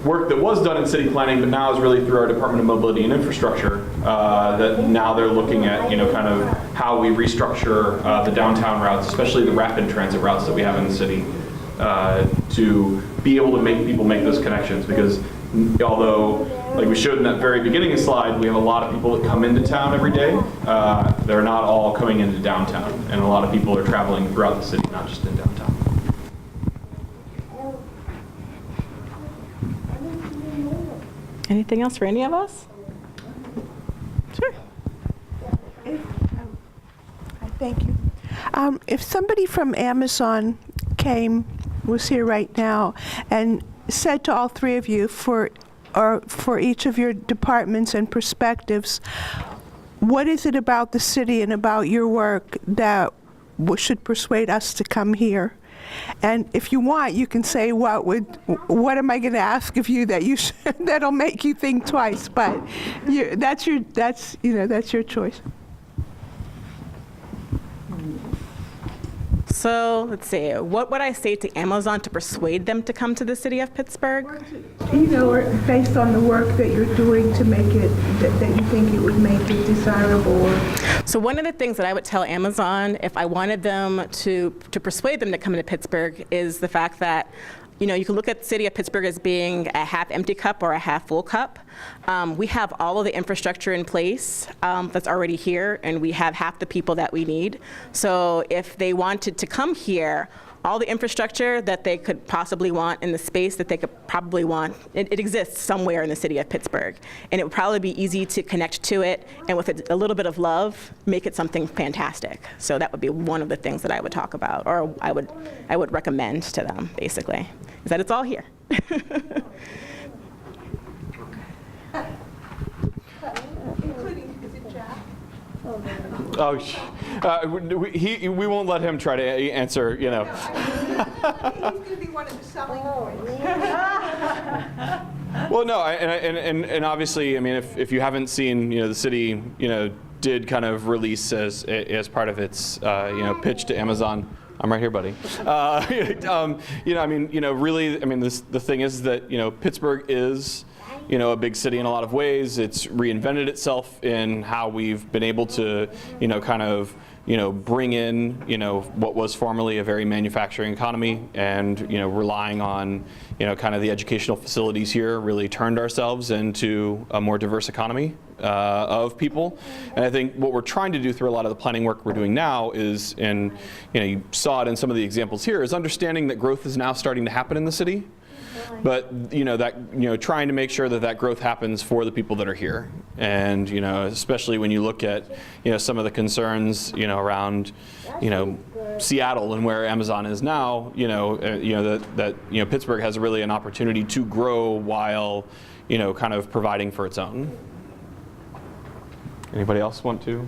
work that was done in city planning, but now is really through our Department of Mobility and Infrastructure, that now they're looking at, kind of how we restructure the downtown routes, especially the rapid transit routes that we have in the city, to be able to make people make those connections. Because although, like we showed in that very beginning slide, we have a lot of people that come into town every day, they're not all coming into downtown. And a lot of people are traveling throughout the city, not just in downtown. Anything else for any of us? Sure. Thank you. If somebody from Amazon was here right now and said to all three of you, for each of your departments and perspectives, what is it about the city and about your work that should persuade us to come here? And if you want, you can say, what am I going to ask of you that that'll make you think twice? But that's your choice. So let's see, what would I say to Amazon to persuade them to come to the city of Pittsburgh? You know, or based on the work that you're doing to make it, that you think it would make it desirable? So one of the things that I would tell Amazon if I wanted them to persuade them to come to Pittsburgh is the fact that, you know, you can look at the city of Pittsburgh as being a half-empty cup or a half-full cup. We have all of the infrastructure in place that's already here, and we have half the people that we need. So if they wanted to come here, all the infrastructure that they could possibly want in the space that they could probably want, it exists somewhere in the city of Pittsburgh. And it would probably be easy to connect to it, and with a little bit of love, make it something fantastic. So that would be one of the things that I would talk about, or I would recommend to them, basically, is that it's all here. Oh, we won't let him try to answer, you know. He's going to be one of the selling points. Well, no, and obviously, I mean, if you haven't seen, you know, the city, you know, did kind of release as part of its, you know, pitch to Amazon. I'm right here, buddy. You know, I mean, you know, really, I mean, the thing is that, you know, Pittsburgh is, you know, a big city in a lot of ways. It's reinvented itself in how we've been able to, you know, kind of, you know, bring in, you know, what was formerly a very manufacturing economy, and, you know, relying on, you know, kind of the educational facilities here, really turned ourselves into a more diverse economy of people. And I think what we're trying to do through a lot of the planning work we're doing now is, and, you know, you saw it in some of the examples here, is understanding that growth is now starting to happen in the city. But, you know, that, you know, trying to make sure that that growth happens for the people that are here. And, you know, especially when you look at, you know, some of the concerns, you know, around, you know, Seattle and where Amazon is now, you know, that you know, Pittsburgh has really an opportunity to grow while, you know, kind of providing for its own. Anybody else want to?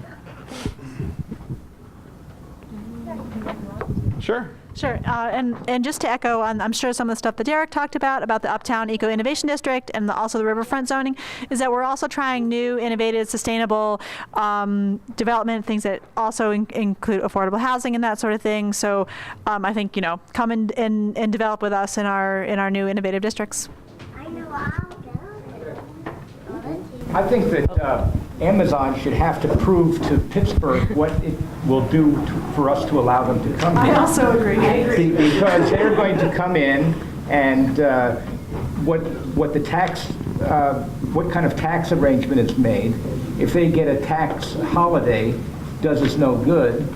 Sure. Sure, and just to echo on, I'm sure some of the stuff that Derek talked about the Uptown Eco Innovation District and also the riverfront zoning, is that we're also trying new, innovative, sustainable development, things that also include affordable housing and that sort of thing. So I think, you know, come and develop with us in our new innovative districts. I think that Amazon should have to prove to Pittsburgh what it will do for us to allow them to come here. I also agree. Because they're going to come in, and what the tax, what kind of tax arrangement is made. If they get a tax holiday, does us no good.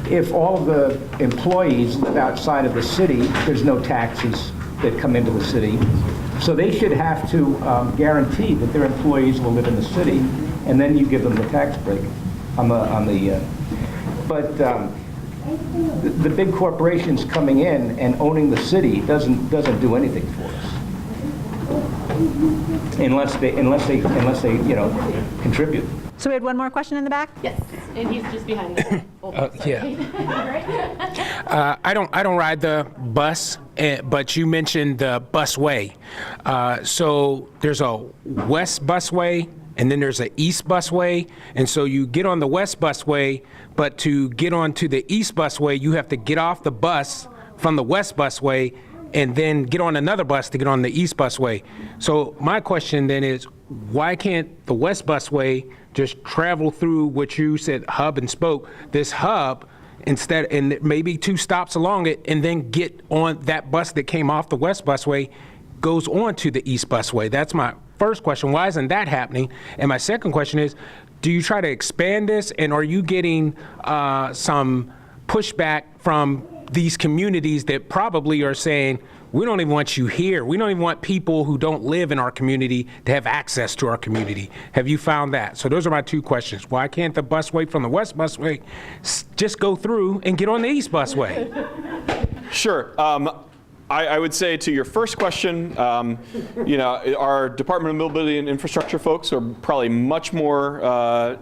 If all the employees live outside of the city, there's no taxes that come into the city. So they should have to guarantee that their employees will live in the city, and then you give them the tax break but the big corporations coming in and owning the city doesn't do anything for us unless they you know, contribute. So we had one more question in the back? Yes, and he's just behind the I don't ride the bus, but you mentioned the busway. So there's a west busway, and then there's an east busway, and so you get on the west busway, but to get onto the east busway, you have to get off the bus from the west busway and then get on another bus to get on the east busway. So my question then is, why can't the west busway just travel through what you said, hub and spoke, this hub, instead, and maybe 2 stops along it, and then get on that bus that came off the west busway, goes on to the east busway? That's my first question. Why isn't that happening? And my second question is, do you try to expand this, and are you getting some pushback from these communities that probably are saying, we don't even want you here. We don't even want people who don't live in our community to have access to our community. Have you found that? So those are my 2 questions. Why can't the busway from the west busway just go through and get on the east busway? Sure. I would say to your first question, you know, our Department of Mobility and Infrastructure folks are probably much more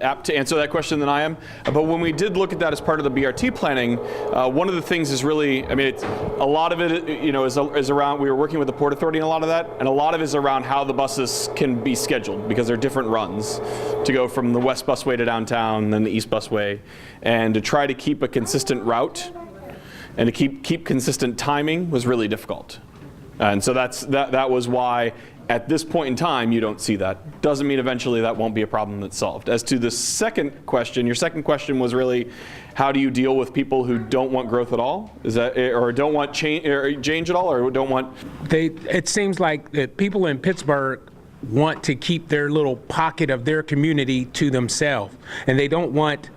apt to answer that question than I am. But when we did look at that as part of the BRT planning, one of the things is really, I mean, a lot of it, you know, is around, we were working with the Port Authority and a lot of that, and a lot of it is around how the buses can be scheduled, because they're different runs to go from the west busway to downtown, then the east busway, and to try to keep a consistent route. and to keep consistent timing was really difficult. And so that was why at this point in time you don't see that. Doesn't mean eventually that won't be a problem that's solved. As to the second question, your second question was really, how do you deal with people who don't want growth at all? Is that, or don't want change at all, or don't want? It seems like that people in Pittsburgh want to keep their little pocket of their community to themselves, and they don't want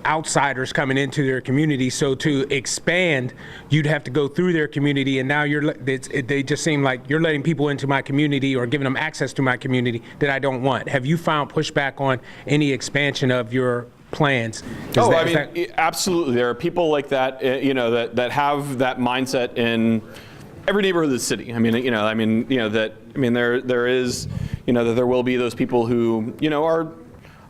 outsiders coming into their community. So to expand, you'd have to go through their community, and now they just seem like you're letting people into my community or giving them access to my community that I don't want. Have you found pushback on any expansion of your plans? Absolutely. There are people like that, that have that mindset in every neighborhood of the city. There is, that there will be those people who, are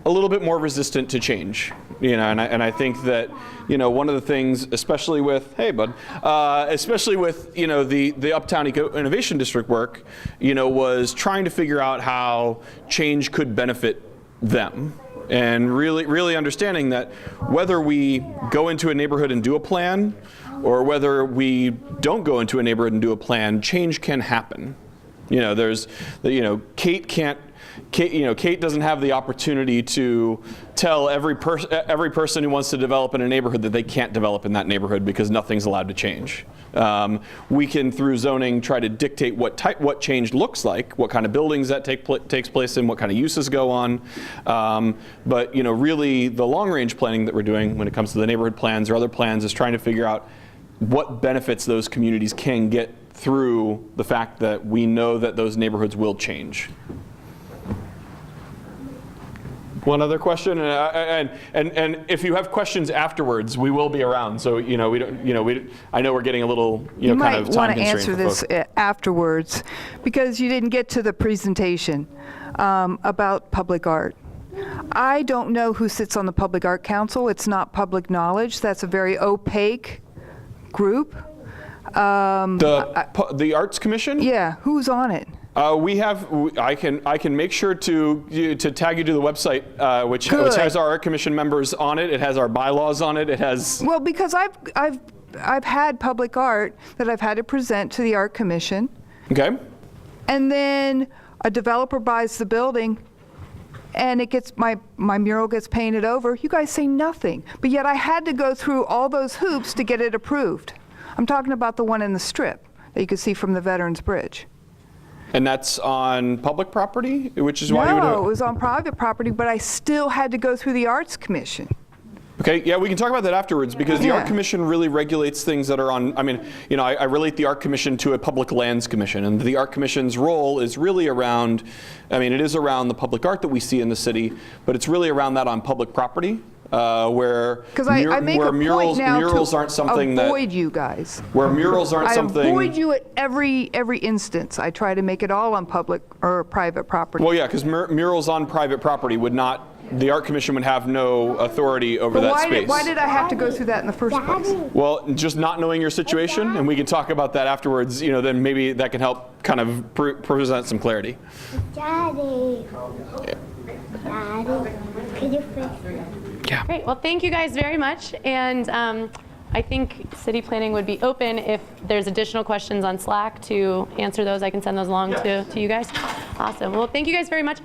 a little bit more resistant to change, and I think that, one of the things, especially with, especially with, the Uptown Eco Innovation District work, was trying to figure out how change could benefit them. And really understanding that whether we go into a neighborhood and do a plan, or whether we don't go into a neighborhood and do a plan, change can happen. Kate doesn't have the opportunity to tell every person who wants to develop in a neighborhood that they can't develop in that neighborhood because nothing's allowed to change. We can, through zoning, try to dictate what change looks like, what kind of buildings that takes place in, what kind of uses go on. But really, the long-range planning that we're doing when it comes to the neighborhood plans or other plans is trying to figure out what benefits those communities can get through the fact that we know that those neighborhoods will change. One other question, and if you have questions afterwards, we will be around. So I know we're getting a little you kind of time constrained. might want to answer this afterwards, because you didn't get to the presentation about public art. I don't know who sits on the Public Art Council. It's not public knowledge. That's a very opaque group. The Arts Commission? Yeah, who's on it? I can make sure to tag you to the website, which has our Art Commission members on it. It has our bylaws on it. It has. Well, because I've had public art that I've had to present to the Art Commission. Okay. And then a developer buys the building, and it gets my mural gets painted over. You guys say nothing, but yet I had to go through all those hoops to get it approved. I'm talking about the one in the Strip that you could see from the Veterans Bridge. And that's on public property, which is why you would. No, it was on private property, but I still had to go through the Arts Commission. Okay, yeah, we can talk about that afterwards, because the Art Commission really regulates things that are on, I relate the Art Commission to a Public Lands Commission, and the Art Commission's role is really around, it is around the public art that we see in the city, but it's really around that on public property. Where murals aren't something that avoid you guys. Where murals aren't something. I avoid you at every instance. I try to make it all on public or private property. Well, yeah, because murals on private property would not. The Art Commission would have no authority over that space. Why did I have to go through that in the first place? Well, just not knowing your situation, and we can talk about that afterwards. Then maybe that can help kind of present some clarity. Daddy, could you fix? Yeah. Great. Well, thank you guys very much. And I think city planning would be open if there's additional questions on Slack to answer those. I can send those along to you guys. Awesome. Well, thank you guys very much.